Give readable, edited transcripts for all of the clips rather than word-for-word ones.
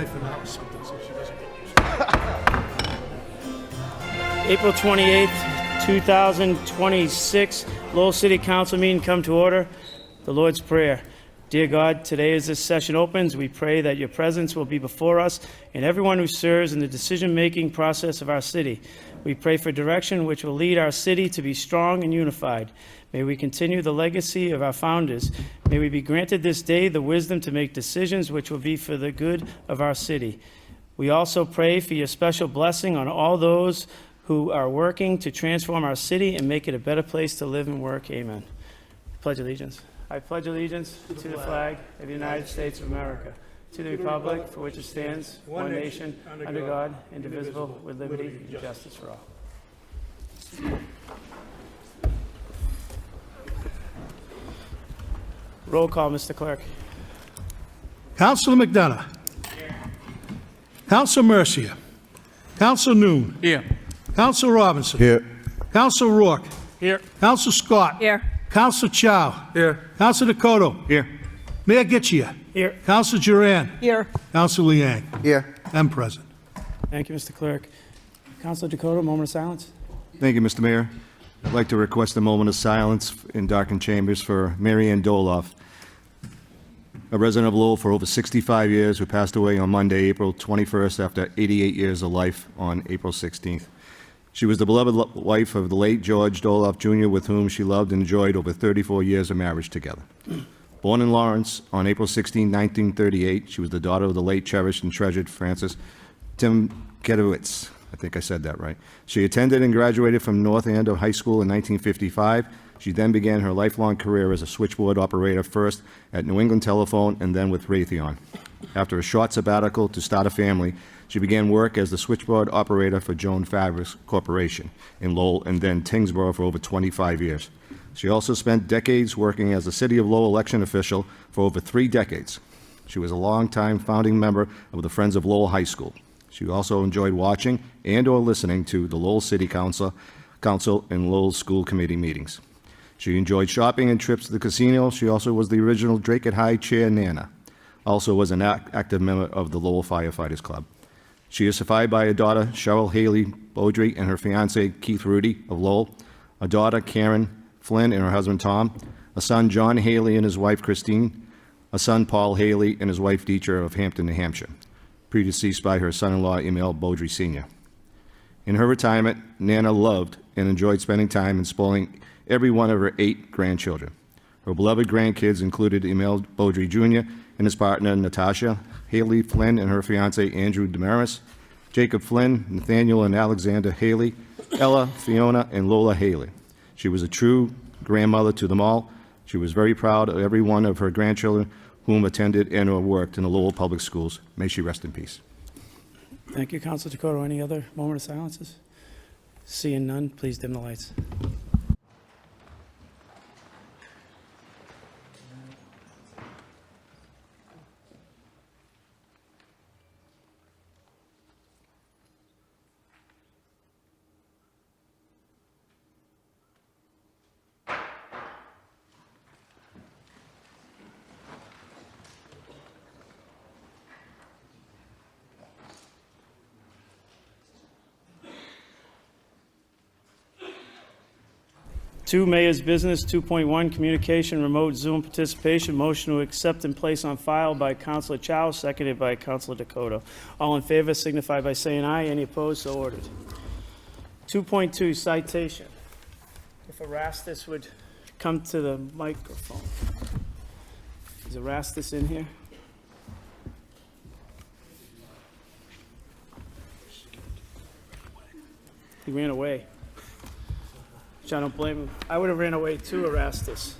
knife in her or something so she doesn't get used to it. April 28th, 2026, Lowell City Council meeting come to order. The Lord's Prayer. Dear God, today as this session opens, we pray that your presence will be before us and everyone who serves in the decision-making process of our city. We pray for direction which will lead our city to be strong and unified. May we continue the legacy of our founders. May we be granted this day the wisdom to make decisions which will be for the good of our city. We also pray for your special blessing on all those who are working to transform our city and make it a better place to live and work. Amen. Pledge allegiance. I pledge allegiance to the flag of the United States of America, to the republic for which it stands, one nation, under God, indivisible, with liberty and justice for all. Roll call, Mr. Clerk. Councilor McDonough. Councilor Mercier. Councilor Noon. Here. Councilor Robinson. Here. Councilor Rourke. Here. Councilor Scott. Here. Councilor Chow. Here. Councilor Dakota. Here. Mayor Gitchia. Here. Councilor Duran. Here. Councilor Liang. Here. I'm present. Thank you, Mr. Clerk. Councilor Dakota, moment of silence. Thank you, Mr. Mayor. I'd like to request a moment of silence in darkened chambers for Mary Ann Doloff, a resident of Lowell for over 65 years who passed away on Monday, April 21st, after 88 years of life on April 16th. She was the beloved wife of the late George Doloff, Jr., with whom she loved and enjoyed over 34 years of marriage together. Born in Lawrence on April 16, 1938, she was the daughter of the late cherished and treasured Francis Timketowicz. I think I said that right. She attended and graduated from North Andover High School in 1955. She then began her lifelong career as a switchboard operator, first at New England Telephone and then with Raytheon. After a short sabbatical to start a family, she began work as the switchboard operator for Joan Fabrics Corporation in Lowell and then Tingsboro for over 25 years. She also spent decades working as a City of Lowell election official for over 3 decades. She was a longtime founding member of the Friends of Lowell High School. She also enjoyed watching and or listening to the Lowell City Council and Lowell School Committee meetings. She enjoyed shopping and trips to the casino. She also was the original Dracut High Chair Nana. Also was an active member of the Lowell Firefighters Club. She is survived by a daughter, Cheryl Haley Beaudry, and her fiance, Keith Rudy of Lowell, a daughter, Karen Flynn, and her husband, Tom, a son, John Haley, and his wife, Christine, a son, Paul Haley, and his wife, Dietra, of Hampton, New Hampshire, predeceased by her son-in-law, Emil Beaudry Sr. In her retirement, Nana loved and enjoyed spending time and spoiling every one of her 8 grandchildren. Her beloved grandkids included Emil Beaudry Jr. and his partner, Natasha Haley Flynn, and her fiance, Andrew Damaris, Jacob Flynn, Nathaniel and Alexander Haley, Ella, Fiona, and Lola Haley. She was a true grandmother to them all. She was very proud of every one of her grandchildren whom attended and or worked in the Lowell Public Schools. May she rest in peace. Thank you, Councilor Dakota. Any other moment of silences? Seeing none, please dim the lights. Two, Mayor's Business, 2.1, Communication, Remote Zoom Participation. Motion to accept and place on file by Councilor Chow, seconded by Councilor Dakota. All in favor signify by saying aye. Any opposed? So ordered. 2.2, Citation. If Erastus would come to the microphone. Is Erastus in here? He ran away. I don't blame him. I would have ran away too, Erastus.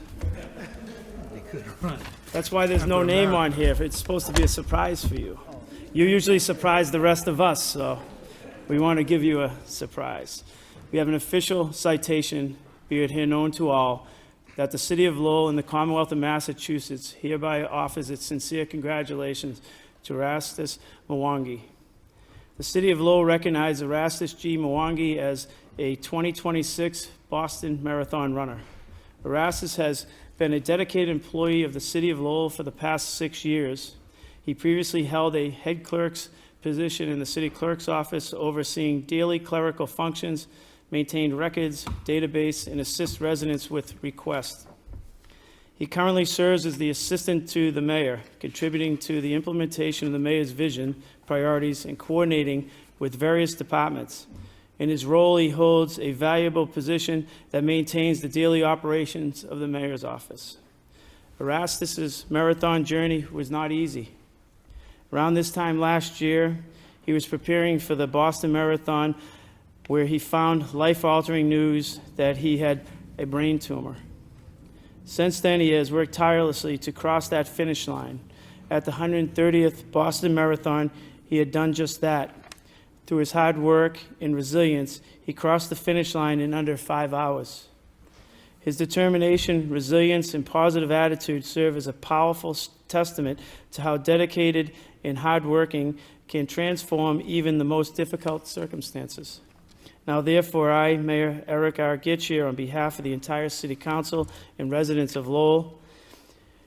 That's why there's no name on here. It's supposed to be a surprise for you. You usually surprise the rest of us, so we want to give you a surprise. We have an official citation, be it here known to all, that the City of Lowell and the Commonwealth of Massachusetts hereby offers its sincere congratulations to Erastus Mwangi. The City of Lowell recognized Erastus G. Mwangi as a 2026 Boston Marathon runner. Erastus has been a dedicated employee of the City of Lowell for the past 6 years. He previously held a head clerk's position in the city clerk's office, overseeing daily clerical functions, maintained records, database, and assist residents with requests. He currently serves as the assistant to the mayor, contributing to the implementation of the mayor's vision, priorities, and coordinating with various departments. In his role, he holds a valuable position that maintains the daily operations of the mayor's office. Erastus's marathon journey was not easy. Around this time last year, he was preparing for the Boston Marathon, where he found life-altering news that he had a brain tumor. Since then, he has worked tirelessly to cross that finish line. At the 130th Boston Marathon, he had done just that. Through his hard work and resilience, he crossed the finish line in under 5 hours. His determination, resilience, and positive attitude serve as a powerful testament to how dedicated and hardworking can transform even the most difficult circumstances. Now, therefore, I, Mayor Eric R. Getchier, on behalf of the entire City Council and residents of Lowell,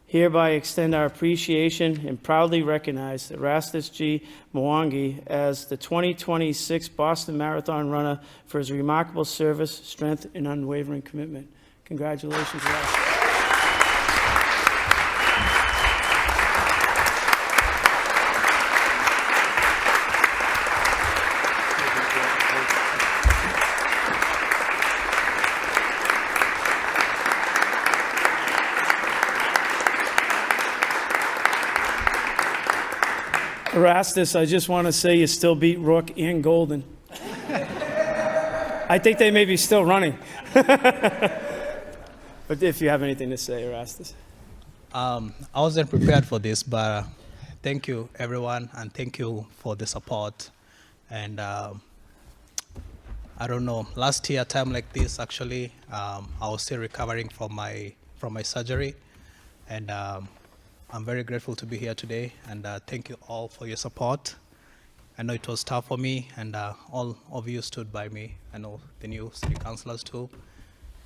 hereby extend our appreciation and proudly recognize Erastus G. Mwangi as the 2026 Boston Marathon runner for his remarkable service, strength, and unwavering commitment. Congratulations, Erastus. Erastus, I just want to say you still beat Rook and Golden. I think they may be still running. But if you have anything to say, Erastus. I wasn't prepared for this, but thank you, everyone, and thank you for the support. And I don't know, last year, time like this, actually, I was still recovering from my surgery, and I'm very grateful to be here today, and thank you all for your support. I know it was tough for me, and all of you stood by me. I know the new city councilors too.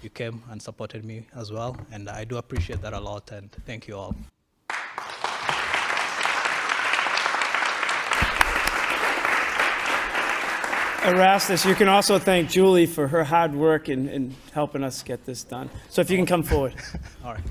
You came and supported me as well, and I do appreciate that a lot, and thank you all. Erastus, you can also thank Julie for her hard work in helping us get this done. So if you can come forward. All right.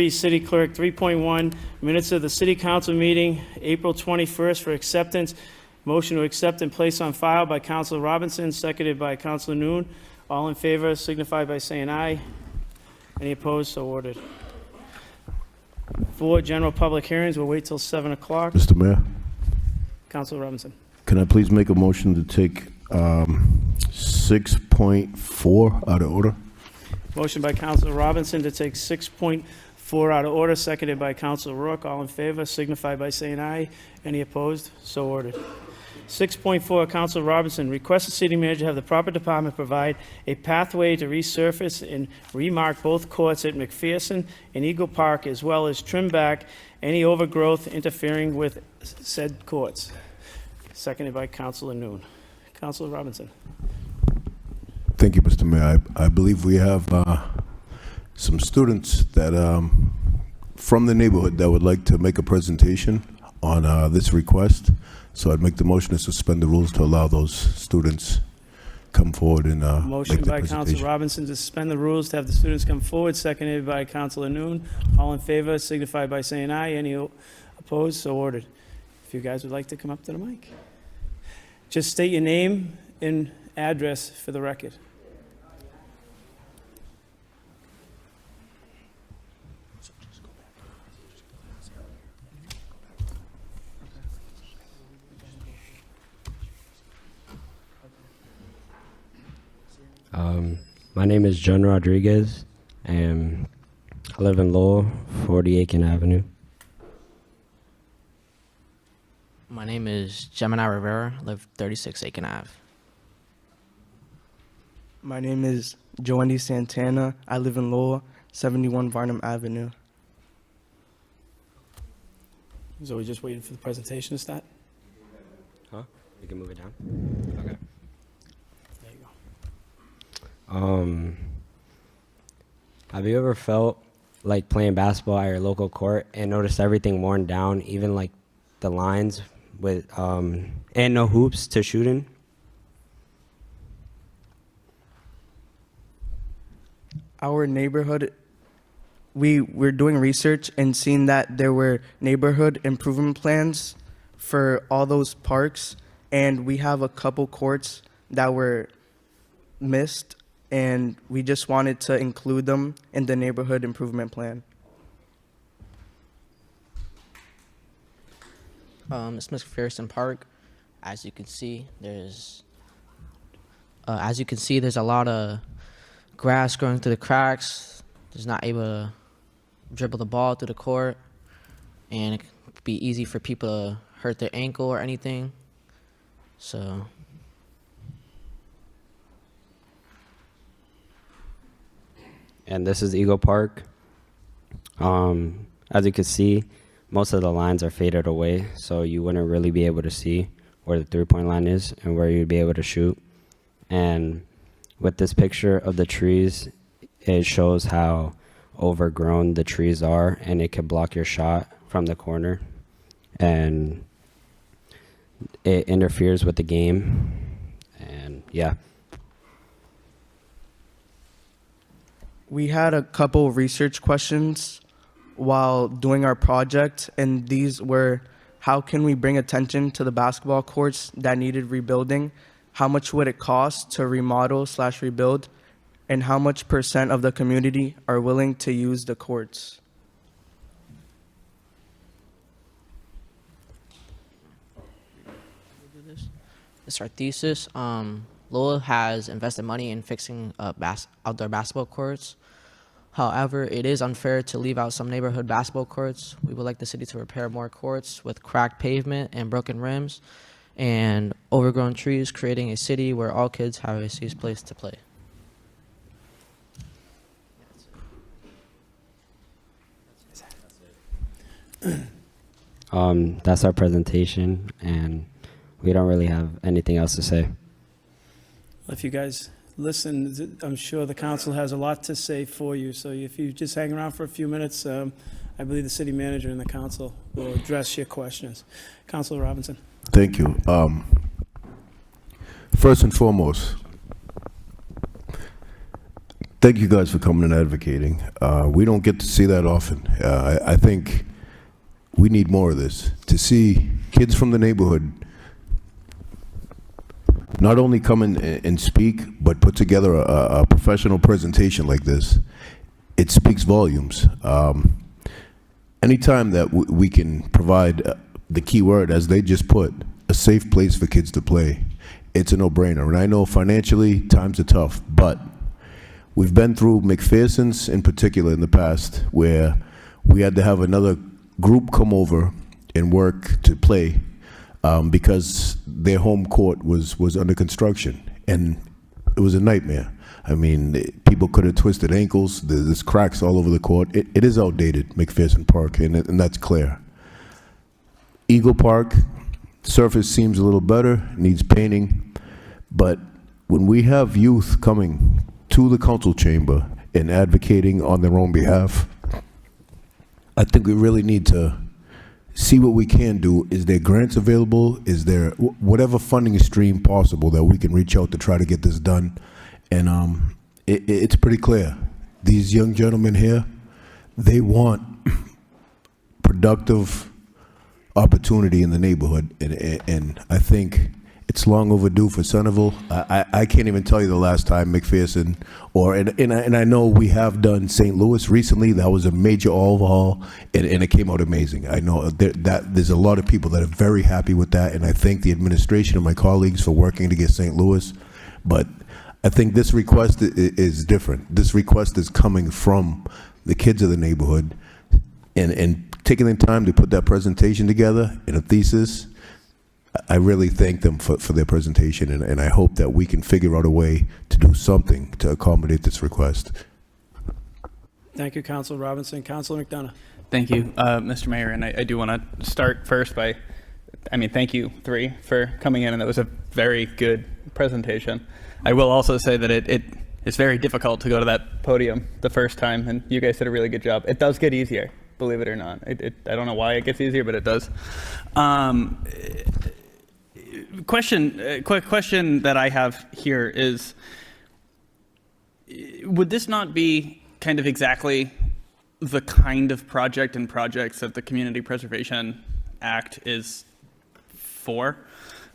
City Clerk, 3.1, minutes of the City Council meeting, April 21st for acceptance. Motion to accept and place on file by Councilor Robinson, seconded by Councilor Noon. All in favor signify by saying aye. Any opposed? So ordered. 4, general public hearings. We'll wait till 7 o'clock. Mr. Mayor, Councilor Robinson. can I please make a motion to take 6.4 out of order? Motion by Councilor Robinson to take 6.4 out of order, seconded by Councilor Rourke. All in favor signify by saying aye. Any opposed? So ordered. 6.4, Councilor Robinson, request the city manager have the proper department provide a pathway to resurface and remark both courts at McPherson and Eagle Park, as well as trim back any overgrowth interfering with said courts. Seconded by Councilor Noon. Councilor Robinson. Thank you, Mr. Mayor. I believe we have some students that, from the neighborhood that would like to make a presentation on this request. So I'd make the motion to suspend the rules to allow those students come forward and Motion make the by Council presentation. Robinson to suspend the rules to have the students come forward, seconded by Councilor Noon. All in favor signify by saying aye. Any opposed? So ordered. If you guys would like to come up to the mic. Just state your name and address for the record. My name is John Rodriguez, and I live in Lowell, 40 Aiken Avenue. My name is Gemini Rivera. I live 36 Aiken Ave. My name is Joandy Santana. I live in Lowell, 71 Varnum Avenue. So we're just waiting for the presentation to start? Huh? You can move it down? Okay. There you go. Have you ever felt like playing basketball at your local court and noticed everything worn down, even like the lines with and no hoops to shoot in? Our neighborhood, we were doing research and seeing that there were neighborhood improvement plans for all those parks, and we have a couple courts that were missed, and we just wanted to include them in the neighborhood improvement plan. It's McPherson Park. As you can see, there's a lot of grass growing through the cracks. There's not able to dribble the ball through the court, and it could be easy for people to hurt their ankle or anything. So And this is Eagle Park. As you can see, most of the lines are faded away, so you wouldn't really be able to see where the three-point line is and where you'd be able to shoot. And with this picture of the trees, it shows how overgrown the trees are, and it can block your shot from the corner, and it interferes with the game. And yeah. We had a couple research questions while doing our project, and these were: how can we bring attention to the basketball courts that needed rebuilding? How much would it cost to remodel/rebuild? And how much % of the community are willing to use the courts? this is our thesis. Lowell has invested money in fixing outdoor basketball courts. However, it is unfair to leave out some neighborhood basketball courts. We would like the city to repair more courts with cracked pavement and broken rims and overgrown trees, creating a city where all kids have a safe place to play. That's our presentation, and we don't really have anything else to say. If you guys listen, I'm sure the council has a lot to say for you. So if you just hang around for a few minutes, I believe the city manager and the council will address your questions. Councilor Robinson. Thank you. First and foremost, thank you guys for coming and advocating. We don't get to see that often. I think we need more of this, to see kids from the neighborhood not only come in and speak, but put together a professional presentation like this. It speaks volumes. Anytime that we can provide the key word, as they just put, a safe place for kids to play, it's a no-brainer. And I know financially times are tough, but we've been through McPherson's in particular in the past, where we had to have another group come over and work to play because their home court was under construction, and it was a nightmare. I mean, people could have twisted ankles. There's cracks all over the court. It is outdated, McPherson Park, and that's clear. Eagle Park, surface seems a little better, needs painting, but when we have youth coming to the council chamber and advocating on their own behalf. I think we really need to see what we can do. Is there grants available? Is there whatever funding stream possible that we can reach out to try to get this done? And it's pretty clear. These young gentlemen here, they want productive opportunity in the neighborhood, and I think it's long overdue for Centerville. I can't even tell you the last time McPherson, and I know we have done St. Louis recently. That was a major overhaul, and it came out amazing. I know that there's a lot of people that are very happy with that, and I thank the administration and my colleagues for working to get St. Louis. But I think this request is different. This request is coming from the kids of the neighborhood, and taking the time to put that presentation together in a thesis. I really thank them for their presentation, and I hope that we can figure out a way to do something to accommodate this request. Thank you, Councilor Robinson. Councilor McDonough. Thank you, Mr. Mayor, and I do want to start first by, thank you three for coming in, and that was a very good presentation. I will also say that it's very difficult to go to that podium the first time, and you guys did a really good job. It does get easier, believe it or not. I don't know why it gets easier, but it does. Quick question that I have here is, would this not be kind of exactly the kind of project and projects that the Community Preservation Act is for?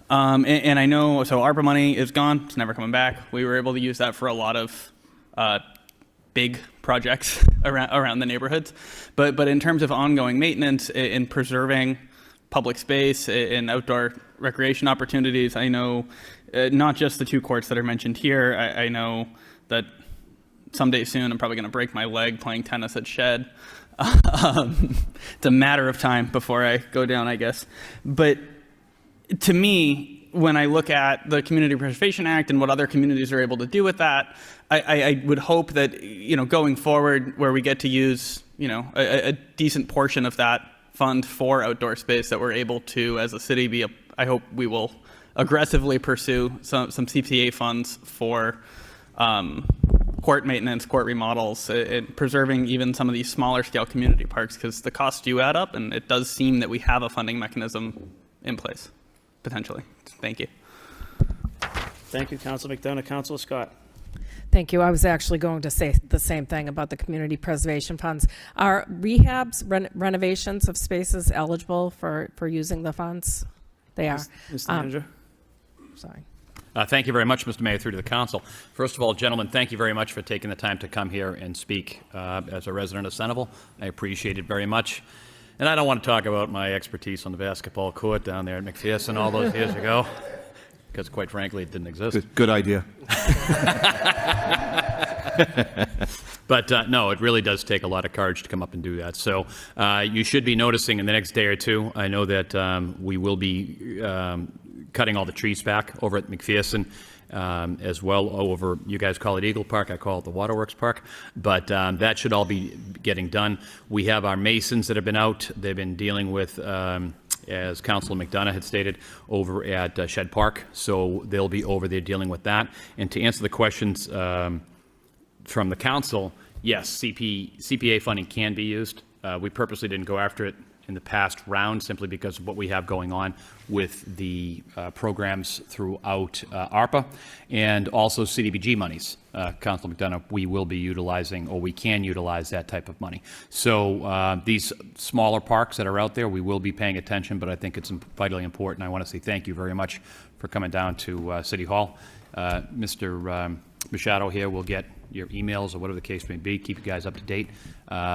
And I know, so ARPA money is gone, it's never coming back. We were able to use that for a lot of big projects around the neighborhoods. But in terms of ongoing maintenance in preserving public space and outdoor recreation opportunities, I know not just the two courts that are mentioned here. I know that someday soon I'm probably going to break my leg playing tennis at Shed. It's a matter of time before I go down, I guess. But to me, when I look at the Community Preservation Act and what other communities are able to do with that, I would hope that, going forward, where we get to use, a decent portion of that fund for outdoor space, that we're able to, as a city, I hope we will aggressively pursue some CPA funds for court maintenance, court remodels, and preserving even some of these smaller scale community parks, because the costs do add up, and it does seem that we have a funding mechanism in place, potentially. Thank you. Thank you, Councilor McDonough. Councilor Scott. Thank you. I was actually going to say the same thing about the community preservation funds. Are rehabs, renovations of spaces eligible for using the funds? They are. Mr. Manager. Sorry. Thank you very much, Mr. Mayor, through to the council. First of all, gentlemen, thank you very much for taking the time to come here and speak as a resident of Centerville. I appreciate it very much. And I don't want to talk about my expertise on the basketball court down there at McPherson all those years ago, because quite frankly, it didn't exist. Good idea. But no, it really does take a lot of courage to come up and do that. So you should be noticing in the next day or two, I know that we will be cutting all the trees back over at McPherson as well over, you guys call it Eagle Park, I call it the Waterworks Park, but that should all be getting done. We have our masons that have been out. They've been dealing with, as Councilor McDonough had stated, over at Shed Park, so they'll be over there dealing with that. And to answer the questions from the council, yes, CPA funding can be used. We purposely didn't go after it in the past round simply because of what we have going on with the programs throughout ARPA and also CDBG monies. Councilor McDonough, we will be utilizing, or we can utilize that type of money. So these smaller parks that are out there, we will be paying attention, but I think it's vitally important. I want to say thank you very much for coming down to City Hall. Mr. Machado here will get your emails or whatever the case may be, keep you guys up to date,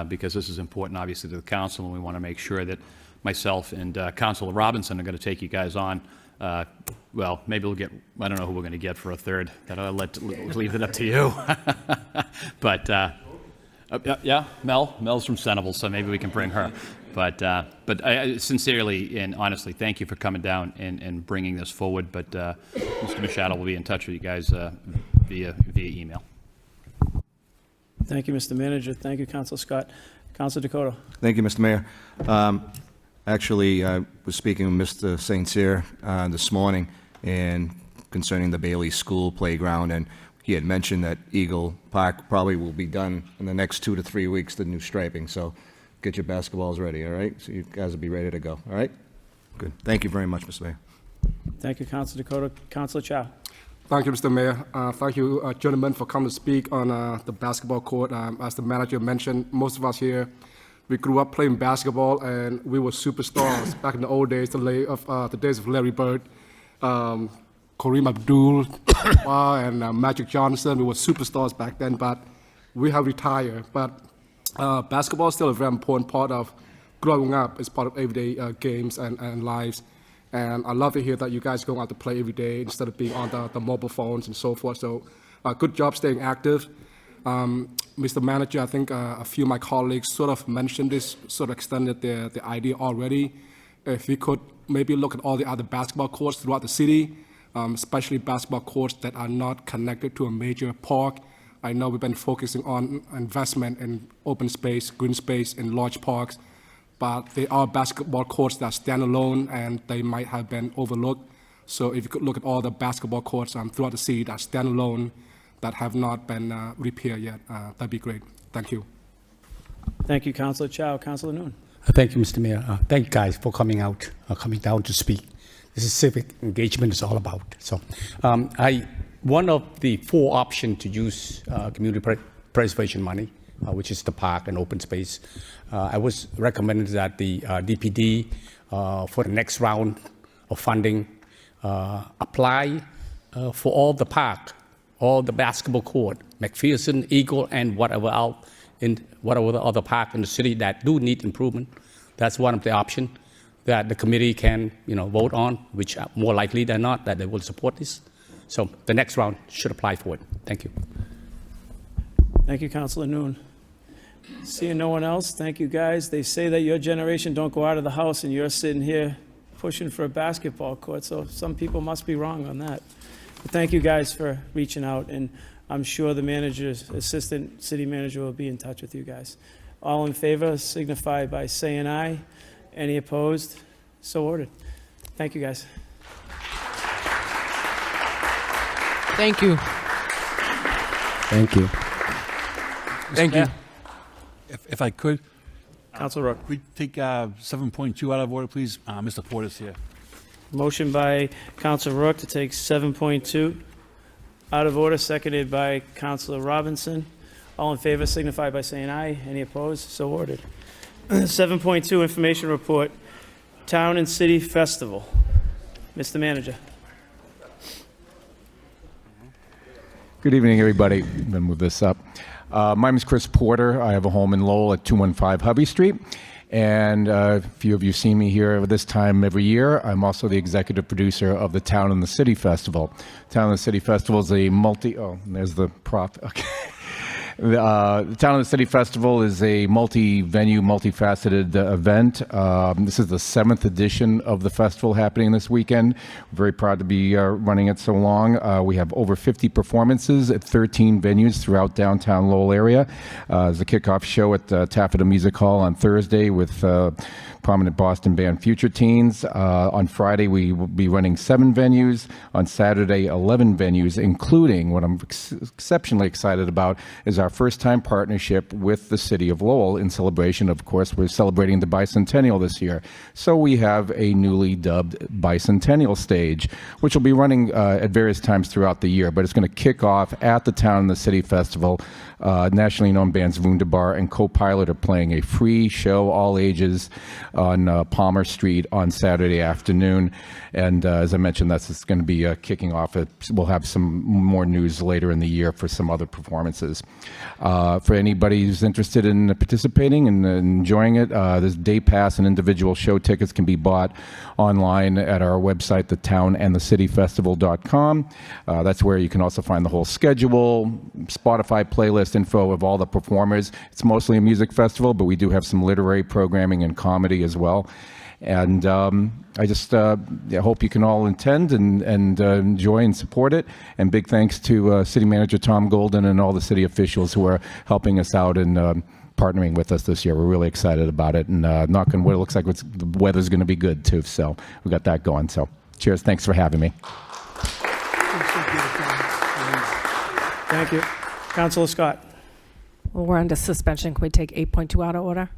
because this is important, obviously, to the council, and we want to make sure that myself and Councilor Robinson are going to take you guys on. Well, maybe we'll get, I don't know who we're going to get for a third. I'll leave it up to you. But, yeah, Mel's from Centerville, so maybe we can bring her. But I sincerely and honestly, thank you for coming down and bringing this forward. But Mr. Machado will be in touch with you guys via email. Thank you, Mr. Manager. Thank you, Councilor Scott. Councilor Dakota. Thank you, Mr. Mayor. Actually, I was speaking with Mr. St. Cyr this morning and concerning the Bailey School playground, and he had mentioned that Eagle Park probably will be done in the next 2 to 3 weeks, the new striping. So get your basketballs ready, all right? So you guys will be ready to go, all right? Good. Thank you very much, Mr. Mayor. Thank you, Councilor Dakota. Councilor Chow. Thank you, Mr. Mayor. Thank you, gentlemen, for coming to speak on the basketball court. As the manager mentioned, most of us here, we grew up playing basketball, and we were superstars back in the old days, the days of Larry Bird, Kareem Abdul, and Magic Johnson. We were superstars back then, but we have retired. But basketball is still a very important part of growing up. It's part of everyday games and lives. And I love to hear that you guys go out to play every day instead of being on the mobile phones and so forth. So good job staying active. Mr. Manager, I think a few of my colleagues sort of mentioned this, sort of extended the idea already. If we could maybe look at all the other basketball courts throughout the city, especially basketball courts that are not connected to a major park. I know we've been focusing on investment in open space, green space, in large parks, but there are basketball courts that stand alone and they might have been overlooked. So if you could look at all the basketball courts throughout the city that stand alone, that have not been repaired yet, that'd be great. Thank you. Thank you, Councilor Chow. Councilor Noon. Thank you, Mr. Mayor. Thank you guys for coming out, coming down to speak. This is civic engagement is all about. So one of the 4 options to use community preservation money, which is the park and open space, I was recommended that the DPD for the next round of funding apply for all the park, all the basketball court, McPherson, Eagle, and whatever else in whatever the other park in the city that do need improvement. That's one of the options that the committee can, vote on, which are more likely than not that they will support this. So the next round should apply for it. Thank you. Thank you, Councilor Noon. Seeing no one else, thank you, guys. They say that your generation don't go out of the house, and you're sitting here pushing for a basketball court, so some people must be wrong on that. But thank you, guys, for reaching out, and I'm sure the manager's assistant city manager will be in touch with you guys. All in favor signify by saying aye. Any opposed? So ordered. Thank you, guys. Thank you. Thank you. Thank you. If I could, Councilor Rook. we take 7.2 out of order, please. Mr. Porter's here. Motion by Councilor Rook to take 7.2 out of order, seconded by Councilor Robinson. All in favor signify by saying aye. Any opposed? So ordered. 7.2 information report, Town and City Festival. Mr. Manager. Good evening, everybody. I'm going to move this up. My name is Chris Porter. I have a home in Lowell at 215 Hubby Street. And a few of you see me here this time every year. I'm also the executive producer of the Town and the City Festival. Town and the City Festival is a there's the prop. Okay. The Town and the City Festival is a multi-venue, multifaceted event. This is the 7th edition of the festival happening this weekend. We're very proud to be running it so long. We have over 50 performances at 13 venues throughout downtown Lowell area. There's a kickoff show at Taffeta Music Hall on Thursday with prominent Boston band Future Teens. On Friday, we will be running 7 venues. On Saturday, 11 venues, including what I'm exceptionally excited about is our first-time partnership with the City of Lowell in celebration. Of course, we're celebrating the bicentennial this year. So we have a newly dubbed bicentennial stage, which will be running at various times throughout the year, but it's going to kick off at the Town and the City Festival. Nationally known bands Wunderbar and Co-Pilot are playing a free show, all ages, on Palmer Street on Saturday afternoon. And as I mentioned, that's going to be kicking off. We'll have some more news later in the year for some other performances. For anybody who's interested in participating and enjoying it, there's day pass and individual show tickets can be bought online at our website, thetownandthecityfestival.com. That's where you can also find the whole schedule, Spotify playlist info of all the performers. It's mostly a music festival, but we do have some literary programming and comedy as well. And I just hope you can all attend and enjoy and support it. And big thanks to City Manager Tom Golden and all the city officials who are helping us out and partnering with us this year. We're really excited about it. And knock on wood, it looks like the weather's going to be good too. So we got that going. So cheers. Thanks for having me. Thank you. Councilor Scott. Well, we're under suspension. Can we take 8.2 out of order?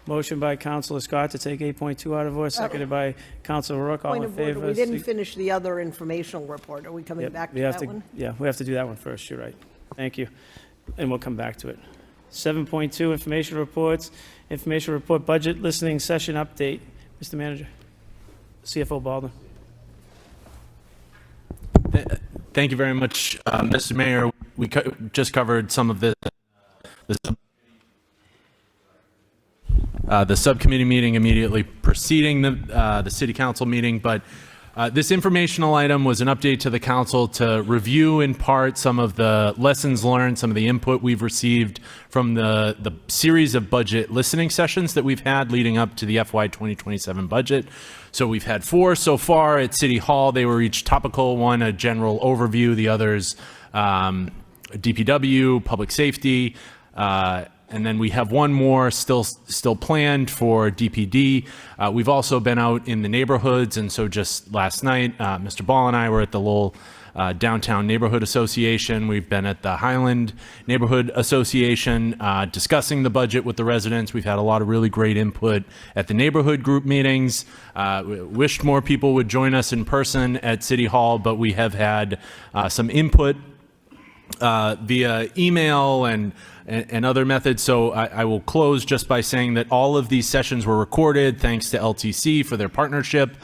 Motion by Councilor Scott to take 8.2 out of order, seconded by Councilor Rourke. All Point in of order, favor? we didn't finish the other informational report. Are we coming Yep, back we to have that one? Yeah, we have to do that one first. You're right. Thank you. And we'll come back to it. 7.2, information reports. Information report, budget listening session update. Mr. Manager. CFO Baldwin. Thank you very much, Mr. Mayor. We just covered some of the subcommittee meeting immediately preceding the city council meeting, but this informational item was an update to the council to review in part some of the lessons learned, some of the input we've received from the series of budget listening sessions that we've had leading up to the FY 2027 budget. So we've had 4 so far at City Hall. They were each topical, one a general overview, the others DPW, public safety, and then we have one more still planned for DPD. We've also been out in the neighborhoods, and so just last night, Mr. Ball and I were at the Lowell Downtown Neighborhood Association. We've been at the Highland Neighborhood Association discussing the budget with the residents. We've had a lot of really great input at the neighborhood group meetings. Wished more people would join us in person at City Hall, but we have had some input via email and other methods. So I will close just by saying that all of these sessions were recorded thanks to LTC for their partnership.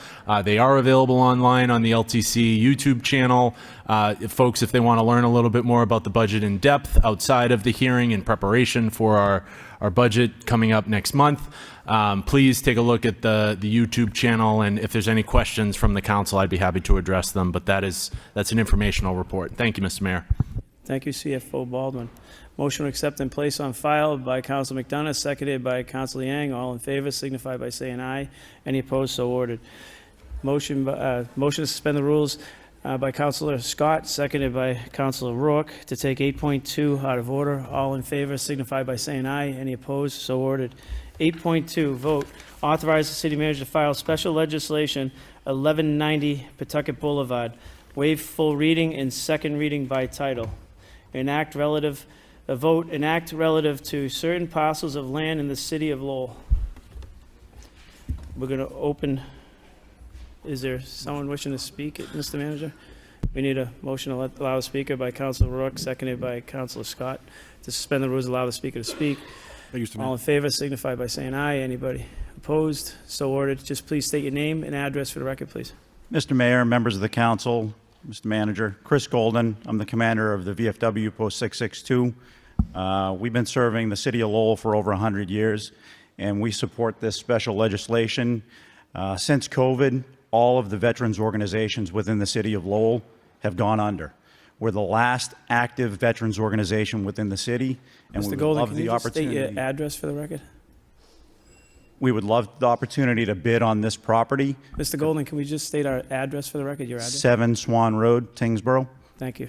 They are available online on the LTC YouTube channel. If they want to learn a little bit more about the budget in depth outside of the hearing in preparation for our budget coming up next month, please take a look at the YouTube channel, and if there's any questions from the council, I'd be happy to address them, but that's an informational report. Thank you, Mr. Mayor. Thank you, CFO Baldwin. Motion to accept and place on file by Council McDonough, seconded by Council Liang. All in favor signify by saying aye. Any opposed, so ordered. Motion to suspend the rules by Councilor Scott, seconded by Councilor Rourke, to take 8.2 out of order. All in favor signify by saying aye. Any opposed, so ordered. 8.2, vote. Authorize the city manager to file special legislation 1190 Pawtucket Boulevard. Waive full reading and second reading by title. Enact relative to certain parcels of land in the city of Lowell. We're going to open. Is there someone wishing to speak, Mr. Manager? We need a motion to allow a speaker by Councilor Rourke, seconded by Councilor Scott, to suspend the rules, allow the speaker to speak. All in favor signify by saying aye. Anybody opposed? So ordered. Just please state your name and address for the record, please. Mr. Mayor, members of the council, Mr. Manager, Chris Golden. I'm the commander of the VFW Post 662. We've been serving the city of Lowell for over 100 years, and we support this special legislation. Since COVID, all of the veterans organizations within the city of Lowell have gone under. We're the last active veterans organization within the city, and we would love the opportunity. State your address for the record? We would love the opportunity to bid on this property. Mr. Golden, can we just state our address for the record, your address? 7 Swan Road, Tingsboro. Thank you.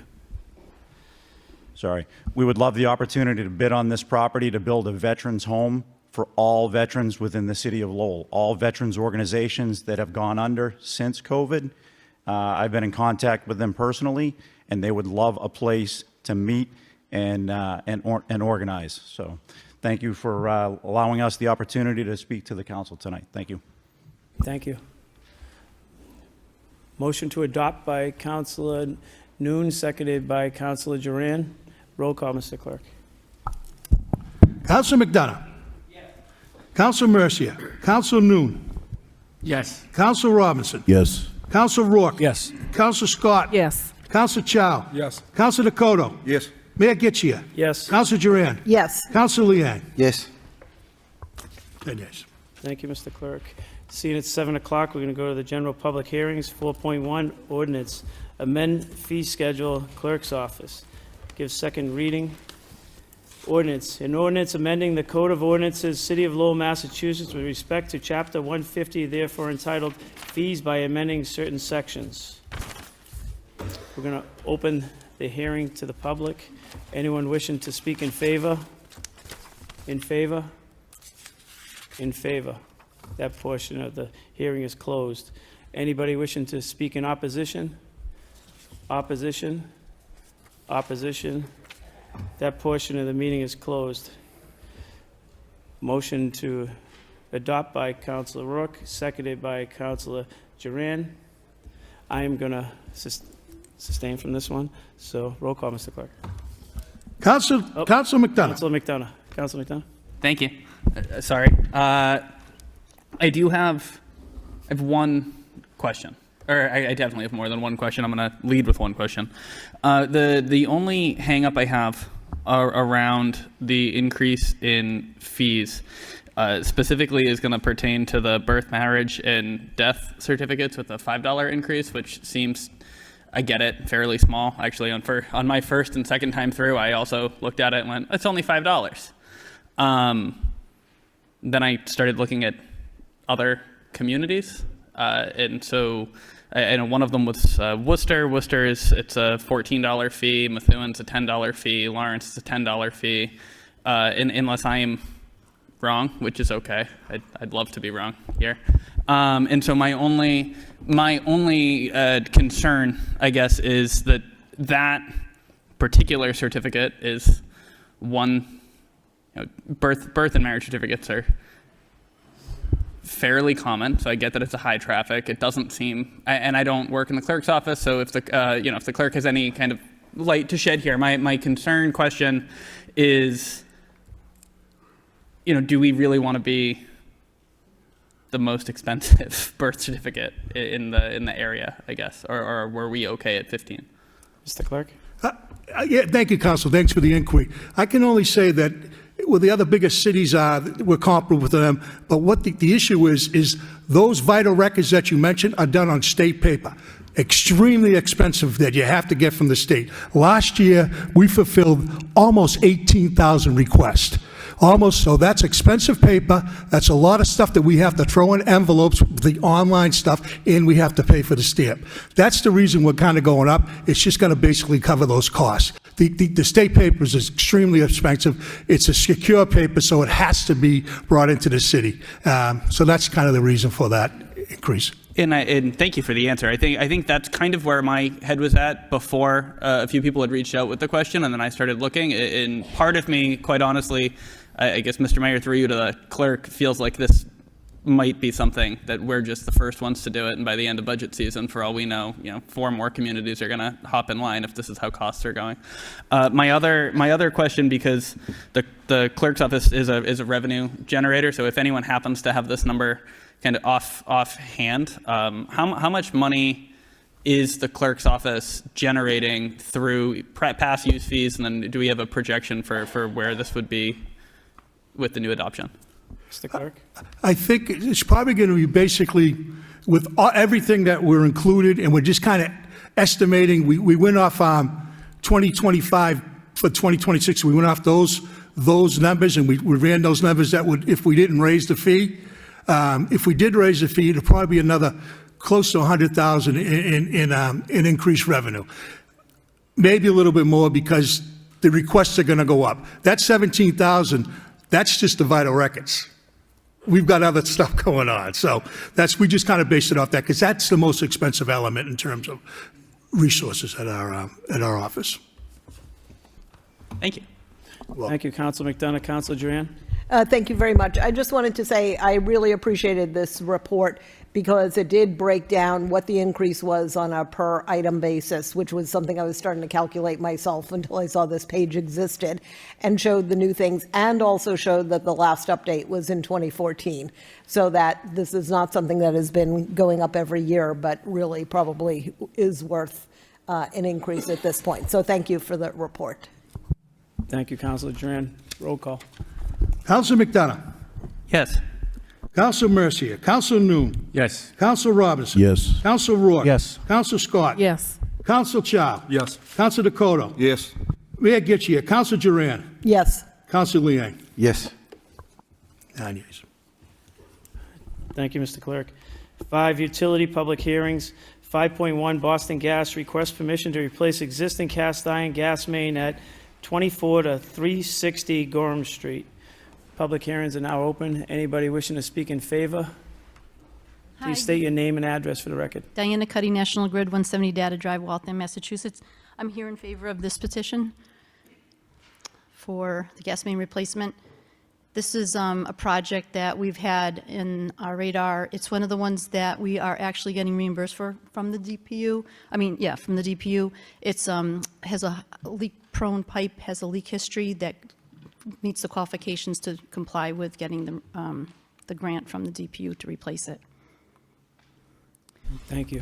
Sorry. We would love the opportunity to bid on this property to build a veterans home for all veterans within the city of Lowell, all veterans organizations that have gone under since COVID. I've been in contact with them personally, and they would love a place to meet and organize. So thank you for allowing us the opportunity to speak to the council tonight. Thank you. Thank you. Motion to adopt by Councilor Noon, seconded by Councilor Duran. Roll call, Mr. Clerk. Councilor McDonough. Yes. Councilor Mercier. Councilor Noon. Yes. Councilor Robinson. Yes. Councilor Rourke. Yes. Councilor Scott. Yes. Councilor Chow. Yes. Councilor Dakota. Yes. Mayor Getchia. Yes. Councilor Duran. Yes. Councilor Liang. Yes. 10 yes. Thank you, Mr. Clerk. Seeing it's 7 o'clock, we're going to go to the general public hearings. 4.1, ordinance, amend fee schedule, clerk's office. Give second reading. Ordinance, an ordinance amending the Code of Ordinances, City of Lowell, Massachusetts, with respect to Chapter 150, therefore entitled Fees, by amending certain sections. We're going to open the hearing to the public. Anyone wishing to speak in favor? In favor? In favor. That portion of the hearing is closed. Anybody wishing to speak in opposition? Opposition? Opposition? That portion of the meeting is closed. Motion to adopt by Councilor Rourke, seconded by Councilor Duran. I am going to sustain from this one, so roll call, Mr. Clerk. Council McDonough. Councilor McDonough. Councilor McDonough. Thank you. Sorry. I have one question. Or I definitely have more than one question. I'm going to lead with one question. The only hang up I have around the increase in fees specifically is going to pertain to the birth, marriage, and death certificates with the $5 increase, which seems, I get it, fairly small. Actually, on my first and second time through, I also looked at it and went, it's only $5. Then I started looking at other communities, and so I know one of them was Worcester. Worcester it's a $14 fee. Methuen's a $10 fee. Lawrence is a $10 fee. Unless I am wrong, which is okay. I'd love to be wrong here. And so my only concern, I guess, is that particular certificate is one. Birth and marriage certificates are fairly common, so I get that it's a high traffic. It doesn't seem, and I don't work in the clerk's office, so if the if the clerk has any kind of light to shed here, my concern question is, do we really want to be the most expensive birth certificate in the area, I guess, or were we okay at 15? Mr. Clerk. Yeah, thank you, Council. Thanks for the inquiry. I can only say that well, the other biggest cities are, we're comparable with them, but what the issue is those vital records that you mentioned are done on state paper. Extremely expensive that you have to get from the state. Last year, we fulfilled almost 18,000 requests. Almost, so that's expensive paper. That's a lot of stuff that we have to throw in envelopes, the online stuff, and we have to pay for the stamp. That's the reason we're kind of going up. It's just going to basically cover those costs. The state paper is extremely expensive. It's a secure paper, so it has to be brought into the city. So that's kind of the reason for that increase. And thank you for the answer. I think that's kind of where my head was at before a few people had reached out with the question, and then I started looking. And part of me, quite honestly, I guess, Mr. Mayor, through you to the clerk, feels like this might be something that we're just the first ones to do it, and by the end of budget season, for all we know, 4 more communities are going to hop in line if this is how costs are going. My other question, because the clerk's office is a revenue generator, so if anyone happens to have this number kind of offhand, how much money is the clerk's office generating through past use fees, and then do we have a projection for where this would be with the new adoption? Mr. Clerk. I think it's probably going to be basically with everything that we're included, and we're just kind of estimating. We went off 2025 for 2026. We went off those numbers, and we ran those numbers that would, if we didn't raise the fee, if we did raise the fee, it'd probably be another close to 100,000 in increased revenue. Maybe a little bit more because the requests are going to go up. That 17,000. That's just the vital records. We've got other stuff going on. So we just kind of based it off that because that's the most expensive element in terms of resources at our office. Thank you. Thank you, Councilor McDonough. Councilor Duran. Thank you very much. I just wanted to say I really appreciated this report because it did break down what the increase was on a per item basis, which was something I was starting to calculate myself until I saw this page existed, and showed the new things, and also showed that the last update was in 2014, so that this is not something that has been going up every year, but really probably is worth an increase at this point. So thank you for the report. Thank you, Councilor Duran. Roll call. Councilor McDonough. Yes. Councilor Mercier. Councilor Noon. Yes. Councilor Robinson. Yes. Councilor Rourke. Yes. Councilor Scott. Yes. Councilor Chow. Yes. Councilor Dakota. Yes. Mayor Getchia. Councilor Duran. Yes. Councilor Liang. Yes. 9 yeas. Thank you, Mr. Clerk. 5 utility public hearings. 5.1 Boston Gas requests permission to replace existing cast iron gas main at 24 to 360 Gorham Street. Public hearings are now open. Anybody wishing to speak in favor? Please state your name and address for the record. Diana Cuddy, National Grid, 170 Data Drive, Waltham, Massachusetts. I'm here in favor of this petition. for the gas main replacement. This is a project that we've had in our radar. It's one of the ones that we are actually getting reimbursed for from the DPU. From the DPU. It's has a leak-prone pipe, has a leak history that meets the qualifications to comply with getting the grant from the DPU to replace it. Thank you.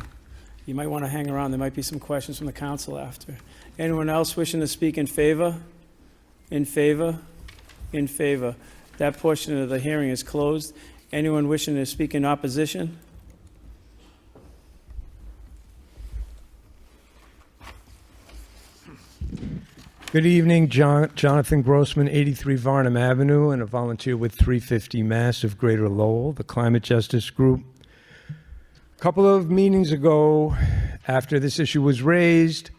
You might want to hang around. There might be some questions from the council after. Anyone else wishing to speak in favor? In favor? In favor. That portion of the hearing is closed. Anyone wishing to speak in opposition? Good evening, Jonathan Grossman, 83 Varnum Avenue, and a volunteer with 350 Mass of Greater Lowell, the Climate Justice Group. A couple of meetings ago, after this issue was raised,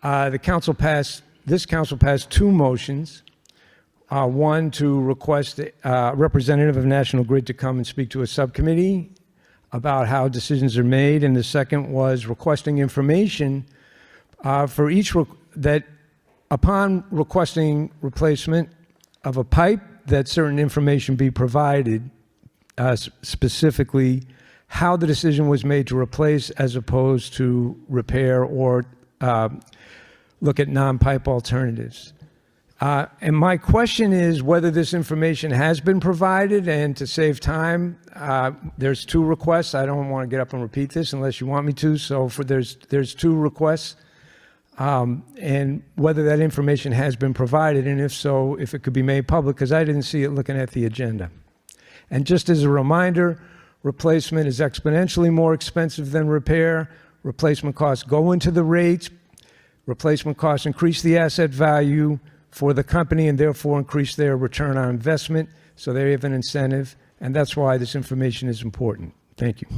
this council passed two motions. One to request a representative of National Grid to come and speak to a subcommittee about how decisions are made, and the second was requesting information for each that upon requesting replacement of a pipe, that certain information be provided, specifically how the decision was made to replace as opposed to repair or look at non-pipe alternatives. And my question is whether this information has been provided, and to save time, there's two requests. I don't want to get up and repeat this unless you want me to. So there's two requests, and whether that information has been provided, and if so, if it could be made public, because I didn't see it looking at the agenda. And just as a reminder, replacement is exponentially more expensive than repair. Replacement costs go into the rates. Replacement costs increase the asset value for the company and therefore increase their return on investment, so they have an incentive, and that's why this information is important. Thank you.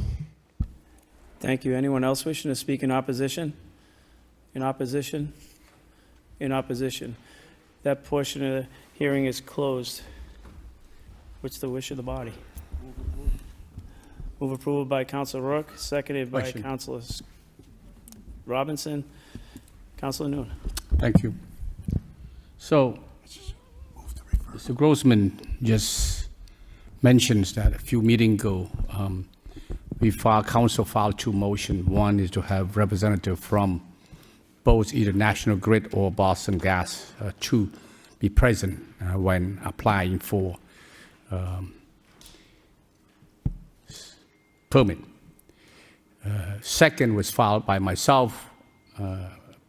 Thank you. Anyone else wishing to speak in opposition? In opposition? In opposition. That portion of the hearing is closed. What's the wish of the body? Move approval by Councilor Rourke, seconded by Councilor Robinson. Councilor Noon. Thank you. So, Mr. Grossman just mentions that a few meetings ago, council filed two motions. One is to have representative from both either National Grid or Boston Gas to be present when applying for permit. Second was filed by myself,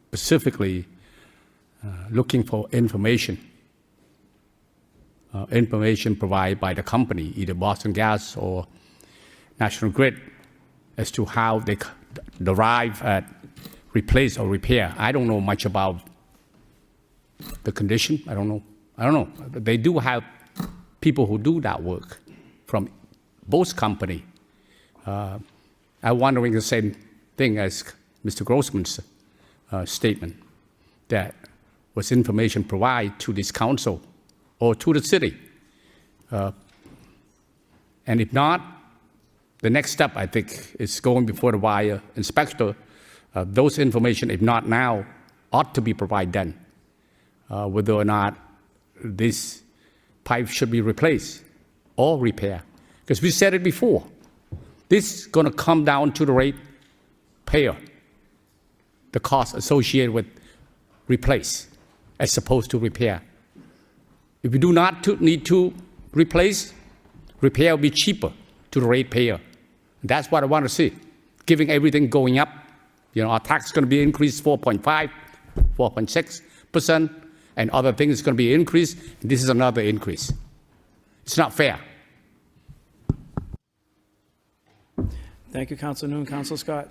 specifically looking for information provided by the company, either Boston Gas or National Grid, as to how they derive at replace or repair. I don't know much about the condition. I don't know. They do have people who do that work from both company. I'm wondering the same thing as Mr. Grossman's statement, that was information provided to this council or to the city. And if not, the next step, I think, is going before the wire inspector. Those information, if not now, ought to be provided then, whether or not this pipe should be replaced or repaired. Because we said it before, this is going to come down to the rate payer, the cost associated with replace as opposed to repair. If we do not need to replace, repair will be cheaper to the rate payer. That's what I want to see. Giving everything going up, our tax is going to be increased 4.5, 4.6%, and other things is going to be increased. And this is another increase. It's not fair. Thank you, Councilor Noon. Councilor Scott.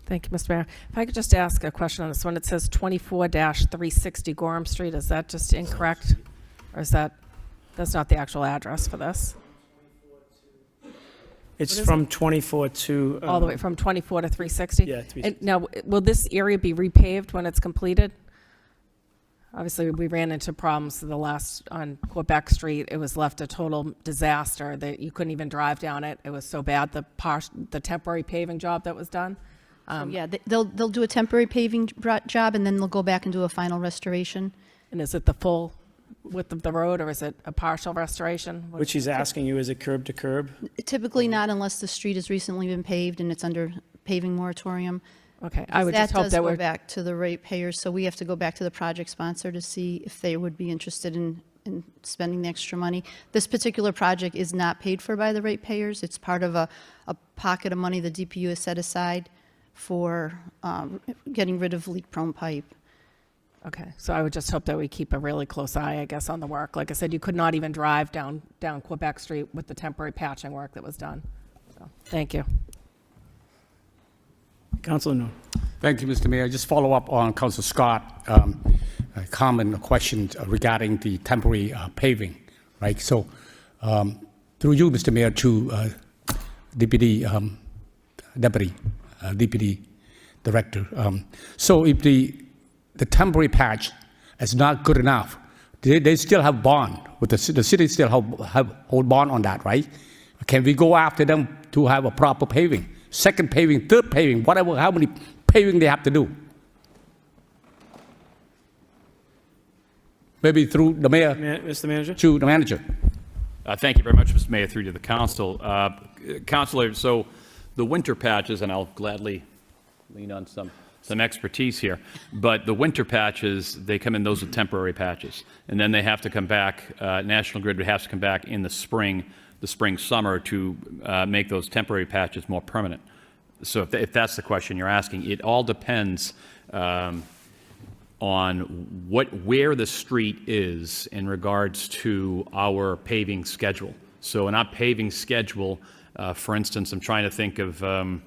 Thank you, Mr. Mayor. If I could just ask a question on this one. It says 24-360 Gorham Street. Is that just incorrect? Or is that's not the actual address for this? It's from 24 to... all the way from 24 to 360? Yeah, 360. And now, will this area be repaved when it's completed? Obviously, we ran into problems on Quebec Street. It was left a total disaster that you couldn't even drive down it. It was so bad, the temporary paving job that was done. Yeah, they'll do a temporary paving job, and then they'll go back and do a final restoration. And is it the full width of the road, or is it a partial restoration? What she's asking you, is it curb to curb? Typically not unless the street has recently been paved and it's under paving moratorium. Okay, I would just hope that does we're go back to the ratepayers, so we have to go back to the project sponsor to see if they would be interested in spending the extra money. This particular project is not paid for by the ratepayers. It's part of a pocket of money the DPU has set aside for getting rid of leak-prone pipe. Okay, so I would just hope that we keep a really close eye, I guess, on the work. Like I said, you could not even drive down Quebec Street with the temporary patching work that was done. So, thank you. Councilor Noon. Thank you, Mr. Mayor. Just follow up on Councilor Scott comment or question regarding the temporary paving, right? So through you, Mr. Mayor, to Deputy Director. So if the temporary patch is not good enough, they still have bond. With the city still have hold bond on that, right? Can we go after them to have a proper paving? Second paving, third paving, whatever, how many paving they have to do? Maybe through the mayor. Mr. Manager? To the manager. Thank you very much, Mr. Mayor, through to the council. Councilor, so the winter patches, and I'll gladly lean on some expertise here, but the winter patches, they come in, those are temporary patches. And then they have to come back, National Grid would have to come back in the spring, summer to make those temporary patches more permanent. So if that's the question you're asking, it all depends on where the street is in regards to our paving schedule. So in our paving schedule, for instance, I'm trying to think of any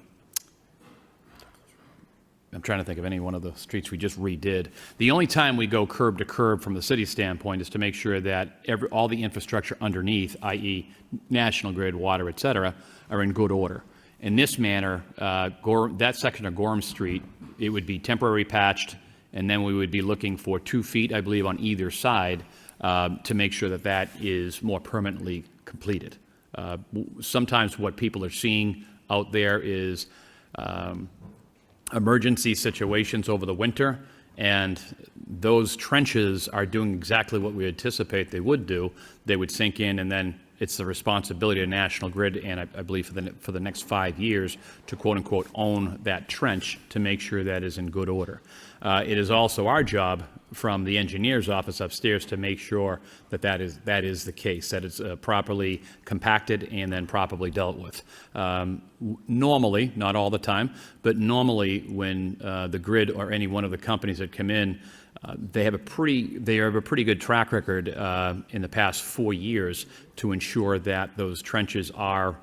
one of the streets we just redid. The only time we go curb to curb from the city standpoint is to make sure that all the infrastructure underneath, i.e. National Grid, water, et cetera, are in good order. In this manner, that section of Gorham Street, it would be temporary patched, and then we would be looking for 2 feet, I believe, on either side to make sure that that is more permanently completed. Sometimes what people are seeing out there is emergency situations over the winter, and those trenches are doing exactly what we anticipate they would do. They would sink in, and then it's the responsibility of National Grid, and I believe for the next 5 years, to quote-unquote own that trench to make sure that is in good order. It is also our job from the engineer's office upstairs to make sure that is the case, that it's properly compacted and then properly dealt with. Normally, not all the time, but normally when the grid or any one of the companies that come in, they have a pretty good track record in the past 4 years to ensure that those trenches are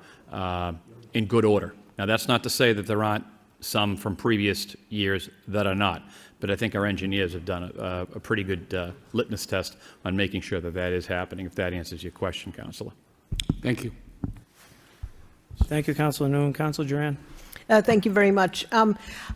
in good order. Now, that's not to say that there aren't some from previous years that are not, but I think our engineers have done a pretty good litmus test on making sure that that is happening, if that answers your question, Councilor. Thank you. Thank you, Councilor Noon. Councilor Duran. Thank you very much.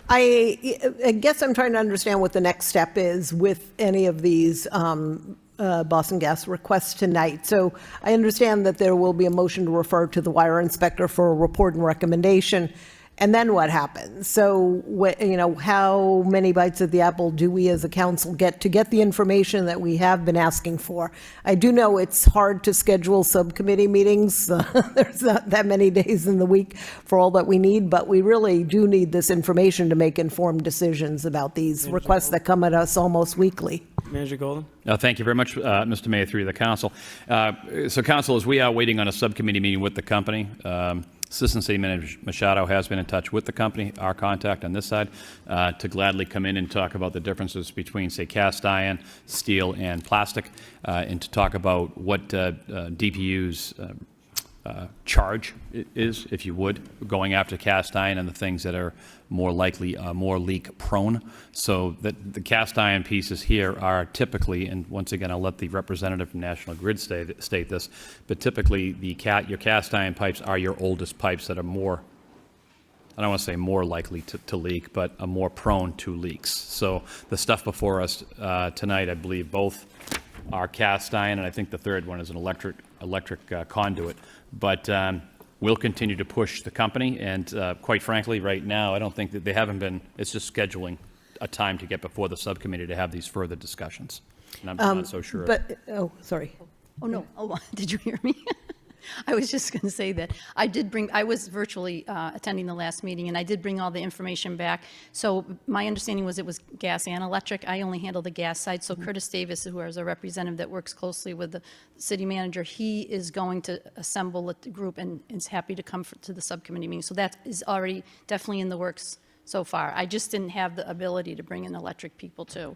I guess I'm trying to understand what the next step is with any of these Boston Gas requests tonight. So I understand that there will be a motion to refer to the wire inspector for a report and recommendation. And then what happens? So, how many bites of the apple do we as a council get to get the information that we have been asking for? I do know it's hard to schedule subcommittee meetings. There's not that many days in the week for all that we need, but we really do need this information to make informed decisions about these requests that come at us almost weekly. Manager Golden. Thank you very much, Mr. Mayor, through the council. So, council, as we are waiting on a subcommittee meeting with the company, Assistant City Manager Machado has been in touch with the company, our contact on this side, to gladly come in and talk about the differences between, say, cast iron, steel, and plastic, and to talk about what DPU's charge is, if you would, going after cast iron and the things that are more likely more leak prone. So that the cast iron pieces here are typically, and once again I'll let the representative from National Grid state this, but typically your cast iron pipes are your oldest pipes that are more, I don't want to say more likely to leak, but are more prone to leaks. So the stuff before us tonight, I believe both are cast iron, and I think the third one is an electric conduit. But we'll continue to push the company, and quite frankly, right now, I don't think that they haven't been, it's just scheduling a time to get before the subcommittee to have these further discussions. And I'm not so sure. But, oh, sorry. Oh, no. Oh, did you hear me? I was just going to say that I was virtually attending the last meeting, and I did bring all the information back. So my understanding was it was gas and electric. I only handle the gas side. So Curtis Davis, who is a representative that works closely with the city manager, he is going to assemble a group and is happy to come to the subcommittee meeting. So that is already definitely in the works so far. I just didn't have the ability to bring in electric people too.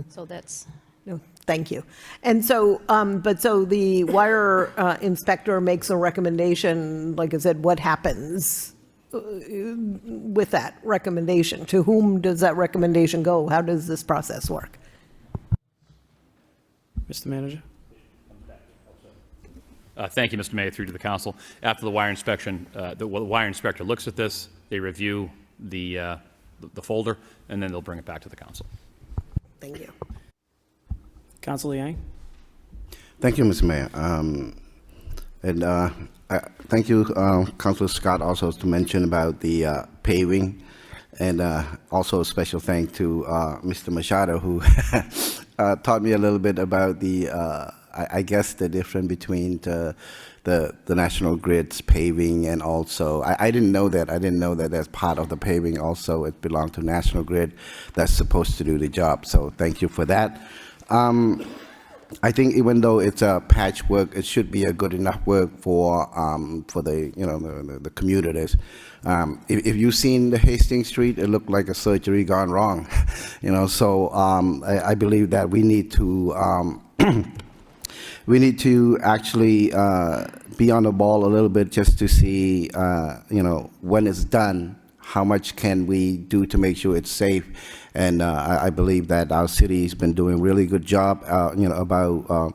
So that's... No, thank you. And so, but so the wire inspector makes a recommendation, like I said, what happens with that recommendation? To whom does that recommendation go? How does this process work? Mr. Manager? Thank you, Mr. Mayor, through to the council. After the wire inspection, the wire inspector looks at this, they review the folder, and then they'll bring it back to the council. Thank you. Councilor Liang? Thank you, Mr. Mayor. Thank you, Councilor Scott, also to mention about the paving, and also a special thanks to Mr. Machado, who taught me a little bit about the, I guess, the difference between the National Grid's paving, and also, I didn't know that. I didn't know that as part of the paving also it belonged to National Grid that's supposed to do the job. So thank you for that. I think even though it's a patchwork, it should be a good enough work for the the commuters. If you've seen the Hastings Street, it looked like a surgery gone wrong, So I believe that we need to actually be on the ball a little bit just to see when it's done, how much can we do to make sure it's safe. And I believe that our city's been doing a really good job, about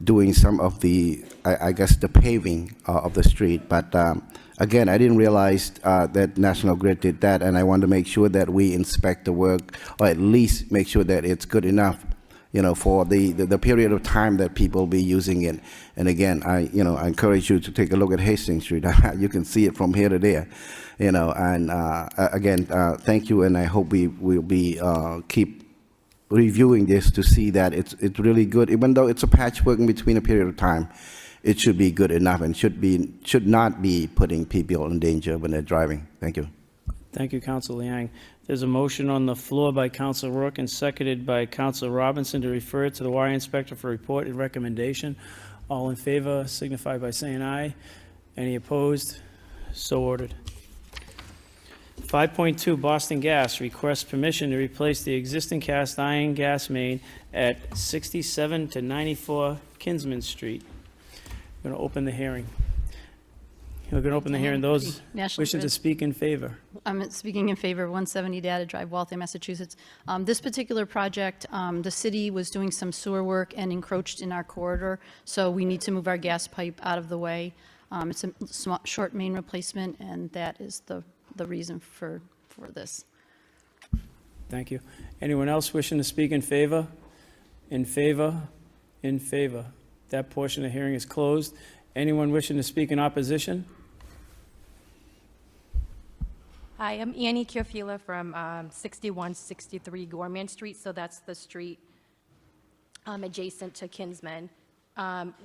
doing some of the, I guess, the paving of the street. But again, I didn't realize that National Grid did that, and I want to make sure that we inspect the work, or at least make sure that it's good enough, for the period of time that people will be using it. And again, I encourage you to take a look at Hastings Street. You can see it from here to there. And again, thank you, and I hope we will be keep reviewing this to see that it's really good. Even though it's a patchwork in between a period of time, it should be good enough and should not be putting people in danger when they're driving. Thank you. Thank you, Councilor Liang. There's a motion on the floor by Councilor Rourke and seconded by Councilor Robinson to refer it to the wire inspector for report and recommendation. All in favor signify by saying aye. Any opposed? So ordered. 5.2, Boston Gas requests permission to replace the existing cast iron gas main at 67 to 94 Kinsman Street. I'm going to open the hearing. We're going to open the hearing. Those National wishing to Grid. speak in favor. I'm speaking in favor of 170 Data Drive, Waltham, Massachusetts. This particular project, the city was doing some sewer work and encroached in our corridor, so we need to move our gas pipe out of the way. It's a short main replacement, and that is the reason for this. Thank you. Anyone else wishing to speak in favor? In favor? In favor. That portion of the hearing is closed. Anyone wishing to speak in opposition? Hi, I'm Annie Kiofila from 6163 Gorham Street, so that's the street adjacent to Kinsman.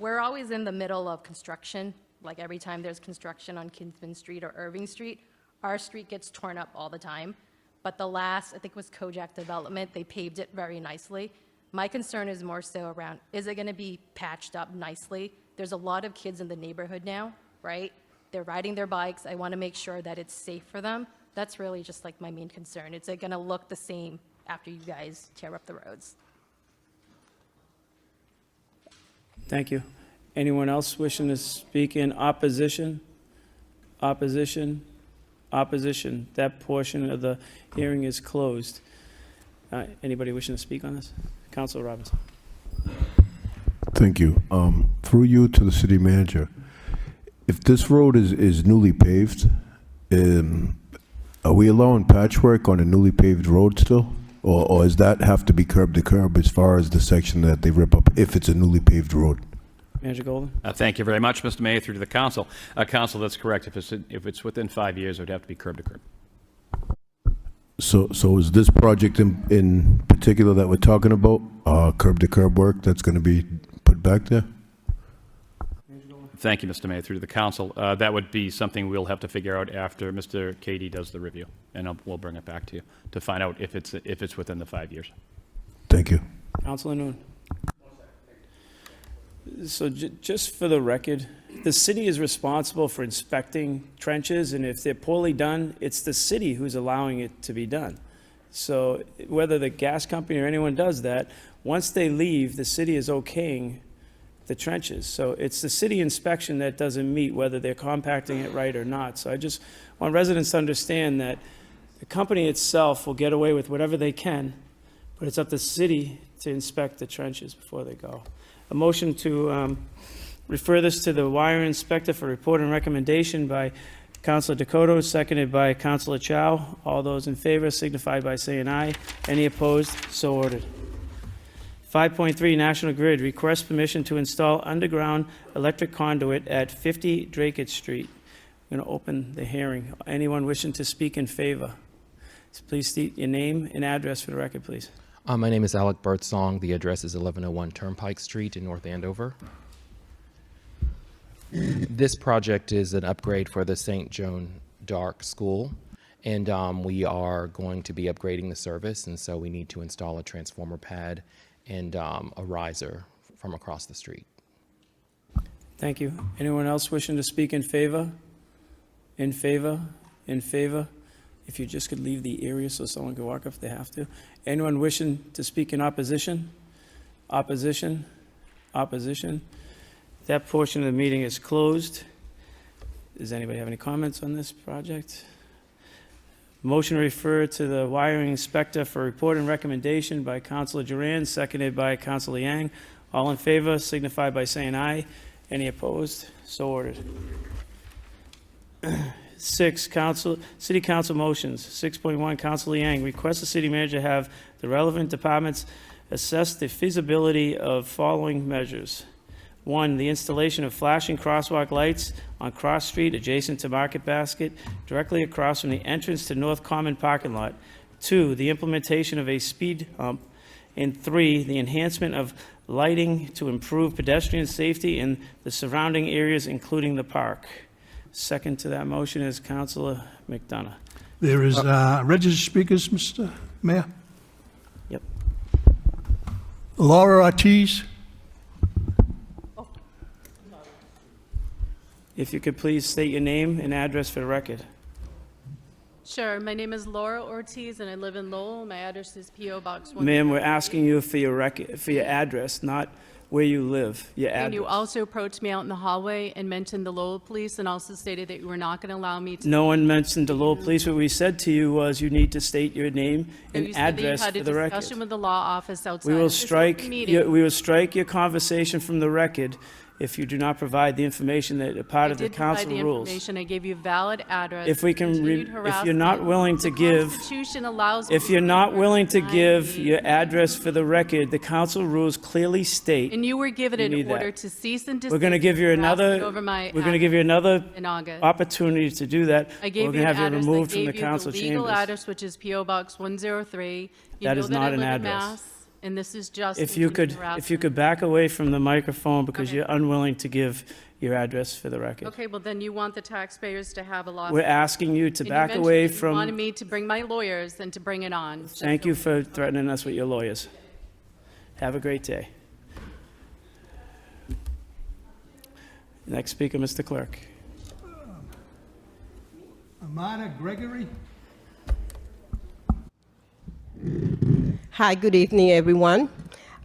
We're always in the middle of construction, like every time there's construction on Kinsman Street or Irving Street, our street gets torn up all the time. But the last, I think it was Kojak Development, they paved it very nicely. My concern is more so around, is it gonna be patched up nicely? There's a lot of kids in the neighborhood now, right? They're riding their bikes. I wanna make sure that it's safe for them. That's really just like my main concern. Is it gonna look the same after you guys tear up the roads? Thank you. Anyone else wishing to speak in opposition? Opposition? Opposition. That portion of the hearing is closed. Anybody wishing to speak on this? Councilor Robinson. Thank you. Through you to the city manager, if this road is newly paved, are we allowing patchwork on a newly paved road still? Or does that have to be curb to curb as far as the section that they rip up if it's a newly paved road? Manager Golden. Thank you very much, Mr. Mayor, through to the council. Council, that's correct. If it's within 5 years, it would have to be curb to curb. So is this project in particular that we're talking about, curb-to-curb work that's going to be put back there? Thank you, Mr. Mayor, through the council. That would be something we'll have to figure out after Mr. Cady does the review, and we'll bring it back to you to find out if it's within the 5 years. Thank you. Councilor Noon. So just for the record, the city is responsible for inspecting trenches, and if they're poorly done, it's the city who's allowing it to be done. So whether the gas company or anyone does that, once they leave, the city is okaying the trenches. So it's the city inspection that doesn't meet whether they're compacting it right or not. So I just want residents to understand that the company itself will get away with whatever they can, but it's up to the city to inspect the trenches before they go. A motion to refer this to the wire inspector for report and recommendation by Councilor Dakota, seconded by Councilor Chow. All those in favor signify by saying aye. Any opposed? So ordered. 5.3 National Grid requests permission to install underground electric conduit at 50 Dracut Street. I'm going to open the hearing. Anyone wishing to speak in favor? So please state your name and address for the record, please. My name is Alec Birdsong. The address is 1101 Turnpike Street in North Andover. This project is an upgrade for the St. Joan d'Arc School, and we are going to be upgrading the service, and so we need to install a transformer pad and a riser from across the street. Thank you. Anyone else wishing to speak in favor? In favor? In favor? If you just could leave the area so someone can walk up if they have to. Anyone wishing to speak in opposition? Opposition? Opposition? That portion of the meeting is closed. Does anybody have any comments on this project? Motion to refer to the wiring inspector for report and recommendation by Councilor Duran, seconded by Councilor Liang. All in favor signify by saying aye. Any opposed? So ordered. 6, City Council motions. 6.1, Councilor Liang requests the city manager have the relevant departments assess the feasibility of following measures. 1, the installation of flashing crosswalk lights on Cross Street adjacent to Market Basket, directly across from the entrance to North Common parking lot. 2, the implementation of a speed hump. And 3, the enhancement of lighting to improve pedestrian safety in the surrounding areas, including the park. Second to that motion is Councilor McDonough. There is registered speakers, Mr. Mayor. Yep. Laura Ortiz. If you could please state your name and address for the record. Sure. My name is Laura Ortiz, and I live in Lowell. My address is P.O. Box 1. Ma'am, we're asking you for your record, for your address, not where you live, your address. And you also approached me out in the hallway and mentioned the Lowell police and also stated that you were not going to allow me to... No one mentioned the Lowell police. What we said to you was you need to state your name and you said that you address had for a the record. discussion with the law office outside We will of this strike open meeting. we will strike your conversation from the record if you do not provide the information that are part of the council rules. I gave you valid address. If we can, Continued if harassment. you're not willing to give, Constitution allows if me you're to not willing to deny give me. your address for the record, the council rules clearly state. And you were given you an need order that. to cease and desist. We're going to give you harassment over my we're going to give you another in August. opportunity to do that. I gave We're you going an to have you address. removed I from the gave you council the legal chambers. address, which is P.O. Box 103. You That know is that not I an live in address. Mass, and this is just If you continued could, harassment. if you could back away from the microphone because you're unwilling to give your address for the record. Okay, well, then you want the taxpayers to have a loss. We're asking you to And back mentioned away that you from. wanted me to bring my lawyers and to bring it on. Thank you for threatening us with your lawyers. Have a great day. Next speaker, Mr. Clerk. Amanda Gregory. Hi, good evening, everyone.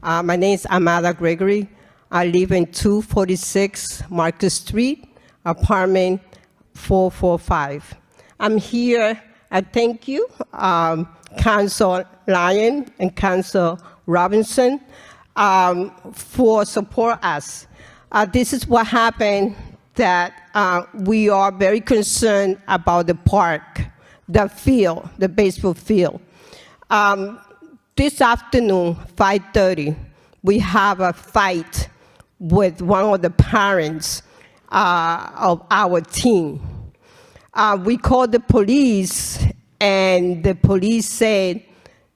My name is Amanda Gregory. I live in 246 Market Street, apartment 445. I'm here, I thank you, Council Liang and Council Robinson, for support us. This is what happened, that we are very concerned about the park, the field, the baseball field. This afternoon, 5:30, we have a fight with one of the parents of our team. We called the police, and the police said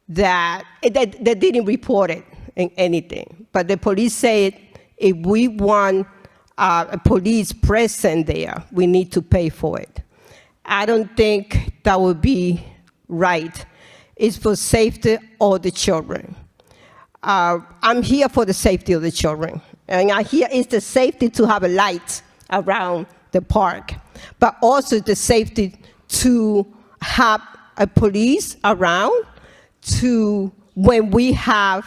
that they didn't report it in anything. But the police said if we want a police present there, we need to pay for it. I don't think that would be right. It's for safety of the children. I'm here for the safety of the children. And here is the safety to have a light around the park, but also the safety to have a police around to when we have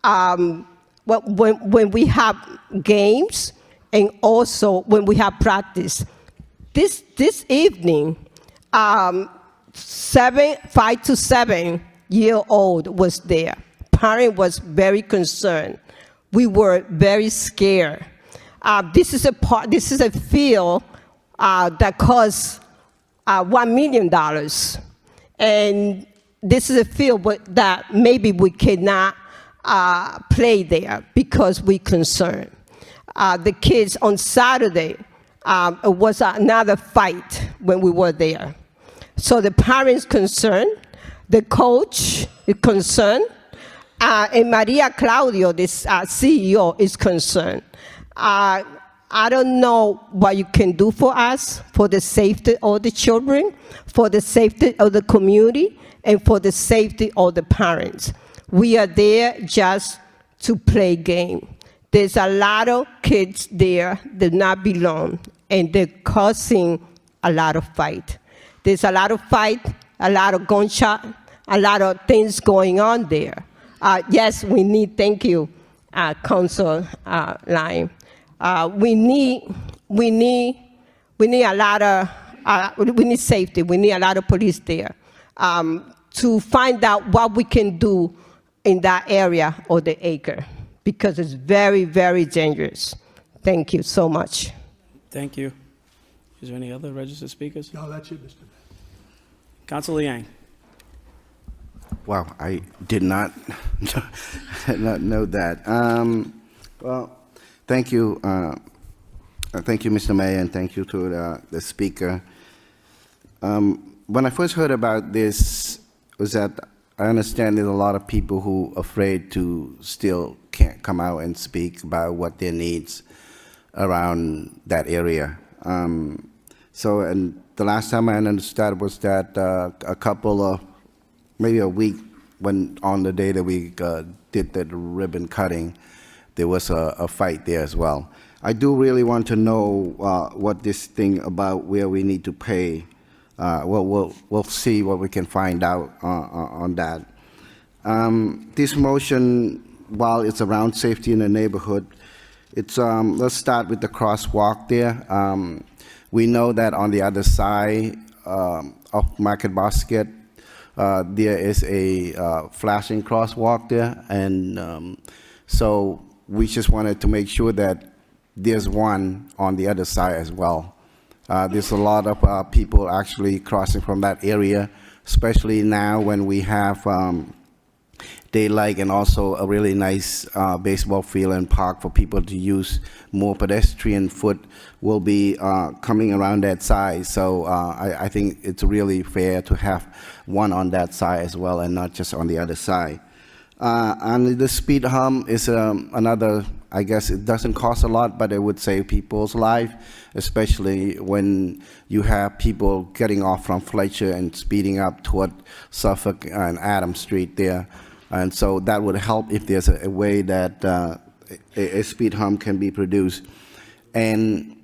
when we have games and also when we have practice. This evening, 5 to 7 year old was there. Parent was very concerned. We were very scared. This is a field that costs $1 million, and this is a field that maybe we cannot play there because we're concerned. The kids on Saturday, it was another fight when we were there. So the parents concerned, the coach is concerned, and Maria Claudio, this CEO, is concerned. I don't know what you can do for us, for the safety of the children, for the safety of the community, and for the safety of the parents. We are there just to play game. There's a lot of kids there that not belong, and they're causing a lot of fight. There's a lot of fight, a lot of gunshot, a lot of things going on there. Yes, we need, thank you, Council Liang. We need a lot of, we need safety. We need a lot of police there to find out what we can do in that area or the acre, because it's very, very dangerous. Thank you so much. Thank you. Is there any other registered speakers? No, that's it, Mr. Mayor. Council Liang. Wow, I did not know that. Well, thank you. Thank you, Mr. Mayor, and thank you to the speaker. When I first heard about this, was that I understand there's a lot of people who are afraid to still can't come out and speak about what their needs around that area. So, and the last time I understood was that a couple of, maybe a week when on the day that we did the ribbon cutting, there was a fight there as well. I do really want to know what this thing about where we need to pay. We'll see what we can find out on that. This motion, while it's around safety in the neighborhood, it's let's start with the crosswalk there. We know that on the other side of Market Basket, there is a flashing crosswalk there, and so we just wanted to make sure that there's one on the other side as well. There's a lot of people actually crossing from that area, especially now when we have daylight and also a really nice baseball field and park for people to use. More pedestrian foot will be coming around that side. So I think it's really fair to have one on that side as well and not just on the other side. And the speed hump is another, I guess it doesn't cost a lot, but it would save people's life, especially when you have people getting off from Fletcher and speeding up toward Suffolk and Adam Street there. And so that would help if there's a way that a speed hump can be produced. And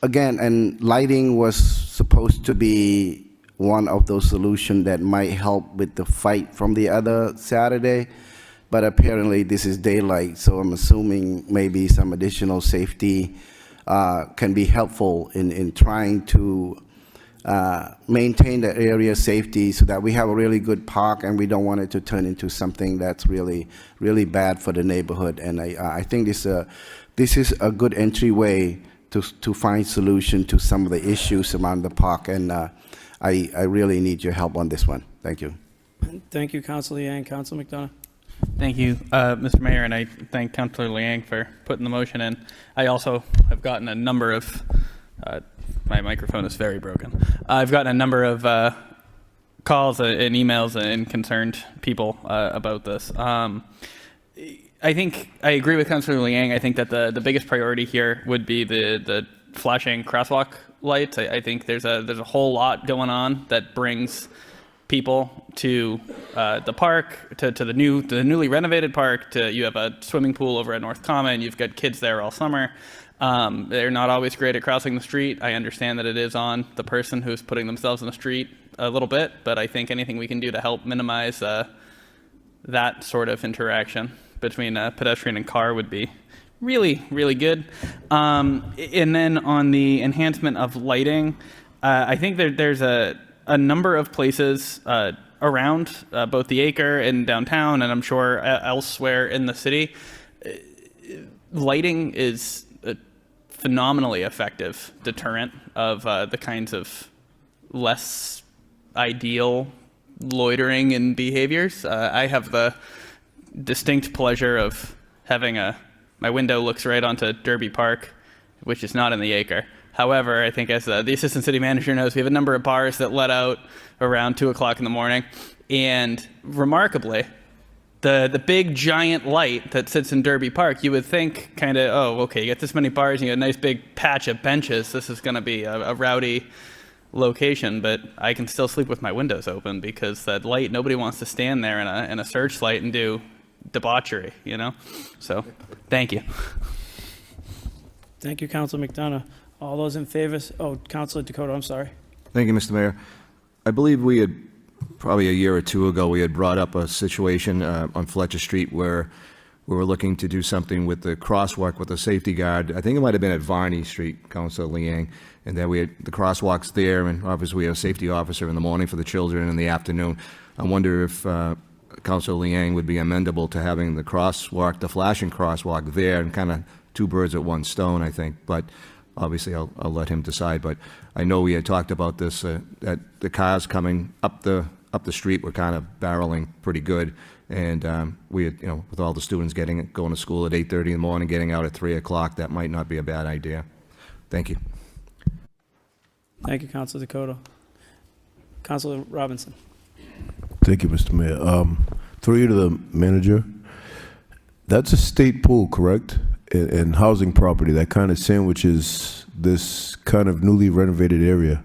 again, and lighting was supposed to be one of those solutions that might help with the fight from the other Saturday, but apparently this is daylight, so I'm assuming maybe some additional safety can be helpful in trying to maintain the area safety so that we have a really good park and we don't want it to turn into something that's really, really bad for the neighborhood. And I think this is a good entryway to find solution to some of the issues around the park, and I really need your help on this one. Thank you. Thank you, Councilor Liang. Councilor McDonough. Thank you, Mr. Mayor, and I thank Councilor Liang for putting the motion in. I also have gotten a number of, my microphone is very broken. I've gotten a number of calls and emails and concerned people about this. I think I agree with Councilor Liang. I think that the biggest priority here would be the flashing crosswalk lights. I think there's a whole lot going on that brings people to the park, to the newly renovated park. You have a swimming pool over at North Common. You've got kids there all summer. They're not always great at crossing the street. I understand that it is on the person who's putting themselves in the street a little bit, but I think anything we can do to help minimize that sort of interaction between a pedestrian and car would be really, really good. And then on the enhancement of lighting, I think there's a number of places around both the Acre and downtown, and I'm sure elsewhere in the city. Lighting is a phenomenally effective deterrent of the kinds of less ideal loitering and behaviors. I have the distinct pleasure of having my window looks right onto Derby Park, which is not in the Acre. However, I think as the assistant city manager knows, we have a number of bars that let out around 2 o'clock in the morning. And remarkably, the big giant light that sits in Derby Park, you would think kind of, oh, okay, you got this many bars and you got a nice big patch of benches. This is going to be a rowdy location, but I can still sleep with my windows open because that light, nobody wants to stand there in a searchlight and do debauchery, you know? So, thank you. Thank you, Councilor McDonough. All those in favor? Oh, Councilor Dakota, I'm sorry. Thank you, Mr. Mayor. I believe we had, probably a year or two ago, we had brought up a situation on Fletcher Street where we were looking to do something with the crosswalk with the safety guard. I think it might have been at Varney Street, Councilor Liang, and that we had the crosswalks there, and obviously we have a safety officer in the morning for the children and in the afternoon. I wonder if Councilor Liang would be amendable to having the crosswalk, the flashing crosswalk there, and kind of two birds at one stone, I think. But obviously, I'll let him decide. But I know we had talked about this, that the cars coming up the street were kind of barreling pretty good. And we had, with all the students going to school at 8:30 in the morning, getting out at 3 o'clock, that might not be a bad idea. Thank you. Thank you, Councilor Dakota. Councilor Robinson. Thank you, Mr. Mayor. Through you to the manager. That's a state pool, correct? And housing property that kind of sandwiches this kind of newly renovated area.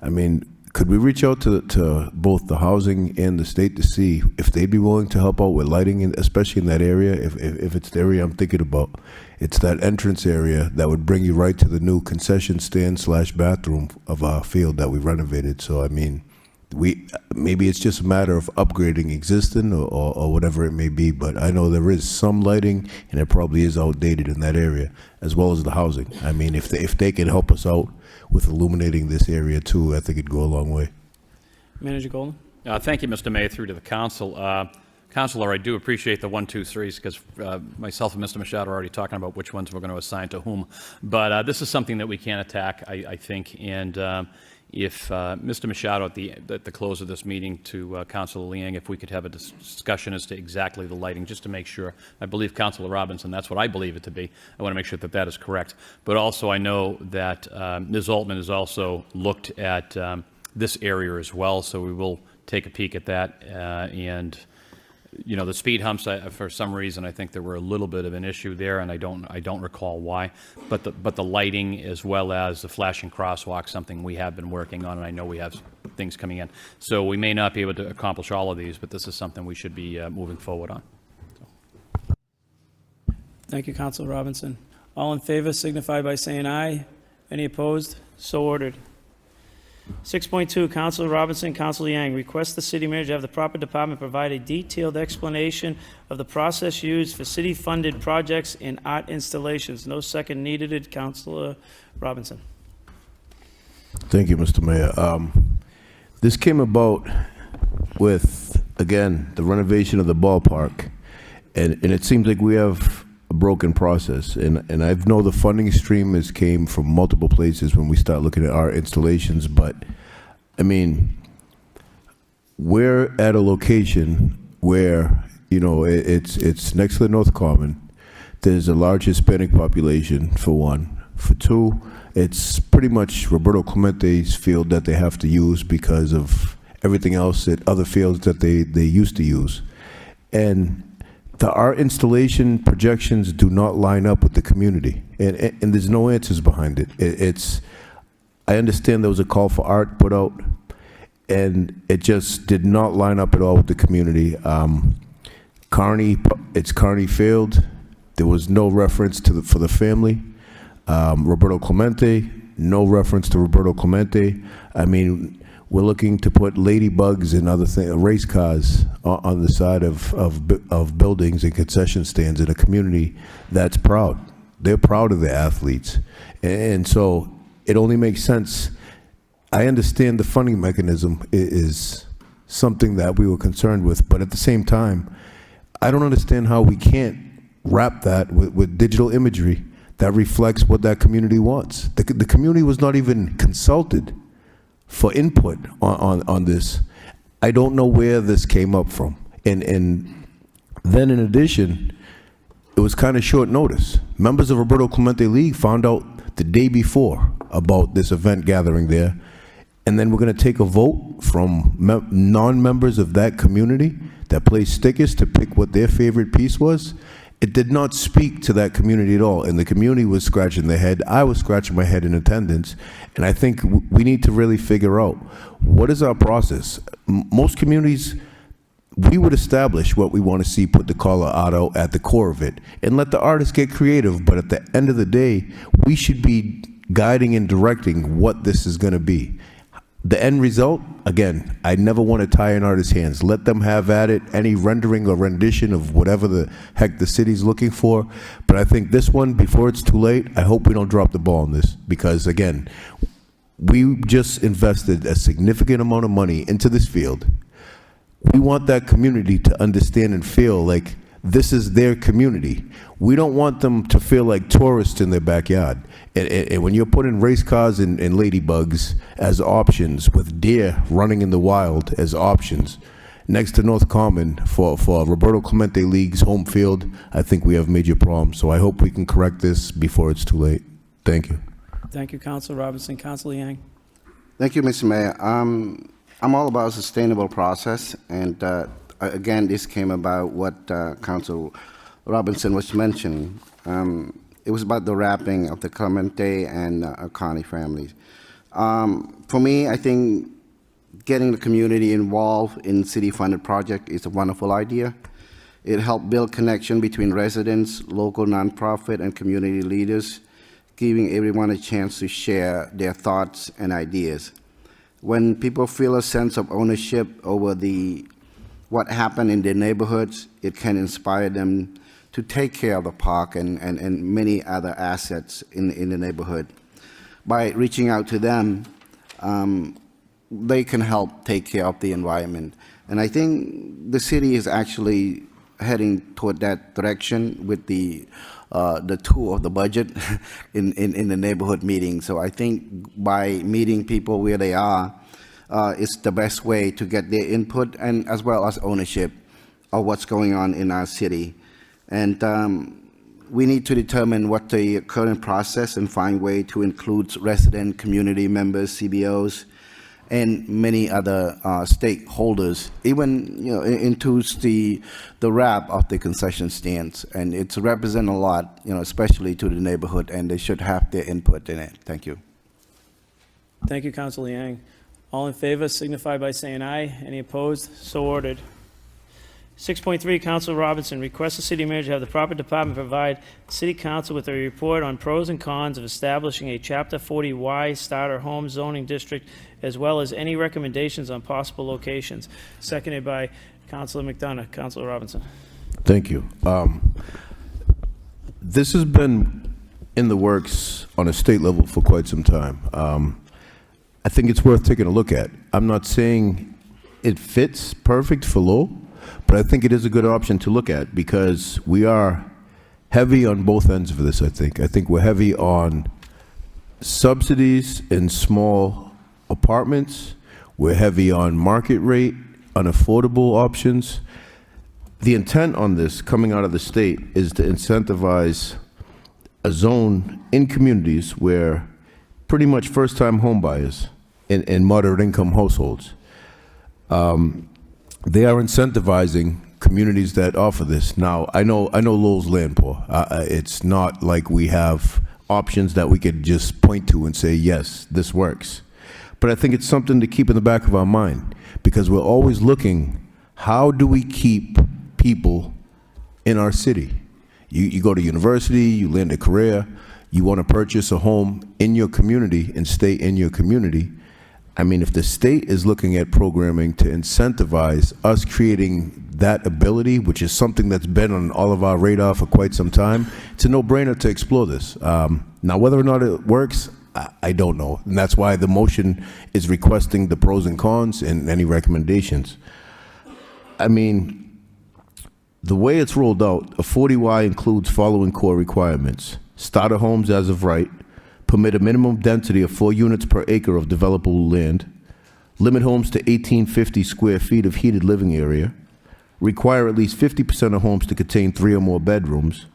I mean, could we reach out to both the housing and the state to see if they'd be willing to help out with lighting, especially in that area? If it's the area I'm thinking about, it's that entrance area that would bring you right to the new concession stand / bathroom of our field that we renovated. So I mean, maybe it's just a matter of upgrading existing or whatever it may be, but I know there is some lighting and it probably is outdated in that area, as well as the housing. I mean, if they can help us out with illuminating this area too, I think it'd go a long way. Manager Golden. Thank you, Mr. Mayor, through to the council. Councilor, I do appreciate the 1, 2, 3s because myself and Mr. Machado are already talking about which ones we're going to assign to whom. But this is something that we can attack, I think, and if Mr. Machado at the close of this meeting to Councilor Liang, if we could have a discussion as to exactly the lighting, just to make sure. I believe Councilor Robinson, that's what I believe it to be. I want to make sure that that is correct. But also I know that Ms. Altman has also looked at this area as well, so we will take a peek at that. And the speed humps, for some reason, I think there were a little bit of an issue there, and I don't recall why. But the lighting as well as the flashing crosswalk, something we have been working on, and I know we have things coming in. So we may not be able to accomplish all of these, but this is something we should be moving forward on. Thank you, Councilor Robinson. All in favor signify by saying aye. Any opposed? So ordered. 6.2, Councilor Robinson, Councilor Liang, request the city manager have the proper department provide a detailed explanation of the process used for city-funded projects and art installations. No second needed. Councilor Robinson. Thank you, Mr. Mayor. This came about with, again, the renovation of the ballpark, and it seems like we have a broken process, and I know the funding stream came from multiple places when we start looking at our installations, but I mean, we're at a location where it's next to the North Common. There's a large Hispanic population, for one. For two, it's pretty much Roberto Clemente's field that they have to use because of everything else at other fields that they used to use. And the art installation projections do not line up with the community, and there's no answers behind it. I understand there was a call for art put out, and it just did not line up at all with the community. It's Carney Field. There was no reference for the family. Roberto Clemente, no reference to Roberto Clemente. I mean, we're looking to put ladybugs and other race cars on the side of buildings and concession stands in a community that's proud. They're proud of their athletes. And so it only makes sense. I understand the funding mechanism is something that we were concerned with, but at the same time, I don't understand how we can't wrap that with digital imagery that reflects what that community wants. The community was not even consulted for input on this. I don't know where this came up from. And then in addition, it was kind of short notice. Members of Roberto Clemente League found out the day before about this event gathering there, and then we're going to take a vote from non-members of that community that placed stickers to pick what their favorite piece was. It did not speak to that community at all, and the community was scratching their head. I was scratching my head in attendance, and I think we need to really figure out what is our process. Most communities, we would establish what we want to see, put the color auto at the core of it, and let the artists get creative, but at the end of the day, we should be guiding and directing what this is going to be. The end result, again, I never want to tie an artist's hands. Let them have at it, any rendering or rendition of whatever the heck the city's looking for. But I think this one, before it's too late, I hope we don't drop the ball on this. Because, again, we just invested a significant amount of money into this field. We want that community to understand and feel like this is their community. We don't want them to feel like tourists in their backyard. And when you're putting race cars and ladybugs as options, with deer running in the wild as options, next to North Common for Roberto Clemente League's home field, I think we have major problems. So I hope we can correct this before it's too late. Thank you. Thank you, Councilor Robinson. Councilor Liang. Thank you, Mr. Mayor. I'm all about a sustainable process, and again, this came about what Councilor Robinson was mentioning. It was about the wrapping of the Clemente and Carney families. For me, I think getting the community involved in city-funded project is a wonderful idea. It helped build connection between residents, local nonprofit, and community leaders, giving everyone a chance to share their thoughts and ideas. When people feel a sense of ownership over what happened in their neighborhoods, it can inspire them to take care of the park and many other assets in the neighborhood. By reaching out to them, they can help take care of the environment. And I think the city is actually heading toward that direction with the tool of the budget in the neighborhood meeting. So I think by meeting people where they are, it's the best way to get their input and as well as ownership of what's going on in our city. And we need to determine what the current process and find way to include resident community members, CBOs, and many other stakeholders, even into the wrap of the concession stands. And it's represent a lot, especially to the neighborhood, and they should have their input in it. Thank you. Thank you, Councilor Liang. All in favor signify by saying aye. Any opposed? So ordered. 6.3, Councilor Robinson, request the city manager have the proper department provide the city council with a report on pros and cons of establishing a Chapter 40Y starter home zoning district, as well as any recommendations on possible locations. Seconded by Councilor McDonough. Councilor Robinson. Thank you. This has been in the works on a state level for quite some time. I think it's worth taking a look at. I'm not saying it fits perfect for Lowell, but I think it is a good option to look at because we are heavy on both ends of this, I think. I think we're heavy on subsidies in small apartments. We're heavy on market rate, unaffordable options. The intent on this coming out of the state is to incentivize a zone in communities where pretty much first-time home buyers in moderate income households they are incentivizing communities that offer this. Now, I know Lowell's land poor. It's not like we have options that we could just point to and say, yes, this works. But I think it's something to keep in the back of our mind, because we're always looking, how do we keep people in our city? You go to university, you land a career, you want to purchase a home in your community and stay in your community. I mean, if the state is looking at programming to incentivize us creating that ability, which is something that's been on all of our radar for quite some time, it's a no-brainer to explore this. Now, whether or not it works, I don't know. And that's why the motion is requesting the pros and cons and any recommendations. I mean, the way it's rolled out, a 40Y includes following core requirements: starter homes as of right, permit a minimum density of 4 units per acre of developable land, limit homes to 1,850 square feet of heated living area, require at least 50% of homes to contain 3 or more bedrooms,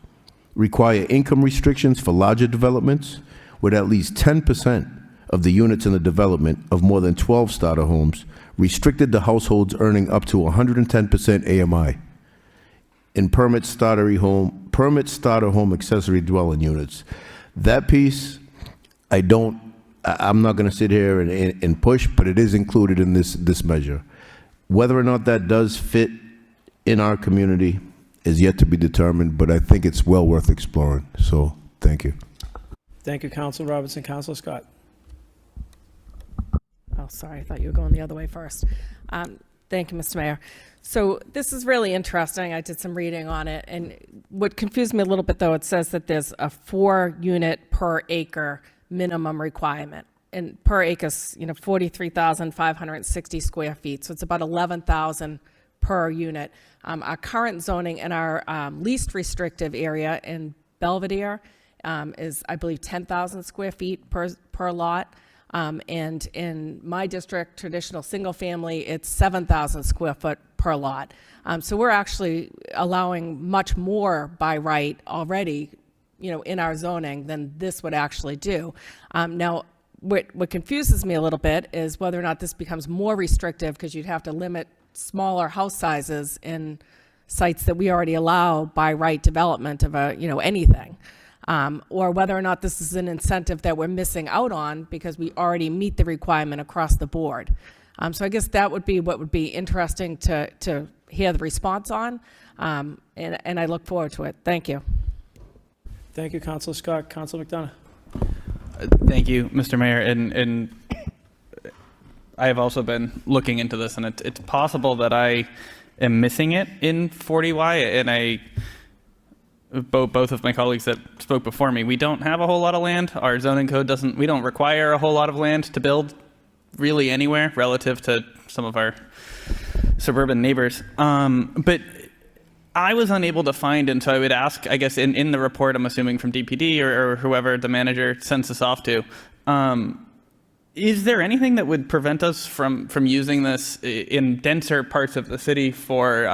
require income restrictions for larger developments, with at least 10% of the units in the development of more than 12 starter homes restricted to households earning up to 110% AMI. In permit starter home accessory dwelling units. That piece, I'm not going to sit here and push, but it is included in this measure. Whether or not that does fit in our community is yet to be determined, but I think it's well worth exploring. So, thank you. Thank you, Council Robinson. Council Scott. Oh, sorry, I thought you were going the other way first. Thank you, Mr. Mayor. So this is really interesting. I did some reading on it, and what confused me a little bit, though, it says that there's a 4 unit per acre minimum requirement, and per acre is 43,560 square feet, so it's about 11,000 per unit. Our current zoning in our least restrictive area in Belvedere is, I believe, 10,000 square feet per lot. And in my district, traditional single family, it's 7,000 square foot per lot. So we're actually allowing much more by right already, in our zoning than this would actually do. Now, what confuses me a little bit is whether or not this becomes more restrictive, because you'd have to limit smaller house sizes in sites that we already allow by right development of anything. Or whether or not this is an incentive that we're missing out on because we already meet the requirement across the board. So I guess that would be what would be interesting to hear the response on, and I look forward to it. Thank you. Thank you, Council Scott. Council McDonough. Thank you, Mr. Mayor. And I have also been looking into this, and it's possible that I am missing it in 40Y, and both of my colleagues that spoke before me, we don't have a whole lot of land. Our zoning code we don't require a whole lot of land to build really anywhere relative to some of our suburban neighbors. But I was unable to find, and so I would ask, I guess in the report, I'm assuming from DPD or whoever the manager sends this off to, is there anything that would prevent us from using this in denser parts of the city for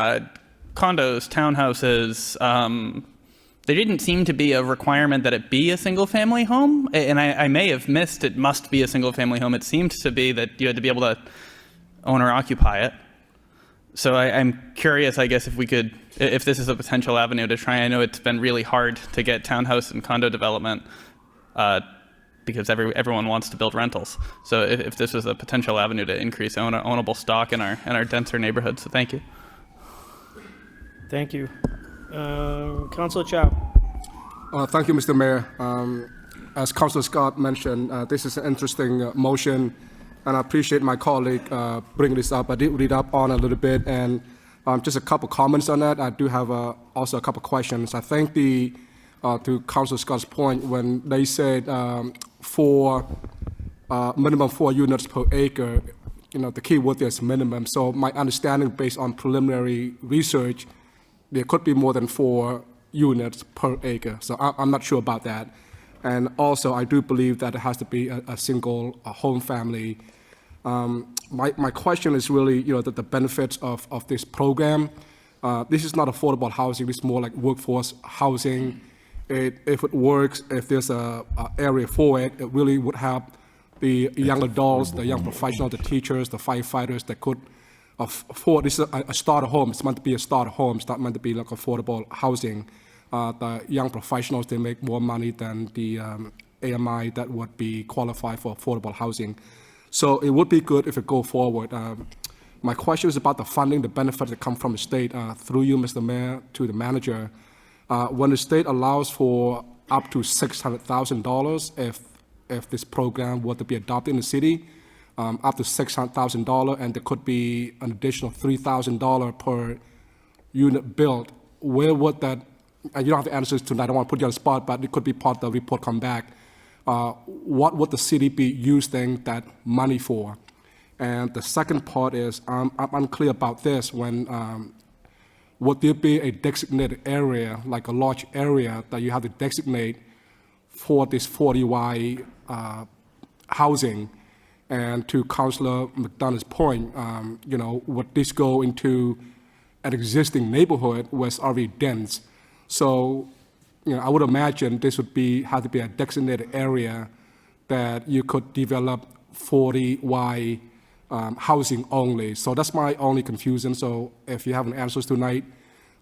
condos, townhouses? There didn't seem to be a requirement that it be a single-family home, and I may have missed it must be a single-family home. It seemed to be that you had to be able to own or occupy it. So I'm curious, I guess, if this is a potential avenue to try. I know it's been really hard to get townhouse and condo development because everyone wants to build rentals. So if this is a potential avenue to increase ownable stock in our denser neighborhoods, so thank you. Thank you. Councilor Chow. Thank you, Mr. Mayor. As Councilor Scott mentioned, this is an interesting motion, and I appreciate my colleague bringing this up. I did read up on it a little bit, and just a couple comments on that. I do have also a couple questions. I think to Councilor Scott's point, when they said minimum 4 units per acre, the key word there is minimum. So my understanding, based on preliminary research, there could be more than 4 units per acre. So I'm not sure about that. And also, I do believe that it has to be a single home family. My question is really, the benefits of this program. This is not affordable housing. This is more like workforce housing. If it works, if there's a area for it, it really would help the young adults, the young professionals, the teachers, the firefighters that could this is a starter home. It's meant to be a starter home. It's not meant to be like affordable housing. The young professionals, they make more money than the AMI that would be qualified for affordable housing. So it would be good if it go forward. My question is about the funding, the benefits that come from the state, through you, Mr. Mayor, to the manager. When the state allows for up to $600,000 if this program were to be adopted in the city, up to $600,000, and there could be an additional $3,000 per unit built, where would that, and you don't have to answer this tonight, I don't want to put you on the spot, but it could be part of the report come back. What would the city be using that money for? And the second part is, I'm unclear about this, when would there be a designated area, like a large area that you have to designate for this 40Y housing? And to Councillor McDonough's point, would this go into an existing neighborhood where it's already dense? So, I would imagine this would have to be a designated area that you could develop 40Y housing only. So that's my only confusion. So if you have any answers tonight,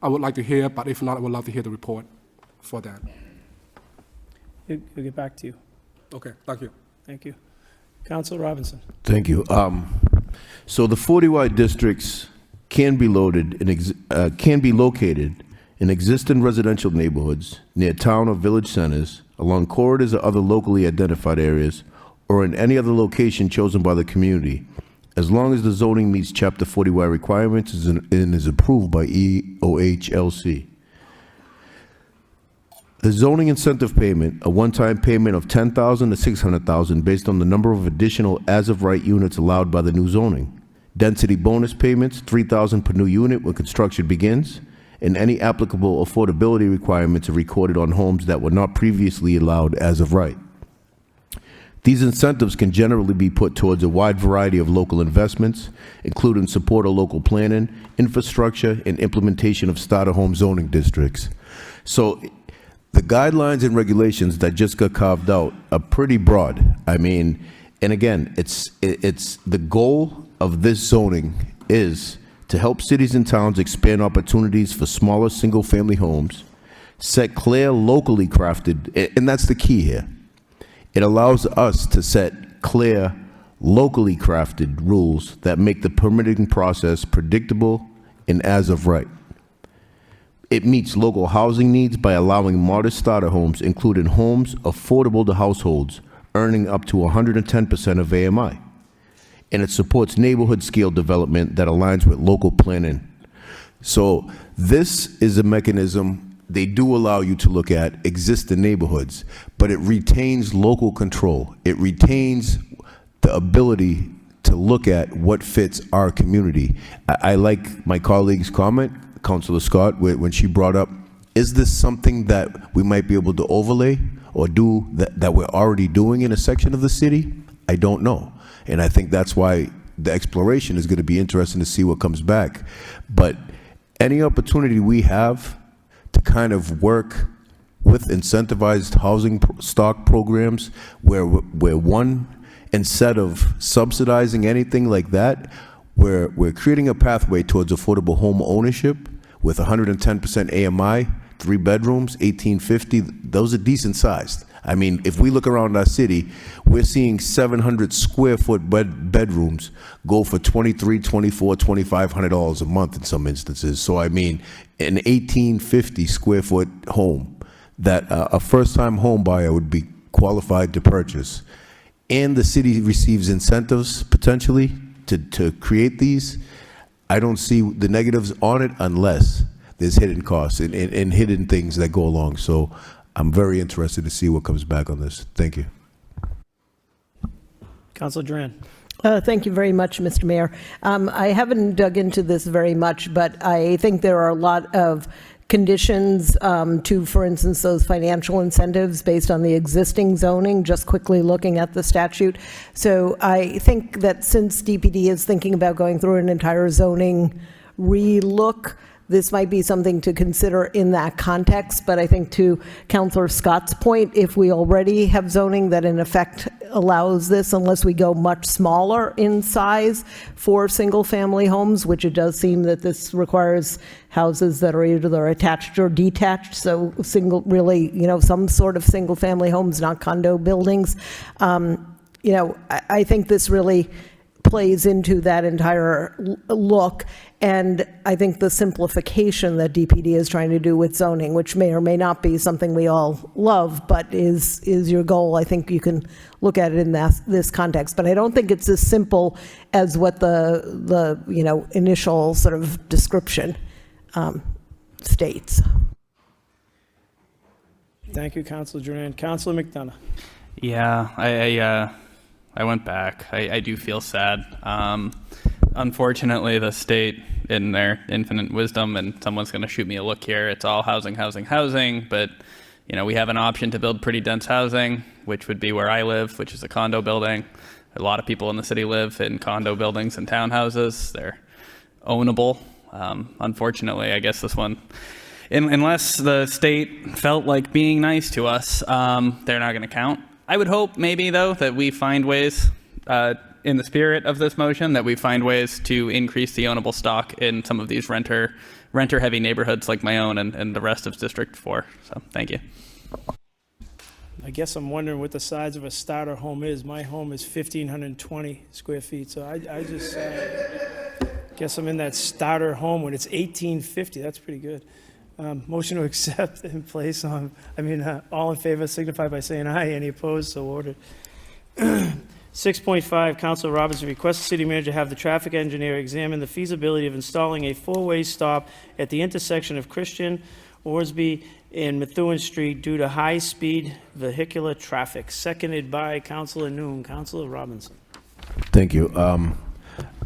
I would like to hear, but if not, I would love to hear the report for that. We'll get back to you. Okay, thank you. Thank you. Councilor Robinson. Thank you. So the 40Y districts can be located in existing residential neighborhoods near town or village centers, along corridors or other locally identified areas, or in any other location chosen by the community, as long as the zoning meets Chapter 40Y requirements and is approved by EOHLC. The zoning incentive payment, a one-time payment of $10,000 to $600,000 based on the number of additional as-of-right units allowed by the new zoning. Density bonus payments, $3,000 per new unit when construction begins, and any applicable affordability requirements are recorded on homes that were not previously allowed as of right. These incentives can generally be put towards a wide variety of local investments, including support of local planning, infrastructure, and implementation of starter home zoning districts. So the guidelines and regulations that just got carved out are pretty broad. I mean, and again, it's the goal of this zoning is to help cities and towns expand opportunities for smaller single-family homes, set clear, locally crafted, and that's the key here. It allows us to set clear, locally crafted rules that make the permitting process predictable and as of right. It meets local housing needs by allowing modest starter homes, including homes affordable to households, earning up to 110% of AMI. And it supports neighborhood scale development that aligns with local planning. So this is a mechanism, they do allow you to look at existing neighborhoods, but it retains local control. It retains the ability to look at what fits our community. I like my colleague's comment, Councilor Scott, when she brought up, is this something that we might be able to overlay or do that we're already doing in a section of the city? I don't know. And I think that's why the exploration is going to be interesting to see what comes back. But any opportunity we have to kind of work with incentivized housing stock programs where one, instead of subsidizing anything like that, we're creating a pathway towards affordable home ownership with 110% AMI, 3 bedrooms, 1850, those are decent sized. I mean, if we look around our city, we're seeing 700 square foot bedrooms go for $2,300, $2,400, $2,500 a month in some instances. So I mean, an 1850 square foot home that a first time home buyer would be qualified to purchase. And the city receives incentives potentially to create these. I don't see the negatives on it unless there's hidden costs and hidden things that go along. So I'm very interested to see what comes back on this. Thank you. Councilor Duran. Thank you very much, Mr. Mayor. I haven't dug into this very much, but I think there are a lot of conditions to, for instance, those financial incentives based on the existing zoning, just quickly looking at the statute. So I think that since DPD is thinking about going through an entire zoning relook, this might be something to consider in that context. But I think to Councilor Scott's point, if we already have zoning that in effect allows this unless we go much smaller in size for single-family homes, which it does seem that this requires houses that are either attached or detached, so single, really, some sort of single-family homes, not condo buildings. I think this really plays into that entire look. And I think the simplification that DPD is trying to do with zoning, which may or may not be something we all love, but is your goal, I think you can look at it in this context. But I don't think it's as simple as what the initial sort of description states. Thank you, Councilor Duran. Councilor McDonough. Yeah, I went back. I do feel sad. Unfortunately, the state, in their infinite wisdom, and someone's going to shoot me a look here, it's all housing, housing, housing, but we have an option to build pretty dense housing, which would be where I live, which is a condo building. A lot of people in the city live in condo buildings and townhouses. They're ownable. Unfortunately, I guess this one, unless the state felt like being nice to us, they're not going to count. I would hope maybe, though, that we find ways, in the spirit of this motion, that we find ways to increase the ownable stock in some of these renter-heavy neighborhoods like my own and the rest of District 4. So, thank you. I guess I'm wondering what the size of a starter home is. My home is 1,520 square feet, so I just guess I'm in that starter home when it's 1,850. That's pretty good. Motion to accept and place on, all in favor signify by saying aye. Any opposed? So ordered. 6.5, Council Robinson requests the city manager have the traffic engineer examine the feasibility of installing a four-way stop at the intersection of Christian, Orsby, and Methuen Street due to high-speed vehicular traffic. Seconded by Councilor Noon. Councilor Robinson. Thank you.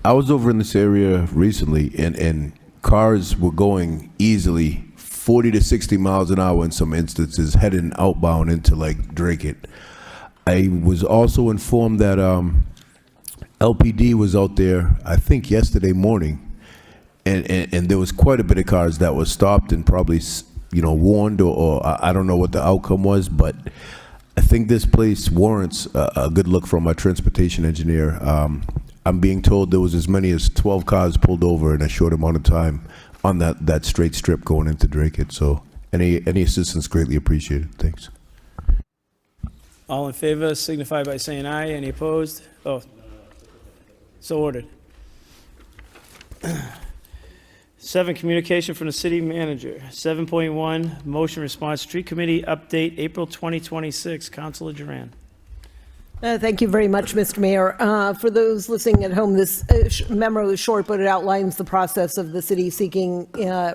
I was over in this area recently, and cars were going easily 40 to 60 miles an hour in some instances, heading outbound into like Dracut. I was also informed that LPD was out there, I think yesterday morning, and there was quite a bit of cars that were stopped and probably, warned, or I don't know what the outcome was, but I think this place warrants a good look from our transportation engineer. I'm being told there was as many as 12 cars pulled over in a short amount of time on that straight strip going into Dracut. So any assistance greatly appreciated. Thanks. All in favor signify by saying aye. Any opposed? Oh, so ordered. 7, communication from the city manager. 7.1, motion response street committee update, April 2026. Councilor Duran. Thank you very much, Mr. Mayor. For those listening at home, this memo is short, but it outlines the process of the city seeking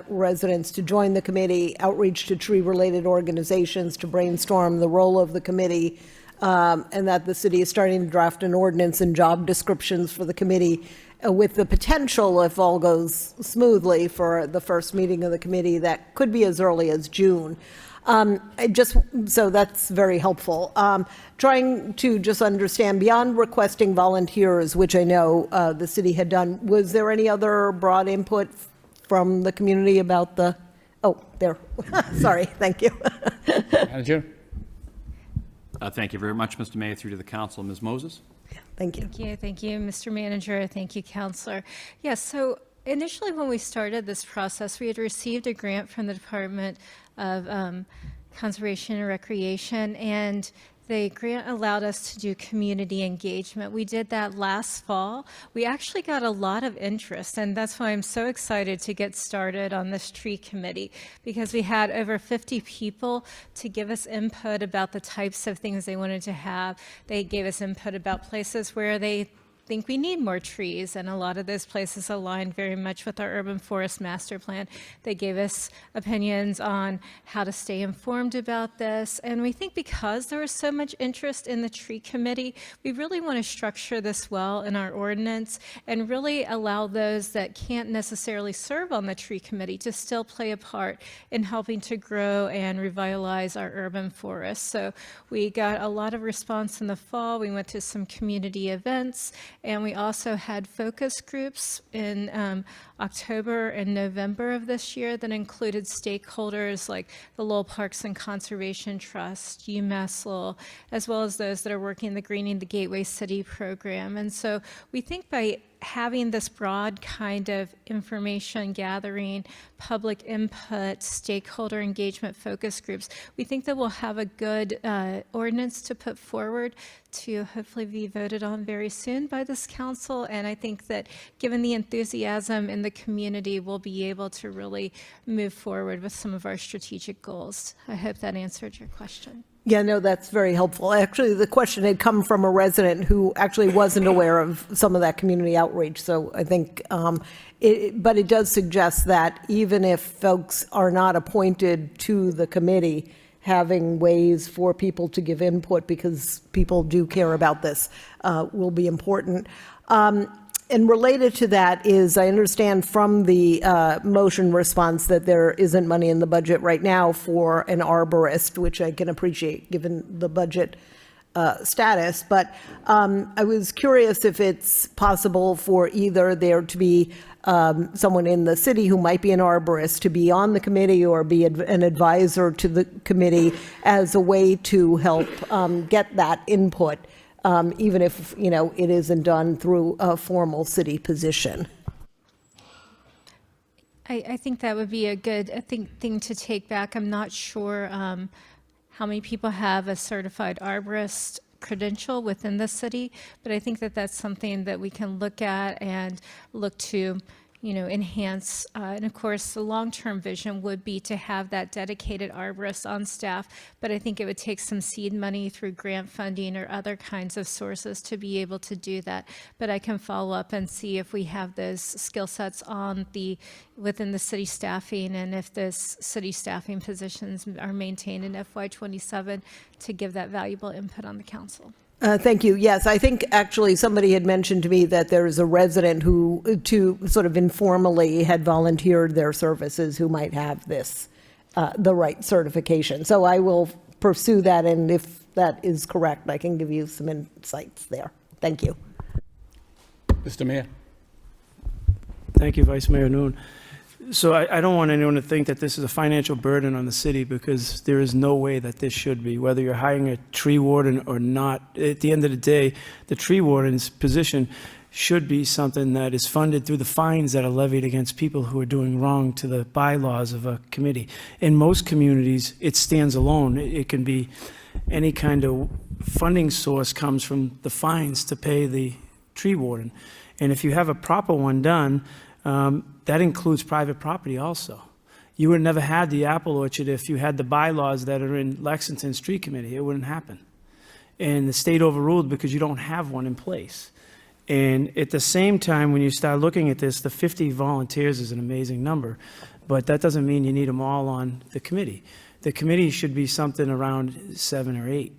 residents to join the committee, outreach to tree-related organizations to brainstorm the role of the committee, and that the city is starting to draft an ordinance and job descriptions for the committee with the potential, if all goes smoothly, for the first meeting of the committee that could be as early as June. So that's very helpful. Trying to just understand, beyond requesting volunteers, which I know the city had done, was there any other broad input from the community about the, sorry, thank you. Manager. Thank you very much, Mr. Mayor, through to the council. Ms. Moses? Thank you. Thank you, Mr. Manager. Thank you, Councilor. Yes, so initially when we started this process, we had received a grant from the Department of Conservation and Recreation, and the grant allowed us to do community engagement. We did that last fall. We actually got a lot of interest, and that's why I'm so excited to get started on this tree committee, because we had over 50 people to give us input about the types of things they wanted to have. They gave us input about places where they think we need more trees, and a lot of those places aligned very much with our urban forest master plan. They gave us opinions on how to stay informed about this, and we think because there was so much interest in the tree committee, we really want to structure this well in our ordinance and really allow those that can't necessarily serve on the tree committee to still play a part in helping to grow and revitalize our urban forests. So we got a lot of response in the fall. We went to some community events, And we also had focus groups in October and November of this year that included stakeholders like the Lowell Parks and Conservation Trust, UMass Lowell, as well as those that are working the Greening the Gateway City program. And so we think by having this broad kind of information gathering, public input, stakeholder engagement focus groups, we think that we'll have a good ordinance to put forward to hopefully be voted on very soon by this council. And I think that given the enthusiasm in the community, we'll be able to really move forward with some of our strategic goals. I hope that answered your question. Yeah, no, that's very helpful. Actually, the question had come from a resident who actually wasn't aware of some of that community outreach. So I think, but it does suggest that even if folks are not appointed to the committee, having ways for people to give input, because people do care about this, will be important. And related to that is, I understand from the motion response that there isn't money in the budget right now for an arborist, which I can appreciate given the budget status. But I was curious if it's possible for either there to be someone in the city who might be an arborist to be on the committee or be an advisor to the committee as a way to help get that input. Even if, it isn't done through a formal city position. I think that would be a good thing to take back. I'm not sure how many people have a certified arborist credential within the city, but I think that that's something that we can look at and look to enhance. And of course, the long-term vision would be to have that dedicated arborist on staff, but I think it would take some seed money through grant funding or other kinds of sources to be able to do that. But I can follow up and see if we have those skill sets within the city staffing, and if this city staffing positions are maintained in FY27 to give that valuable input on the council. Thank you. Yes, I think actually somebody had mentioned to me that there's a resident who, sort of informally, had volunteered their services who might have this, the right certification. So I will pursue that, and if that is correct, I can give you some insights there. Thank you. Mr. Mayor. Thank you, Vice Mayor Noon. So I don't want anyone to think that this is a financial burden on the city, because there is no way that this should be, whether you're hiring a tree warden or not. At the end of the day, the tree warden's position should be something that is funded through the fines that are levied against people who are doing wrong to the bylaws of a committee. In most communities, it stands alone. It can be any kind of funding source comes from the fines to pay the tree warden. And if you have a proper one done, that includes private property also. You would have never had the apple orchard if you had the bylaws that are in Lexington Street Committee. It wouldn't happen. And the state overruled because you don't have one in place. And at the same time, when you start looking at this, the 50 volunteers is an amazing number, but that doesn't mean you need them all on the committee. The committee should be something around 7 or 8.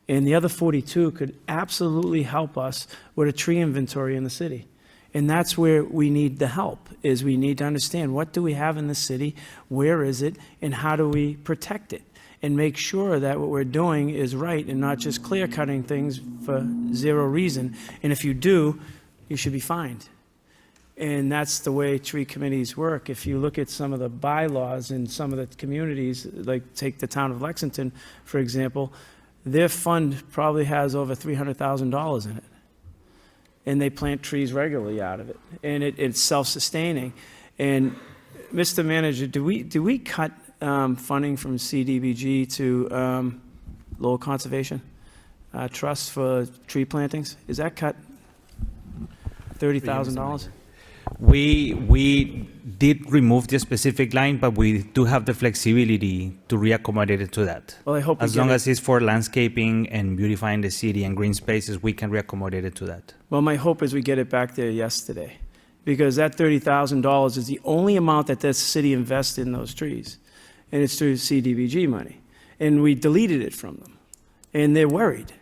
And the other 42 could absolutely help us with a tree inventory in the city. And that's where we need the help, is we need to understand what do we have in the city, where is it, and how do we protect it, and make sure that what we're doing is right and not just clear cutting things for zero reason. And if you do, you should be fined. And that's the way tree committees work. If you look at some of the bylaws in some of the communities, like take the town of Lexington, for example, their fund probably has over $300,000 in it. And they plant trees regularly out of it, and it's self-sustaining. And Mr. Manager, do we cut funding from CDBG to Lowell Conservation Trust for tree plantings? Is that cut $30,000? We did remove the specific line, but we do have the flexibility to reaccommodate it to that. Well, I hope as long as it's for landscaping and beautifying the city and green spaces, we can reaccommodate it to that. Well, my hope is we get it back there yesterday, because that $30,000 is the only amount that this city invests in those trees, and it's through CDBG money. And we deleted it from them, and they're worried.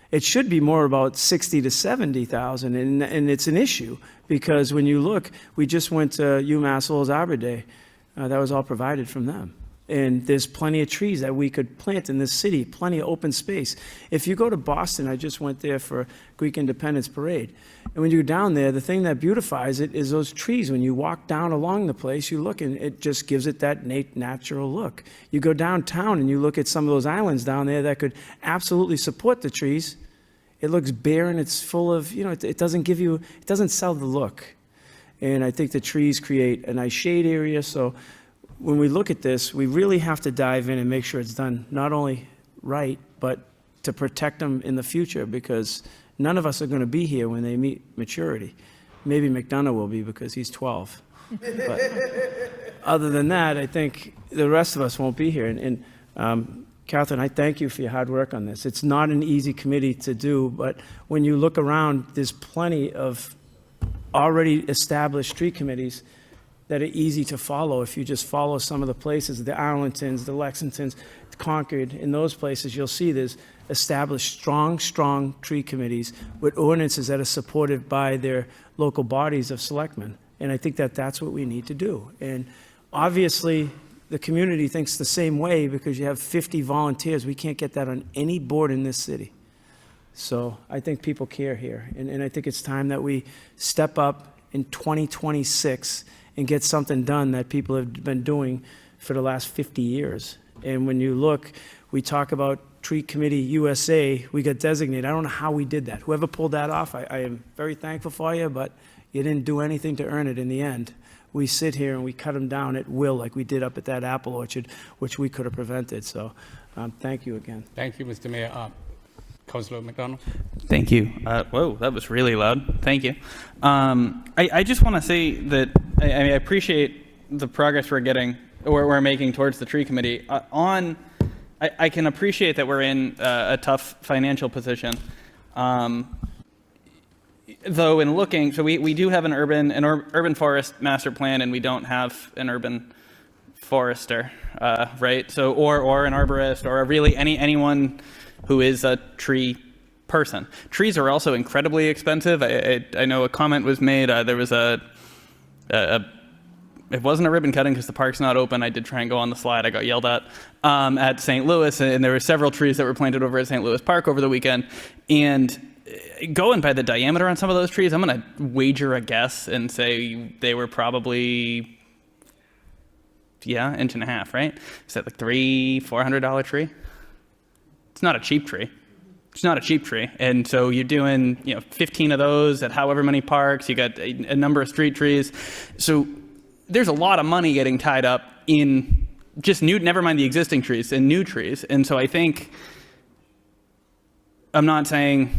It should be more about 60 to 70,000, and it's an issue, because when you look, we just went to UMass Lowell's Arbor Day. That was all provided from them. And there's plenty of trees that we could plant in this city, plenty of open space. If you go to Boston, I just went there for Greek Independence Parade. And when you're down there, the thing that beautifies it is those trees. When you walk down along the place, you look and it just gives it that natural look. You go downtown and you look at some of those islands down there that could absolutely support the trees. It looks barren, it's full of, it doesn't sell the look. And I think the trees create a nice shade area, so when we look at this, we really have to dive in and make sure it's done not only right, but to protect them in the future, because none of us are going to be here when they meet maturity. Maybe McDonough will be because he's 12. But other than that, I think the rest of us won't be here. And Catherine, I thank you for your hard work on this. It's not an easy committee to do, but when you look around, there's plenty of already established street committees that are easy to follow. If you just follow some of the places, the Arlingtons, the Lexingtons, Concord, in those places, you'll see there's established strong tree committees with ordinances that are supported by their local bodies of selectmen. And I think that that's what we need to do. And obviously, the community thinks the same way because you have 50 volunteers. We can't get that on any board in this city. So I think people care here. And I think it's time that we step up in 2026 and get something done that people have been doing for the last 50 years. And when you look, we talk about Tree Committee USA, we got designated. I don't know how we did that. Whoever pulled that off, I am very thankful for you, but you didn't do anything to earn it in the end. We sit here and we cut them down at will like we did up at that apple orchard, which we could have prevented. So thank you again. Thank you, Mr. Mayor. Councilor McDonald. Thank you. Whoa, that was really loud. Thank you. I just want to say that I appreciate the progress we're making towards the tree committee. I can appreciate that we're in a tough financial position. Though in looking, so we do have an urban forest master plan, and we don't have an urban forester, right? So or an arborist, or really anyone who is a tree person. Trees are also incredibly expensive. I know a comment was made. There was it wasn't a ribbon cutting because the park's not open. I did try and go on the slide. I got yelled at St. Louis, and there were several trees that were planted over at St. Louis Park over the weekend. And going by the diameter on some of those trees, I'm going to wager a guess and say they were probably, inch and a half, right? Is that like $400 tree? It's not a cheap tree. It's not a cheap tree. And so you're doing, 15 of those at however many parks. You got a number of street trees. So there's a lot of money getting tied up in just new, never mind the existing trees, and new trees. And so I think, I'm not saying,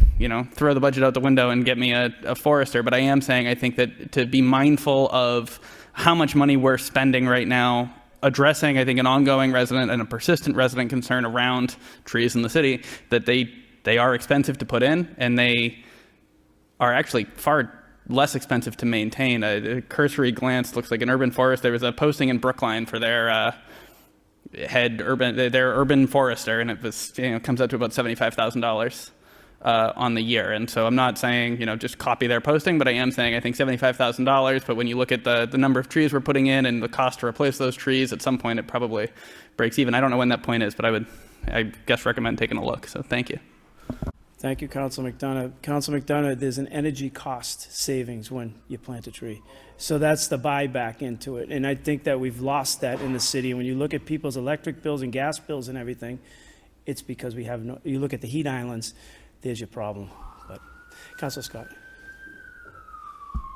throw the budget out the window and get me a forester, but I am saying I think that to be mindful of how much money we're spending right now addressing, I think, an ongoing resident and a persistent resident concern around trees in the city, that they are expensive to put in, and they are actually far less expensive to maintain. A cursory glance looks like an urban forest. There was a posting in Brookline for their their urban forester, and it was comes out to about $75,000 on the year. And so I'm not saying just copy their posting, but I am saying I think $75,000. But when you look at the number of trees we're putting in and the cost to replace those trees, at some point it probably breaks even. I don't know when that point is, but I guess recommend taking a look. So thank you. Thank you, Councilor McDonough. Councilor McDonough, there's an energy cost savings when you plant a tree. So that's the buyback into it. And I think that we've lost that in the city. When you look at people's electric bills and gas bills and everything, it's because we have no, you look at the heat islands, there's your problem. But Councilor Scott.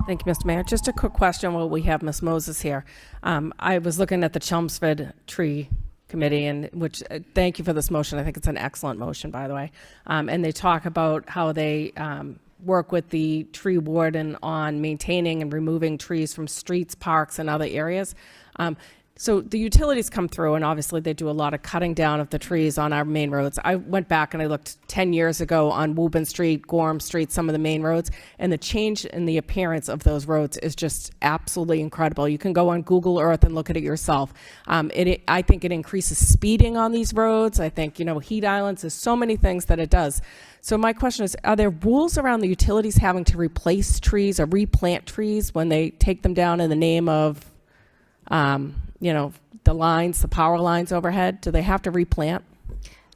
Thank you, Mr. Mayor. Just a quick question while we have Ms. Moses here. I was looking at the Chelmsford Tree Committee, and which thank you for this motion. I think it's an excellent motion, by the way. And they talk about how they work with the tree warden on maintaining and removing trees from streets, parks, and other areas. So the utilities come through, and obviously they do a lot of cutting down of the trees on our main roads. I went back and I looked 10 years ago on Woburn Street, Gorham Street, some of the main roads, and the change in the appearance of those roads is just absolutely incredible. You can go on Google Earth and look at it yourself. I think it increases speeding on these roads. I think, heat islands, there's so many things that it does. So my question is, are there rules around the utilities having to replace trees or replant trees when they take them down in the name of lines, the power lines overhead? Do they have to replant?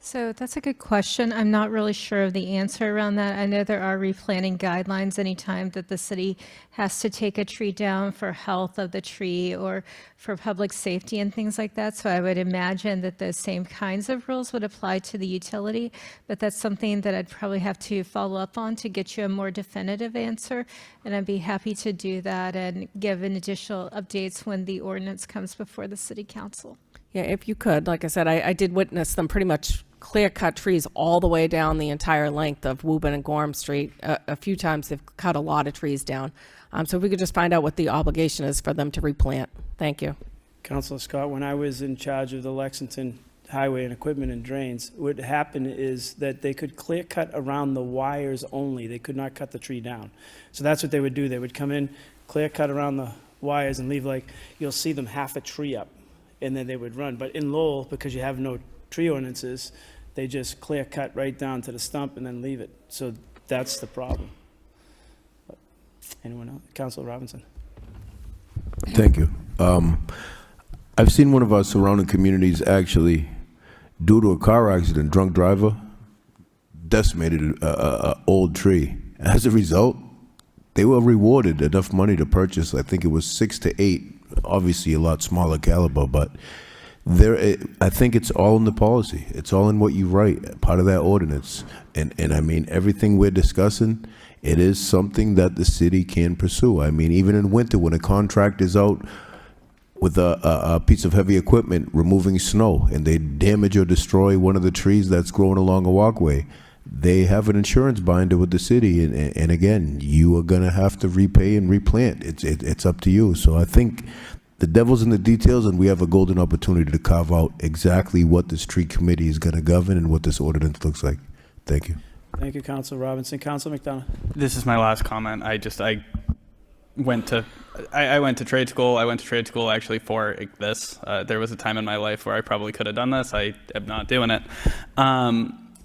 So that's a good question. I'm not really sure of the answer around that. I know there are replanting guidelines anytime that the city has to take a tree down for health of the tree or for public safety and things like that. So I would imagine that those same kinds of rules would apply to the utility, but that's something that I'd probably have to follow up on to get you a more definitive answer. And I'd be happy to do that and give an additional updates when the ordinance comes before the city council. Yeah, if you could, like I said, I did witness them pretty much clear-cut trees all the way down the entire length of Woburn and Gorham Street. A few times they've cut a lot of trees down. So if we could just find out what the obligation is for them to replant. Thank you. Councilor Scott, when I was in charge of the Lexington Highway and Equipment and Drains, what happened is that they could clear cut around the wires only. They could not cut the tree down. So that's what they would do. They would come in, clear cut around the wires and leave, like, you'll see them half a tree up, and then they would run. But in Lowell, because you have no tree ordinances, they just clear cut right down to the stump and then leave it. So that's the problem. Anyone else? Councilor Robinson. Thank you. I've seen one of our surrounding communities actually, due to a car accident, drunk driver decimated a old tree. As a result, they were rewarded enough money to purchase, I think it was 6 to 8, obviously a lot smaller caliber, but I think it's all in the policy. It's all in what you write, part of that ordinance. And I mean, everything we're discussing, it is something that the city can pursue. I mean, even in winter, when a contract is out with a piece of heavy equipment removing snow and they damage or destroy one of the trees that's growing along a walkway, they have an insurance binder with the city. And again, you are going to have to repay and replant. It's up to you. So I think the devil's in the details, and we have a golden opportunity to carve out exactly what this tree committee is going to govern and what this ordinance looks like. Thank you. Thank you, Councilor Robinson. Councilor McDonough. This is my last comment. I went to trade school. I went to trade school actually for this. There was a time in my life where I probably could have done this. I am not doing it.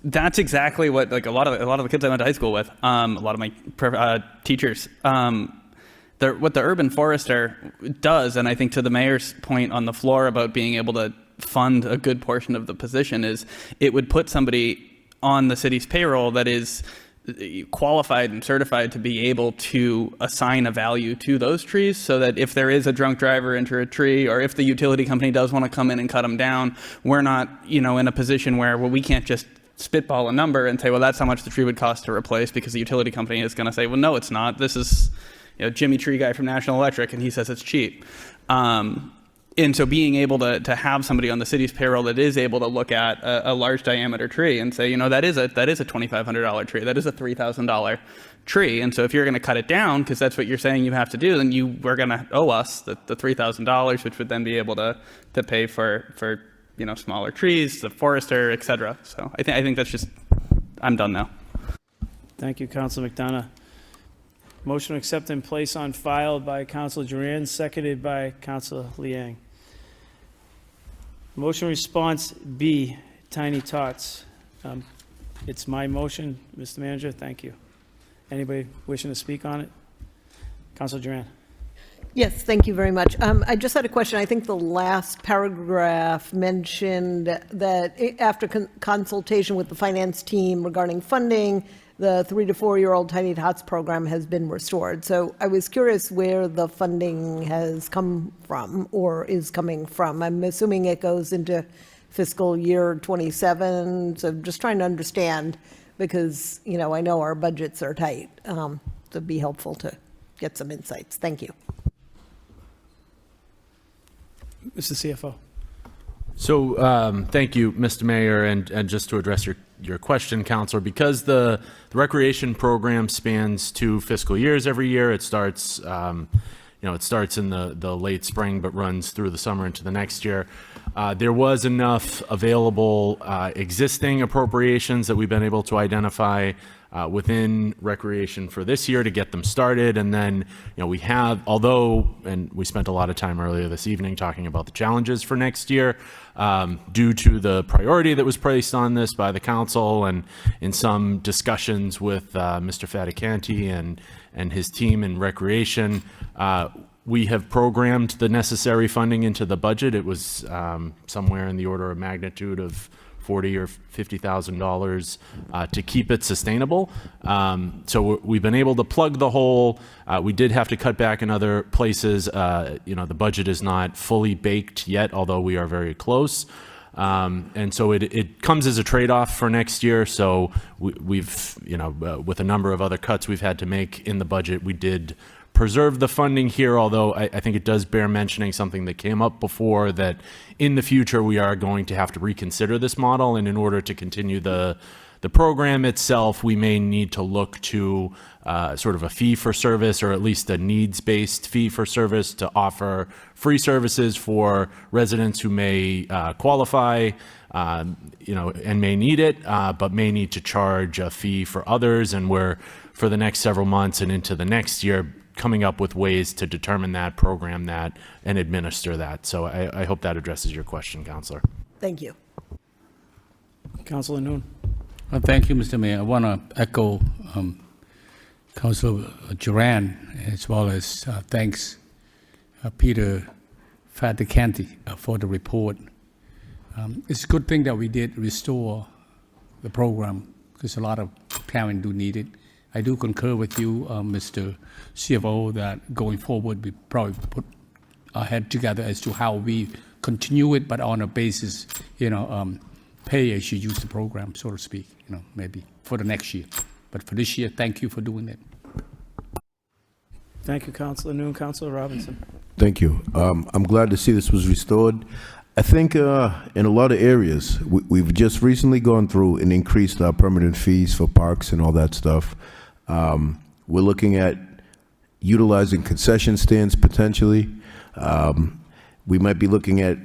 That's exactly what, like, a lot of the kids I went to high school with, a lot of my teachers, what the urban forester does, and I think to the mayor's point on the floor about being able to fund a good portion of the position, is it would put somebody on the city's payroll that is qualified and certified to be able to assign a value to those trees, so that if there is a drunk driver into a tree, or if the utility company does want to come in and cut them down, we're not, in a position where, well, we can't just spitball a number and say, well, that's how much the tree would cost to replace, because the utility company is going to say, well, no, it's not. This is Jimmy Tree Guy from National Electric, and he says it's cheap. And so being able to have somebody on the city's payroll that is able to look at a large diameter tree and say, that is a $2,500 tree, that is a $3,000 tree. And so if you're going to cut it down, because that's what you're saying you have to do, then you were going to owe us the $3,000, which would then be able to pay for smaller trees, the forester, et cetera. So I think that's just, I'm done now. Thank you, Councilor McDonough. Motion to accept and place on file by Councilor Duran, seconded by Councilor Liang. Motion response B, Tiny Tots. It's my motion, Mr. Manager. Thank you. Anybody wishing to speak on it? Councilor Duran. Yes, thank you very much. I just had a question. I think the last paragraph mentioned that after consultation with the finance team regarding funding, the 3 to 4 year old Tiny Tots program has been restored. So I was curious where the funding has come from or is coming from. I'm assuming it goes into fiscal year 27. So just trying to understand, because, I know our budgets are tight. So it'd be helpful to get some insights. Thank you. Mr. CFO. So thank you, Mr. Mayor, and just to address your question, Councilor, because the recreation program spans 2 fiscal years every year. It starts, it starts in the late spring but runs through the summer into the next year. There was enough available existing appropriations that we've been able to identify within recreation for this year to get them started. And then, we have, and we spent a lot of time earlier this evening talking about the challenges for next year, due to the priority that was placed on this by the council, and in some discussions with Mr. Faticanti and his team in recreation, We have programmed the necessary funding into the budget. It was somewhere in the order of magnitude of $40,000 or $50,000 to keep it sustainable. So we've been able to plug the hole. We did have to cut back in other places. The budget is not fully baked yet, although we are very close. And so it comes as a trade-off for next year. So we've, with a number of other cuts we've had to make in the budget, we did preserve the funding here, although I think it does bear mentioning something that came up before, that in the future we are going to have to reconsider this model, and in order to continue the program itself, we may need to look to sort of a fee for service, or at least a needs-based fee for service, to offer free services for residents who may qualify, and may need it, but may need to charge a fee for others. And we're, for the next several months and into the next year, coming up with ways to determine that, program that, and administer that. So I hope that addresses your question, Councilor. Thank you. Councilor Noon. Thank you, Mr. Mayor. I want to echo Councilor Duran, as well as thanks Peter Faticanti for the report. It's a good thing that we did restore the program, because a lot of parents do need it. I do concur with you, Mr. CFO, that going forward we probably put our head together as to how we continue it, but on a basis, pay as you use the program, so to speak, maybe for the next year. But for this year, thank you for doing it. Thank you, Councilor Noon. Councilor Robinson. Thank you. I'm glad to see this was restored. I think in a lot of areas, we've just recently gone through and increased our permanent fees for parks and all that stuff. We're looking at utilizing concession stands potentially. We might be looking at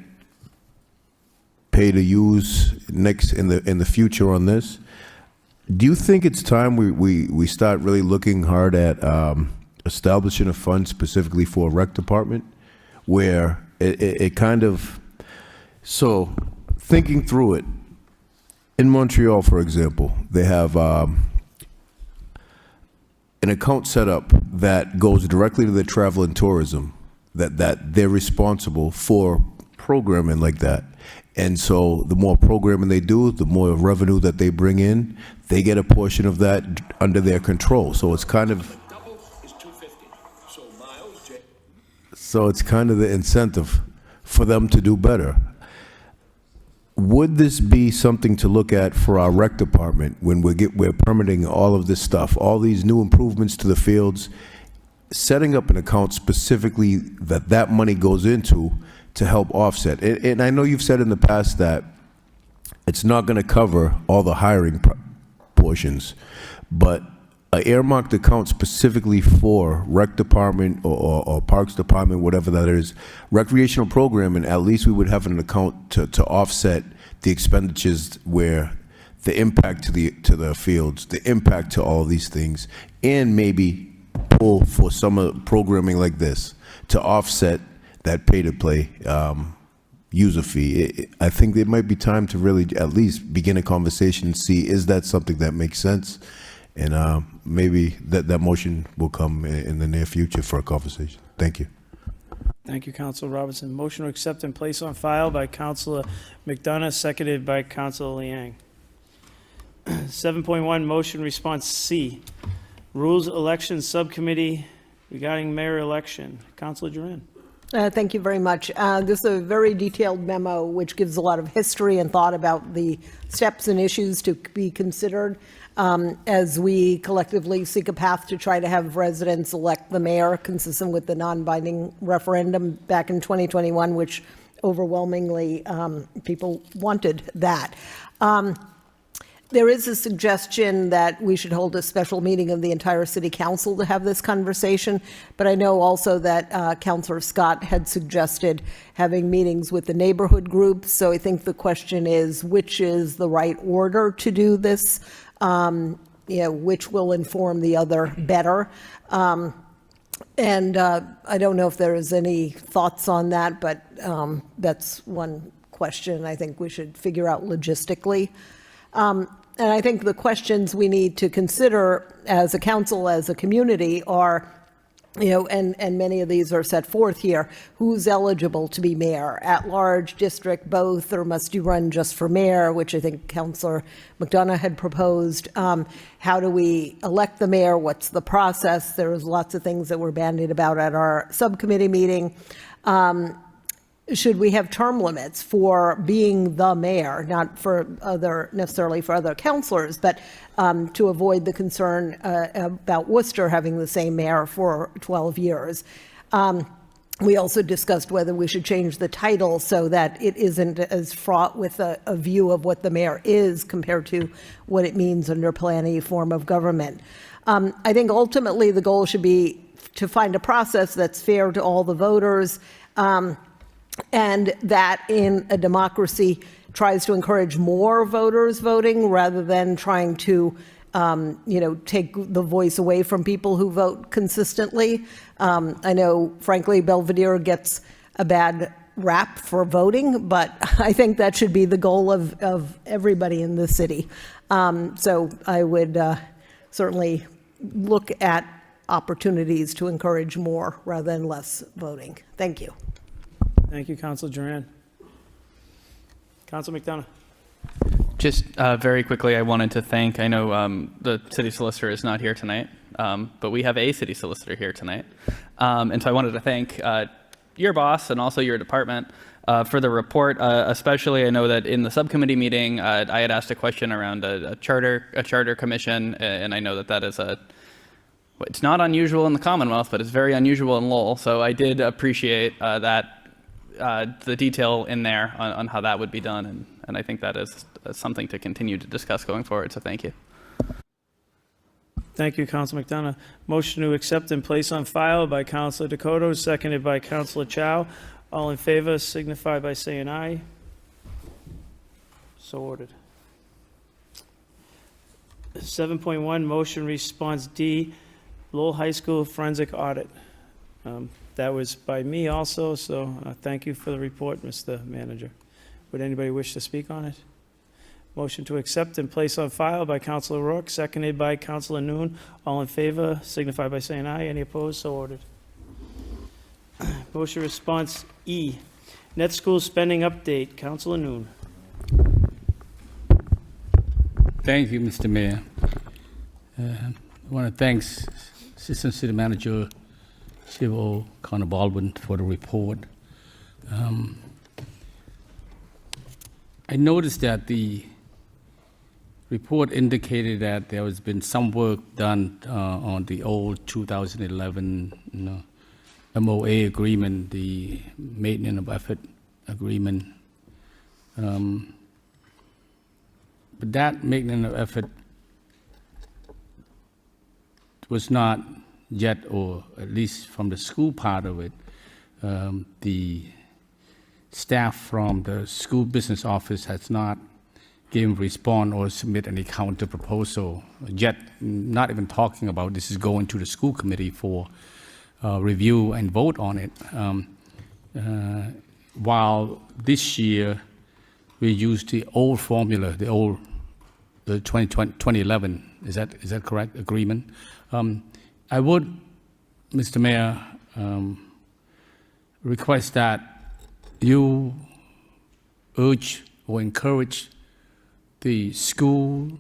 pay to use next in the future on this. Do you think it's time we start really looking hard at establishing a fund specifically for a rec department, where it kind of, so thinking through it, in Montreal, for example, they have an account set up that goes directly to the travel and tourism, that they're responsible for programming like that. And so the more programming they do, the more revenue that they bring in, they get a portion of that under their control. So it's kind of, it's kind of the incentive for them to do better. Would this be something to look at for our rec department when we're permitting all of this stuff, all these new improvements to the fields, setting up an account specifically that money goes into to help offset? And I know you've said in the past that it's not going to cover all the hiring portions, but an earmarked account specifically for rec department or parks department, whatever that is, recreational programming, at least we would have an account to offset the expenditures, where the impact to the fields, the impact to all of these things, and maybe pull for some programming like this to offset that pay-to-play user fee. I think there might be time to really at least begin a conversation and see, is that something that makes sense? And maybe that motion will come in the near future for a conversation. Thank you. Thank you, Councilor Robinson. Motion to accept and place on file by Councilor McDonough, seconded by Councilor Liang. 7.1, motion response C, Rules Election Subcommittee regarding mayor election. Councilor Duran. Thank you very much. This is a very detailed memo which gives a lot of history and thought about the steps and issues to be considered as we collectively seek a path to try to have residents elect the mayor, consistent with the non-binding referendum back in 2021, which overwhelmingly people wanted that. There is a suggestion that we should hold a special meeting of the entire city council to have this conversation, but I know also that Councilor Scott had suggested having meetings with the neighborhood groups. So I think the question is, which is the right order to do this? Which will inform the other better? And I don't know if there is any thoughts on that, but that's one question I think we should figure out logistically. And I think the questions we need to consider as a council, as a community, are and many of these are set forth here. Who's eligible to be mayor? At-large, district, both, or must you run just for mayor, which I think Councilor McDonough had proposed. How do we elect the mayor? What's the process? There was lots of things that were bandied about at our subcommittee meeting. Should we have term limits for being the mayor, not for necessarily for other councilors, but to avoid the concern about Worcester having the same mayor for 12 years? We also discussed whether we should change the title so that it isn't as fraught with a view of what the mayor is compared to what it means under any form of government. I think ultimately the goal should be to find a process that's fair to all the voters, and that in a democracy tries to encourage more voters voting rather than trying to take the voice away from people who vote consistently. I know, frankly, Belvedere gets a bad rap for voting, but I think that should be the goal of everybody in the city. So I would certainly look at opportunities to encourage more rather than less voting. Thank you. Thank you, Councilor Duran. Councilor McDonough. Just very quickly, I wanted to thank, I know the city solicitor is not here tonight, but we have a city solicitor here tonight. And so I wanted to thank your boss and also your department for the report. Especially, I know that in the subcommittee meeting, I had asked a question around a charter commission, and I know that is it's not unusual in the Commonwealth, but it's very unusual in Lowell. So I did appreciate the detail in there on how that would be done, and I think that is something to continue to discuss going forward, so thank you. Thank you, Councilor McDonough. Motion to accept and place on file by Councilor Dakota, seconded by Councilor Chow. All in favor signify by saying aye. So ordered. 7.1, motion response D, Lowell High School forensic audit. That was by me also, so thank you for the report, Mr. Manager. Would anybody wish to speak on it? Motion to accept and place on file by Councilor Rourke, seconded by Councilor Noon. All in favor signify by saying aye. Any opposed? So ordered. Motion response E, net school spending update. Councilor Noon. Thank you, Mr. Mayor. I want to thank Assistant City Manager Civil Connor Baldwin for the report. I noticed that the report indicated that there has been some work done on the old 2011 MOA agreement, the maintenance of effort agreement. But that maintenance of effort was not yet, or at least from the school part of it, the staff from the school business office has not given response or submit any counter proposal yet, not even talking about this is going to the school committee for review and vote on it. While this year we used the old formula, the 2011, is that correct, agreement? I would, Mr. Mayor, request that you urge or encourage the school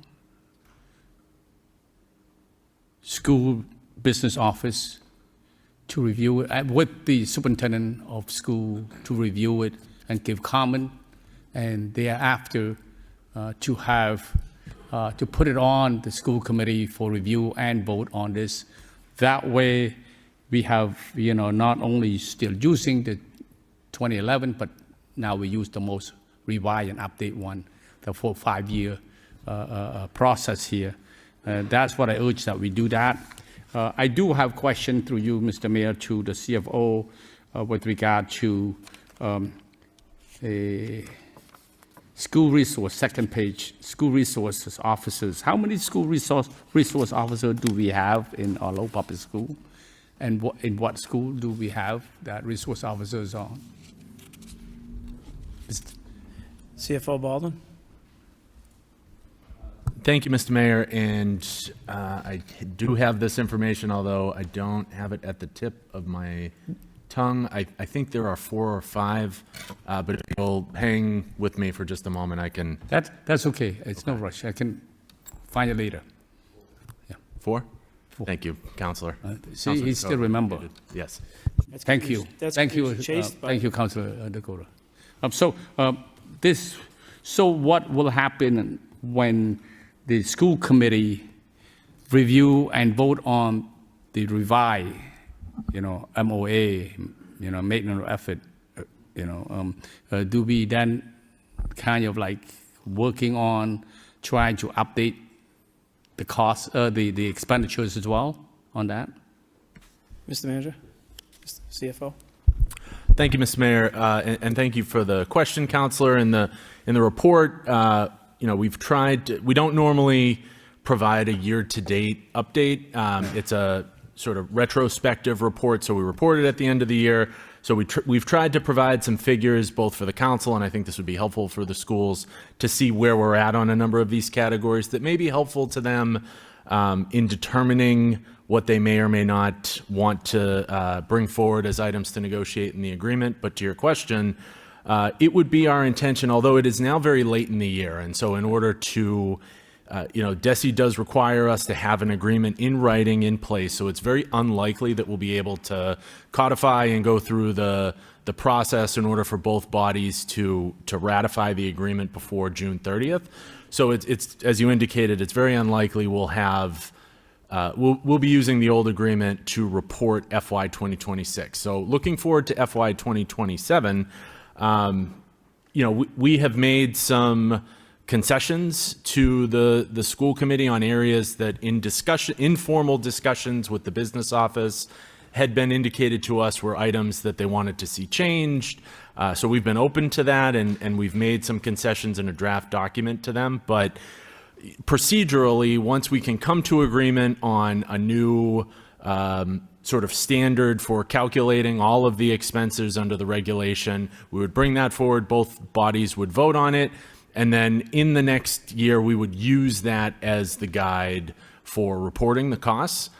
business office to review it, with the superintendent of school to review it and give comment, and thereafter to put it on the school committee for review and vote on this. That way we have, not only still using the 2011, but now we use the most revised and update one, the 4-5-year process here. That's what I urge, that we do that. I do have question through you, Mr. Mayor, to the CFO with regard to a school resource, second page, school resources officers. How many school resource officers do we have in our Lowell Public School? And in what school do we have that resource officers on? CFO Baldwin. Thank you, Mr. Mayor, and I do have this information, although I don't have it at the tip of my tongue. I think there are 4 or 5, but if you'll hang with me for just a moment, I can... That's okay. It's no rush. I can find it later. 4? Thank you, Councilor. See, he still remember. Yes. Thank you. Thank you. Thank you, Councilor Dakota. So what will happen when the school committee review and vote on the revised, MOA, maintenance effort, do we then kind of like working on trying to update the cost, the expenditures as well on that? Mr. Manager, CFO. Thank you, Mr. Mayor, and thank you for the question, Councilor. In the report, we've tried. We don't normally provide a year-to-date update. It's a sort of retrospective report, so we report it at the end of the year. So we've tried to provide some figures both for the council, and I think this would be helpful for the schools to see where we're at on a number of these categories that may be helpful to them in determining what they may or may not want to bring forward as items to negotiate in the agreement. But to your question, it would be our intention, although it is now very late in the year, and so in order to DESI does require us to have an agreement in writing in place, so it's very unlikely that we'll be able to codify and go through the process in order for both bodies to ratify the agreement before June 30th. So it's as you indicated, it's very unlikely we'll have we'll be using the old agreement to report FY 2026. So looking forward to FY 2027, we have made some concessions to the school committee on areas that informal discussions with the business office had been indicated to us were items that they wanted to see changed. So we've been open to that, and we've made some concessions in a draft document to them. But procedurally, once we can come to agreement on a new sort of standard for calculating all of the expenses under the regulation, we would bring that forward, both bodies would vote on it, and then in the next year, we would use that as the guide for reporting the costs.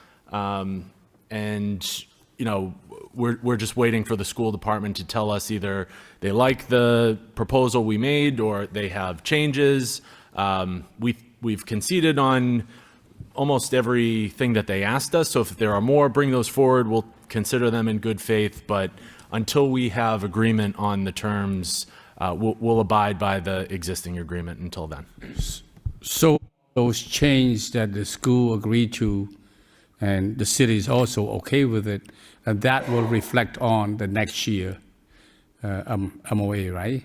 We're just waiting for the school department to tell us either they like the proposal we made or they have changes. We've conceded on almost everything that they asked us. So if there are more, bring those forward. We'll consider them in good faith. But until we have agreement on the terms, we'll abide by the existing agreement until then. So those changes that the school agreed to and the city is also okay with it, and that will reflect on the next year MOA, right?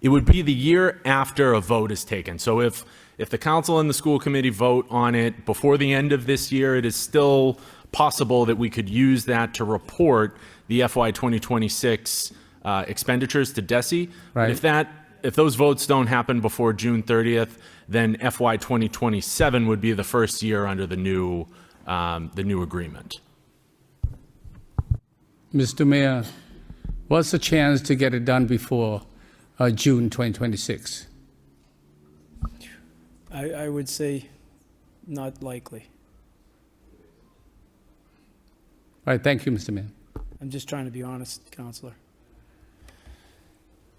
It would be the year after a vote is taken. So if the council and the school committee vote on it before the end of this year, it is still possible that we could use that to report the FY 2026 expenditures to DESI. Right. If those votes don't happen before June 30th, then FY 2027 would be the first year under the new agreement. Mr. Mayor, what's the chance to get it done before June 2026? I would say not likely. All right, thank you, Mr. Mayor. I'm just trying to be honest, Councilor.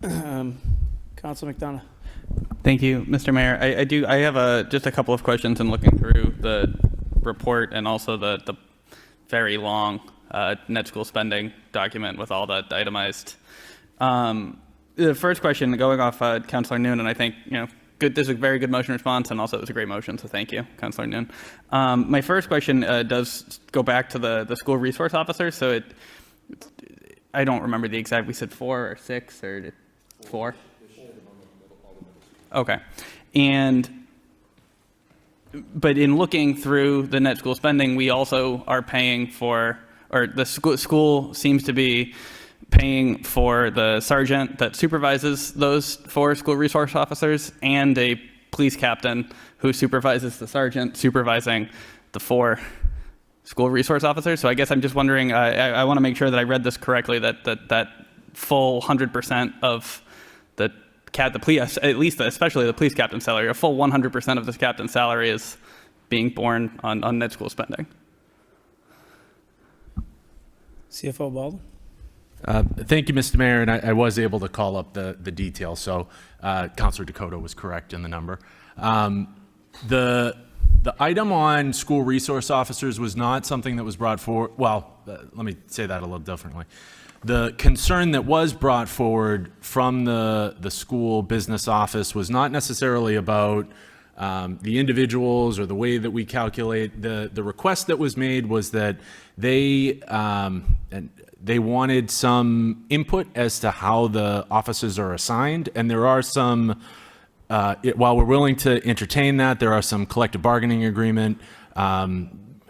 Councilor McDonough. Thank you, Mr. Mayor. I have just a couple of questions in looking through the report and also the very long net school spending document with all the itemized. The first question, going off Councilor Noon, and I think good. This is a very good motion response, and also it was a great motion. So thank you, Councilor Noon. My first question does go back to the school resource officer. So I don't remember the exact. We said 4 or 6 or 4. Okay, but in looking through the net school spending, we also are paying for, or the school seems to be paying for the sergeant that supervises those 4 school resource officers and a police captain who supervises the sergeant supervising the 4 school resource officers. So I guess I'm just wondering, I want to make sure that I read this correctly, that full 100% of the at least especially the police captain's salary, a full 100% of this captain's salary is being borne on net school spending. CFO Baldwin? Thank you, Mr. Mayor, and I was able to call up the details, so Councilor Dakota was correct in the number. The item on school resource officers was not something that was brought forward, well, let me say that a little differently. The concern that was brought forward from the school business office was not necessarily about the individuals or the way that we calculate. The request that was made was that they wanted some input as to how the officers are assigned, and there are some, while we're willing to entertain that, there are some collective bargaining agreement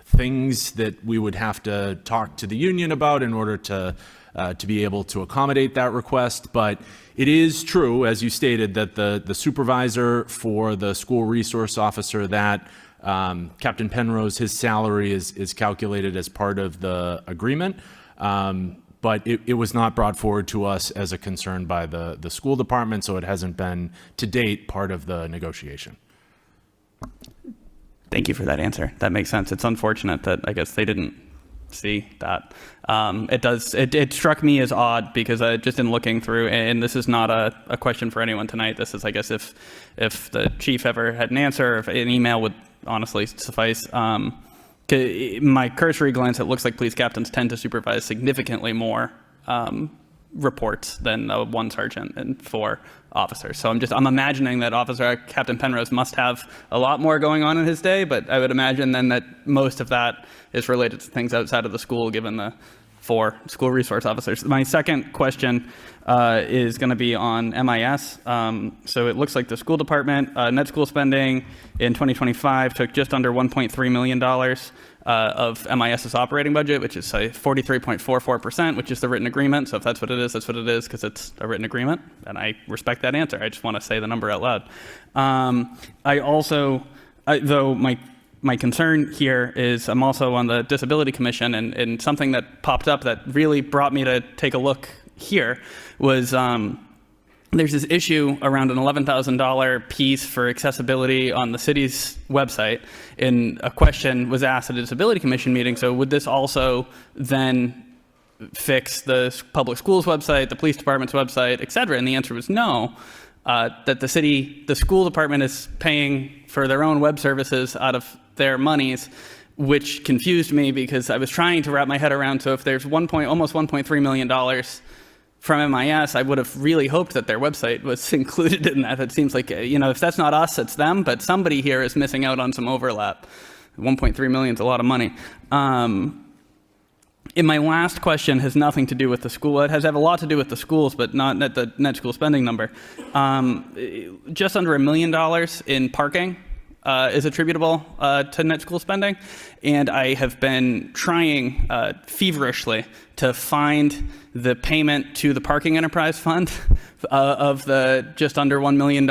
things that we would have to talk to the union about in order to be able to accommodate that request. But it is true, as you stated, that the supervisor for the school resource officer, that Captain Penrose, his salary is calculated as part of the agreement. But it was not brought forward to us as a concern by the school department, so it hasn't been, to date, part of the negotiation. Thank you for that answer. That makes sense. It's unfortunate that I guess they didn't see that. It struck me as odd because just in looking through, and this is not a question for anyone tonight. This is, I guess, if the chief ever had an answer, if an email would honestly suffice. My cursory glance, it looks like police captains tend to supervise significantly more reports than one sergeant and 4 officers. So I'm imagining that Captain Penrose must have a lot more going on in his day, but I would imagine then that most of that is related to things outside of the school, given the 4 school resource officers. My second question is going to be on MIS. So it looks like the school department net school spending in 2025 took just under $1.3 million of MIS's operating budget, which is 43.44%, which is the written agreement. So if that's what it is, because it's a written agreement, and I respect that answer. I just want to say the number out loud. I also, though my concern here is I'm also on the Disability Commission, and something that popped up that really brought me to take a look here was there's this issue around an $11,000 piece for accessibility on the city's website, and a question was asked at a Disability Commission meeting, so would this also then fix the public schools website, the police department's website, et cetera? And the answer was no, that the school department is paying for their own web services out of their monies, which confused me because I was trying to wrap my head around, so if there's almost $1.3 million from MIS, I would have really hoped that their website was included in that. It seems like, if that's not us, it's them, but somebody here is missing out on some overlap. 1.3 million is a lot of money. And my last question has nothing to do with the school. It has a lot to do with the schools, but not the net school spending number. Just under $1 million in parking is attributable to net school spending. And I have been trying feverishly to find the payment to the parking enterprise fund of the just under $1 million.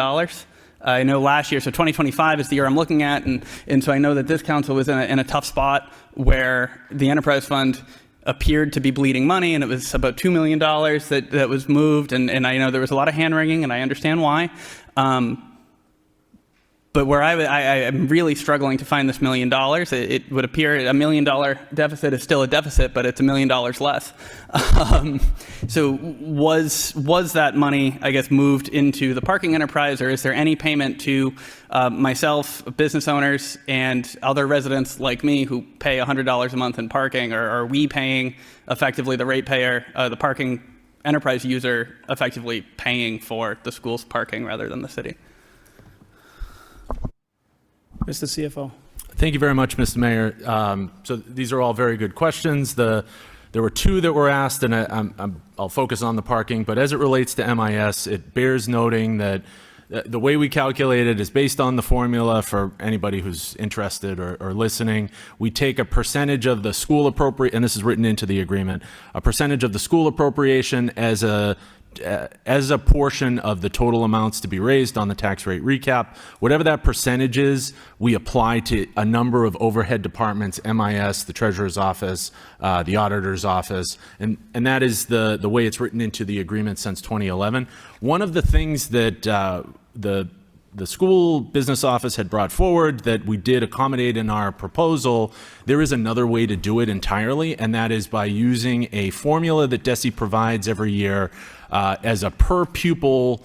I know last year, so 2025 is the year I'm looking at, and so I know that this council was in a tough spot where the enterprise fund appeared to be bleeding money, and it was about $2 million that was moved, and I know there was a lot of hand-wringing, and I understand why. But where I am really struggling to find this $1 million, it would appear $1 million deficit is still a deficit, but it's $1 million less. So was that money, I guess, moved into the parking enterprise, or is there any payment to myself, business owners, and other residents like me who pay $100 a month in parking, or are we paying effectively the ratepayer, the parking enterprise user effectively paying for the school's parking rather than the city? Mr. CFO. Thank you very much, Mr. Mayor. So these are all very good questions. There were 2 that were asked, and I'll focus on the parking. But as it relates to MIS, it bears noting that the way we calculate it is based on the formula. For anybody who's interested or listening, we take a percentage of the school appropriate, and this is written into the agreement, a percentage of the school appropriation as a as a portion of the total amounts to be raised on the tax rate recap, whatever that percentage is, we apply to a number of overhead departments, MIS, the treasurer's office, the auditor's office, and that is the way it's written into the agreement since 2011. One of the things that the school business office had brought forward that we did accommodate in our proposal, there is another way to do it entirely, and that is by using a formula that DESE provides every year as a per pupil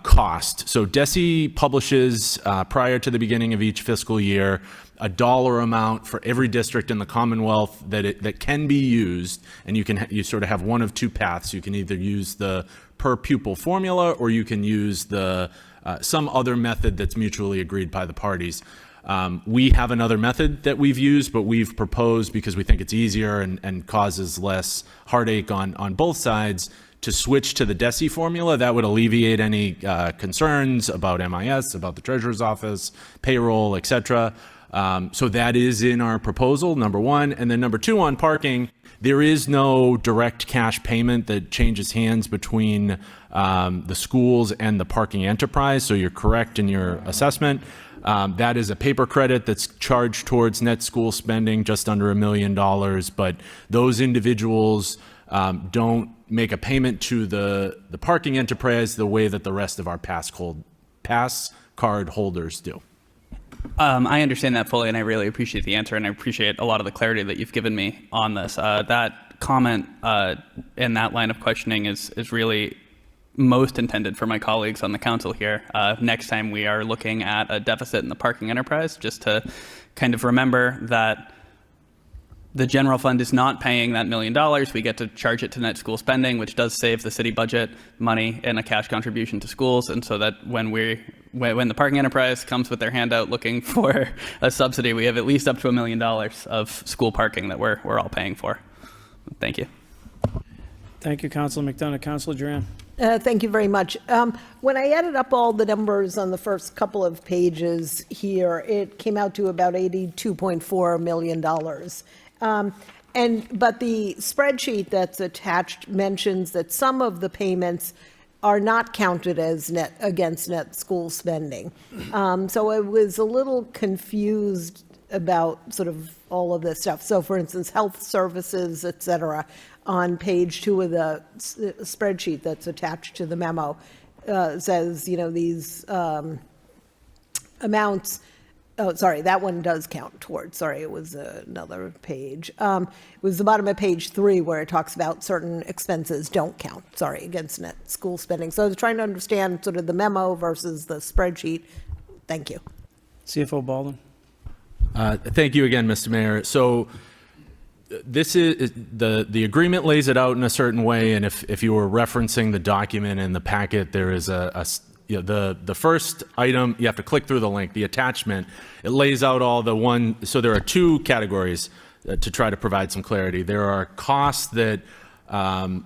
cost. So DESE publishes prior to the beginning of each fiscal year a dollar amount for every district in the Commonwealth that can be used, and you sort of have one of two paths. You can either use the per pupil formula, or you can use the some other method that's mutually agreed by the parties. We have another method that we've used, but we've proposed, because we think it's easier and causes less heartache on both sides, to switch to the DESE formula. That would alleviate any concerns about MIS, about the treasurer's office, payroll, etc. So that is in our proposal, number one. And then number two, on parking, there is no direct cash payment that changes hands between the schools and the parking enterprise, so you're correct in your assessment. That is a paper credit that's charged towards net school spending, just under $1 million, but those individuals don't make a payment to the parking enterprise the way that the rest of our pass card holders do. I understand that fully, and I really appreciate the answer, and I appreciate a lot of the clarity that you've given me on this. That comment and that line of questioning is really most intended for my colleagues on the council here. Next time we are looking at a deficit in the parking enterprise, just to kind of remember that the general fund is not paying that $1 million. We get to charge it to net school spending, which does save the city budget money and a cash contribution to schools. And so that when the parking enterprise comes with their handout looking for a subsidy, we have at least up to $1 million of school parking that we're all paying for. Thank you. Thank you, Councilor McDonough. Councilor Duran. Thank you very much. When I added up all the numbers on the first couple of pages here, it came out to about $82.4 million. But the spreadsheet that's attached mentions that some of the payments are not counted as against net school spending. So I was a little confused about sort of all of this stuff. So for instance, health services, et cetera, on page 2 of the spreadsheet that's attached to the memo says, these amounts. Oh, sorry, that one does count towards. Sorry, it was another page. It was the bottom of page 3 where it talks about certain expenses don't count, against net school spending. So I was trying to understand sort of the memo versus the spreadsheet. Thank you. CFO Baldwin. Thank you again, Mr. Mayor. So this is the agreement lays it out in a certain way, and if you were referencing the document in the packet, there is the first item, you have to click through the link, the attachment. It lays out all so there are two categories to try to provide some clarity. There are costs that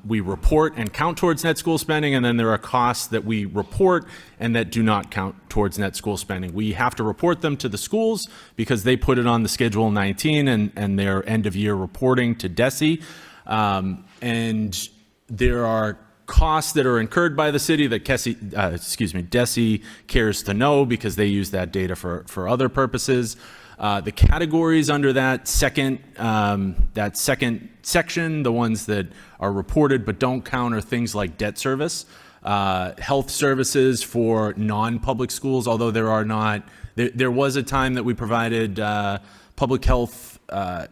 we report and count towards net school spending, and then there are costs that we report and that do not count towards net school spending. We have to report them to the schools because they put it on the Schedule 19 and their end of year reporting to DESE. And there are costs that are incurred by the city that DESE cares to know because they use that data for other purposes. The categories under that second section, the ones that are reported but don't count, are things like debt service, health services for non-public schools, although there was a time that we provided public health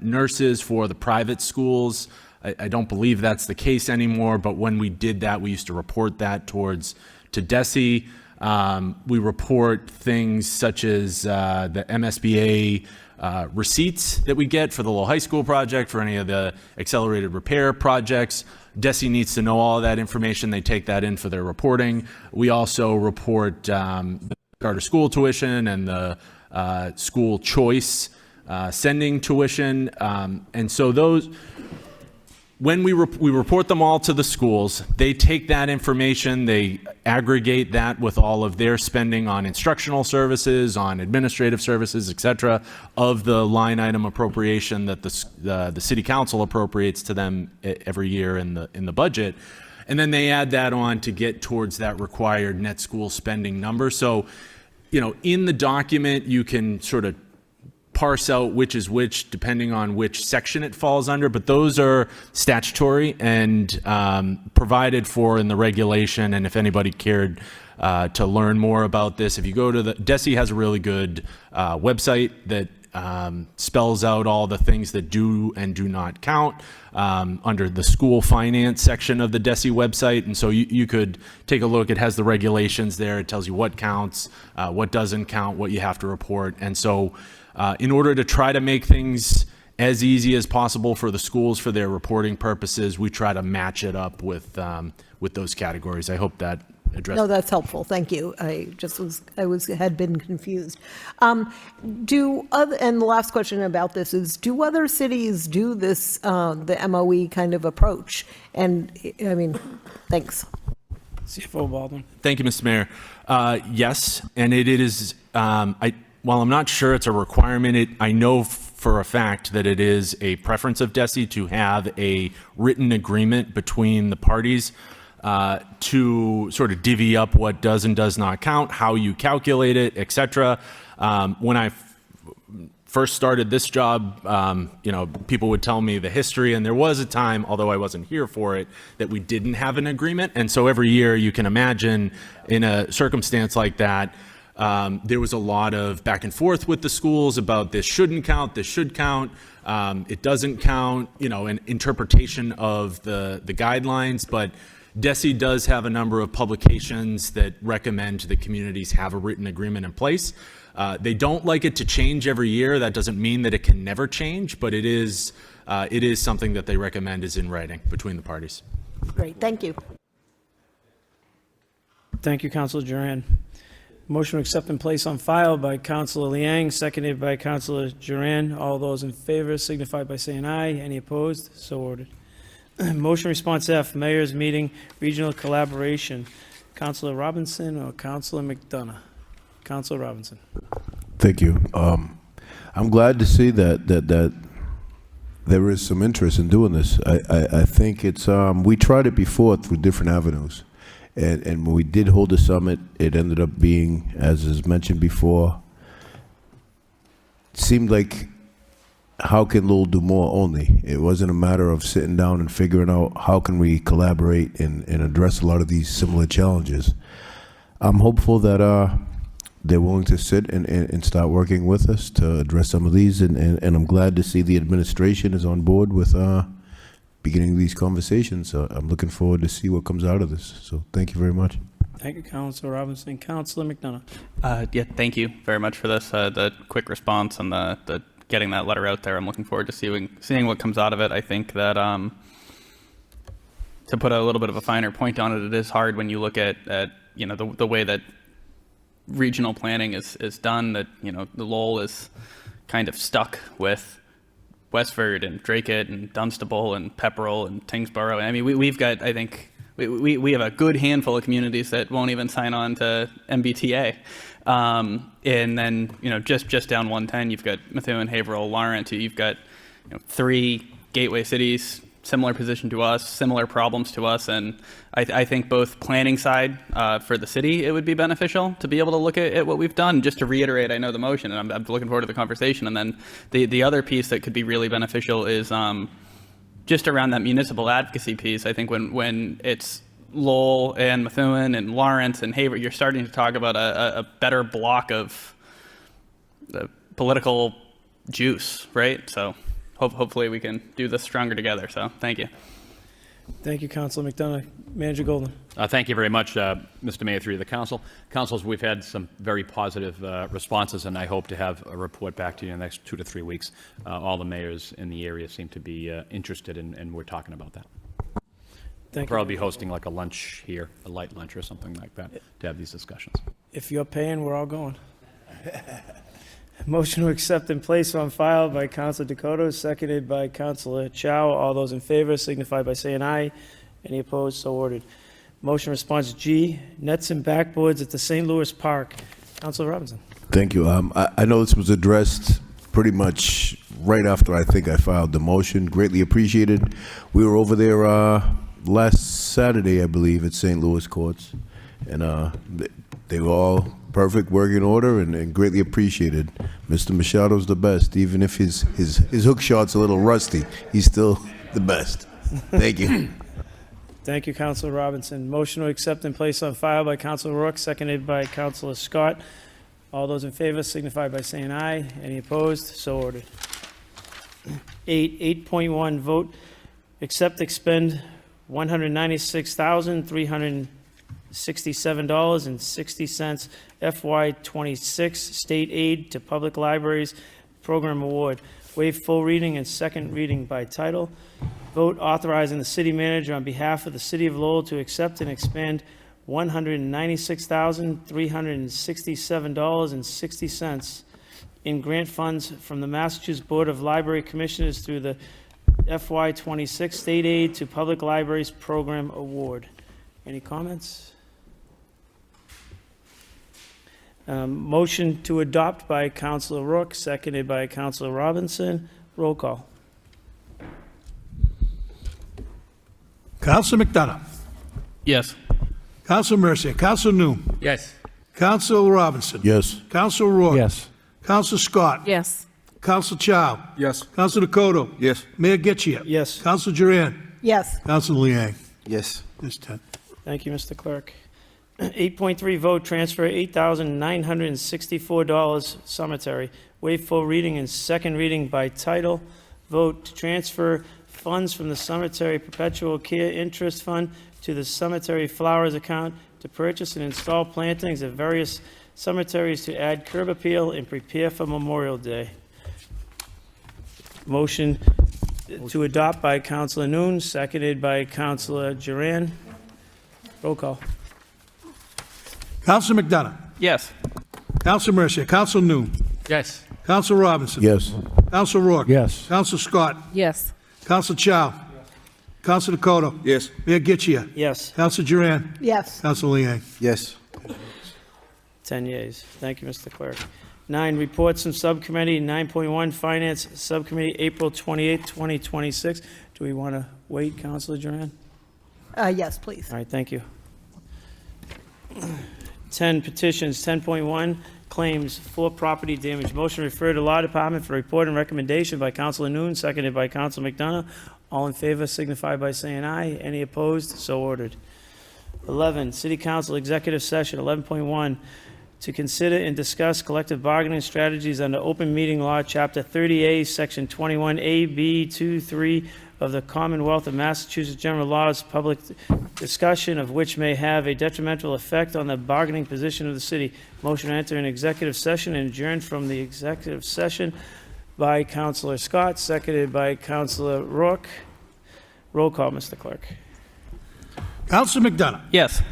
nurses for the private schools. I don't believe that's the case anymore, but when we did that, we used to report that to DESE. We report things such as the MSBA receipts that we get for the Lowell High School project, for any of the accelerated repair projects. DESE needs to know all of that information. They take that in for their reporting. We also report the charter school tuition and the school choice sending tuition. And so those... When we report them all to the schools, they take that information, they aggregate that with all of their spending on instructional services, on administrative services, et cetera, of the line item appropriation that the city council appropriates to them every year in the budget. and then they add that on to get towards that required net school spending number. So, in the document, you can sort of parse out which is which depending on which section it falls under, but those are statutory and provided for in the regulation. And if anybody cared to learn more about this, if you go to DESE has a really good website that spells out all the things that do and do not count under the school finance section of the DESE website. And so you could take a look. It has the regulations there. It tells you what counts, what doesn't count, what you have to report. And so in order to try to make things as easy as possible for the schools for their reporting purposes, we try to match it up with those categories. I hope that addressed. No, that's helpful. Thank you. Had been confused. And the last question about this is, do other cities do this, the MOE kind of approach? And I mean, thanks. CFO Baldwin. Thank you, Mr. Mayor. Yes, and it is, while I'm not sure it's a requirement, I know for a fact that it is a preference of DESE to have a written agreement between the parties to sort of divvy up what does and does not count, how you calculate it, etc. When I first started this job, people would tell me the history, and there was a time, although I wasn't here for it, that we didn't have an agreement. And so every year, you can imagine in a circumstance like that, there was a lot of back and forth with the schools about this shouldn't count, this should count, it doesn't count, an interpretation of the guidelines. But DESE does have a number of publications that recommend that communities have a written agreement in place. They don't like it to change every year. That doesn't mean that it can never change, but it is something that they recommend is in writing between the parties. Great, thank you. Thank you, Councilor Duran. Motion to accept and place on file by Councilor Liang, seconded by Councilor Duran. All those in favor signify by saying aye. Any opposed? So ordered. Motion response F, Mayor's Meeting, Regional Collaboration. Councilor Robinson or Councilor McDonough? Councilor Robinson. Thank you. I'm glad to see that there is some interest in doing this. I think it's we tried it before through different avenues. And when we did hold the summit, it ended up being, as is mentioned before, it seemed like how can Lowell do more only. It wasn't a matter of sitting down and figuring out how can we collaborate and address a lot of these similar challenges. I'm hopeful that they're willing to sit and start working with us to address some of these, and I'm glad to see the administration is on board with beginning these conversations. I'm looking forward to see what comes out of this. So thank you very much. Thank you, Councilor Robinson. Councilor McDonough. Yeah, thank you very much for this, the quick response and the getting that letter out there. I'm looking forward to seeing what comes out of it. I think that to put a little bit of a finer point on it, it is hard when you look at the way that regional planning is done, that the Lowell is kind of stuck with Westford and Dracut and Dunstable and Pepperell and Tingsboro. I mean, we've got, I think, we have a good handful of communities that won't even sign on to MBTA. And then, just down 110, you've got Methuen, Haverhill, Lawrence. You've got 3 gateway cities, similar position to us, similar problems to us. And I think both planning side for the city, it would be beneficial to be able to look at what we've done. Just to reiterate, I know the motion, and I'm looking forward to the conversation. And then the other piece that could be really beneficial is just around that municipal advocacy piece. I think when it's Lowell and Methuen and Lawrence and Haverhill, you're starting to talk about a better block of the political juice, right? So hopefully we can do this stronger together. So thank you. Thank you, Councilor McDonough. Manager Golden. Thank you very much, Mr. Mayor, through the council. Councils, we've had some very positive responses, and I hope to have a report back to you in the next 2 to 3 weeks. All the mayors in the area seem to be interested, and we're talking about that. Thank you. Probably be hosting like a lunch here, a light lunch or something like that, to have these discussions. If you're paying, we're all going. Motion to accept and place on file by Councilor Dakota, seconded by Councilor Chow. All those in favor signify by saying aye. Any opposed? So ordered. Motion response G, nets and backboards at the St. Louis Park. Councilor Robinson. Thank you. I know this was addressed pretty much right after I think I filed the motion. Greatly appreciated. We were over there last Saturday, I believe, at St. Louis Courts. And they were all perfect, working order, and greatly appreciated. Mr. Machado's the best. Even if his hook shot's a little rusty, he's still the best. Thank you. Thank you, Councilor Robinson. Motion to accept and place on file by Councilor Rourke, seconded by Councilor Scott. All those in favor signify by saying aye. Any opposed? So ordered. 8.1, vote, accept, expend $196,367.60 FY26 state aid to public libraries program award. Waive full reading and second reading by title. Vote authorizing the city manager on behalf of the city of Lowell to accept and expend $196,367.60 in grant funds from the Massachusetts Board of Library Commissioners through the FY26 State Aid to Public Libraries Program Award. Any comments? Motion to adopt by Councilor Rourke, seconded by Councilor Robinson. Roll call. Counsel McDonough. Yes. Counsel Mercier. Counsel Noon. Yes. Counsel Robinson. Yes. Counsel Rourke. Yes. Counsel Scott. Yes. Counsel Chow. Yes. Counsel Dakota. Yes. Mayor Getchia. Yes. Counsel Duran. Yes. Counsel Liang. Yes. This 10. Thank you, Mr. Clerk. 8.3, vote, transfer $8,964 cemetery. Waive full reading and second reading by title. Vote to transfer funds from the Cemetery Perpetual Care Interest Fund to the Cemetery Flowers account to purchase and install plantings at various cemeteries to add curb appeal and prepare for Memorial Day. Motion to adopt by Councilor Noon, seconded by Councilor Duran. Roll call. Counsel McDonough. Yes. Counsel Mercier. Counsel Noon. Yes. Counsel Robinson. Yes. Counsel Rourke. Yes. Counsel Scott. Yes. Counsel Chow. Counsel Dakota. Yes. Mayor Getchia. Yes. Counsel Duran. Yes. Counsel Liang. Yes. 10 yeas. Thank you, Mr. Clerk. 9, reports from subcommittee. 9.1, Finance Subcommittee, April 28, 2026. Do we want to wait, Councilor Duran? Yes, please. All right, thank you. 10, petitions. 10.1, claims for property damage. Motion referred to Law Department for report and recommendation by Councilor Noon, seconded by Councilor McDonough. All in favor signify by saying aye. Any opposed? So ordered. 11, City Council Executive Session. 11.1, to consider and discuss collective bargaining strategies under Open Meeting Law, Chapter 30A, Section 21A, B, 2, 3 of the Commonwealth of Massachusetts General Laws, public discussion of which may have a detrimental effect on the bargaining position of the city. Motion to enter an executive session and adjourn from the executive session by Councilor Scott, seconded by Councilor Rourke. Roll call, Mr. Clerk. Counsel McDonough. Yes.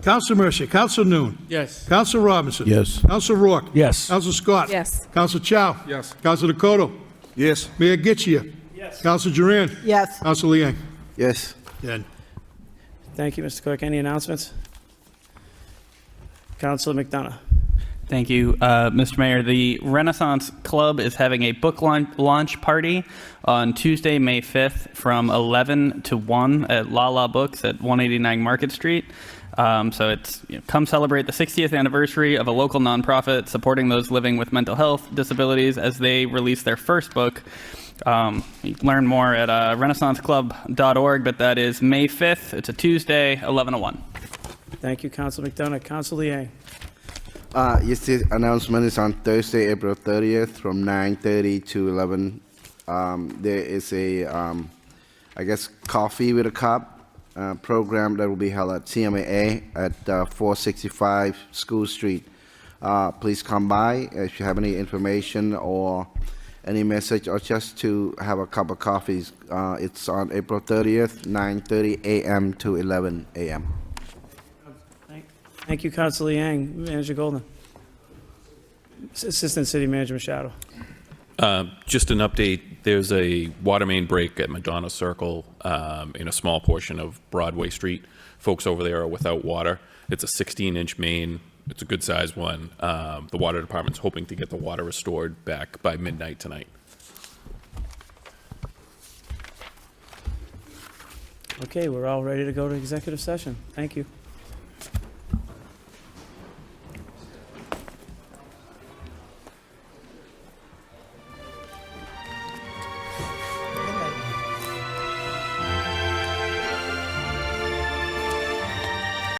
Counsel Mercier. Counsel Noon. Yes. Counsel Robinson. Yes. Counsel Rourke. Yes. Counsel Scott. Yes. Counsel Chow. Yes. Counsel Dakota. Yes. Mayor Getchia. Yes. Counsel Duran. Yes. Counsel Liang. Yes. 10. Thank you, Mr. Clerk. Any announcements? Councilor McDonough. Thank you, Mr. Mayor. The Renaissance Club is having a book launch party on Tuesday, May 5th from 11 to 1 at Lala Books at 189 Market Street. So it's come celebrate the 60th anniversary of a local nonprofit supporting those living with mental health disabilities as they release their first book. You can learn more at renaissanceclub.org, but that is May 5th. It's a Tuesday, 11 to 1. Thank you, Councilor McDonough. Councilor Liang. Yes, the announcement is on Thursday, April 30th from 9:30 to 11. There is a, I guess, coffee with a cup program that will be held at CMAA at 465 School Street. Please come by if you have any information or any message or just to have a cup of coffee. It's on April 30th, 9:30 a.m. to 11 a.m. Thank you, Councilor Liang. Manager Golden. Assistant City Manager Machado. Just an update. There's a water main break at Madonna Circle in a small portion of Broadway Street. Folks over there are without water. It's a 16-inch main. It's a good-sized one. The water department's hoping to get the water restored back by midnight tonight. Okay, we're all ready to go to executive session. Thank you.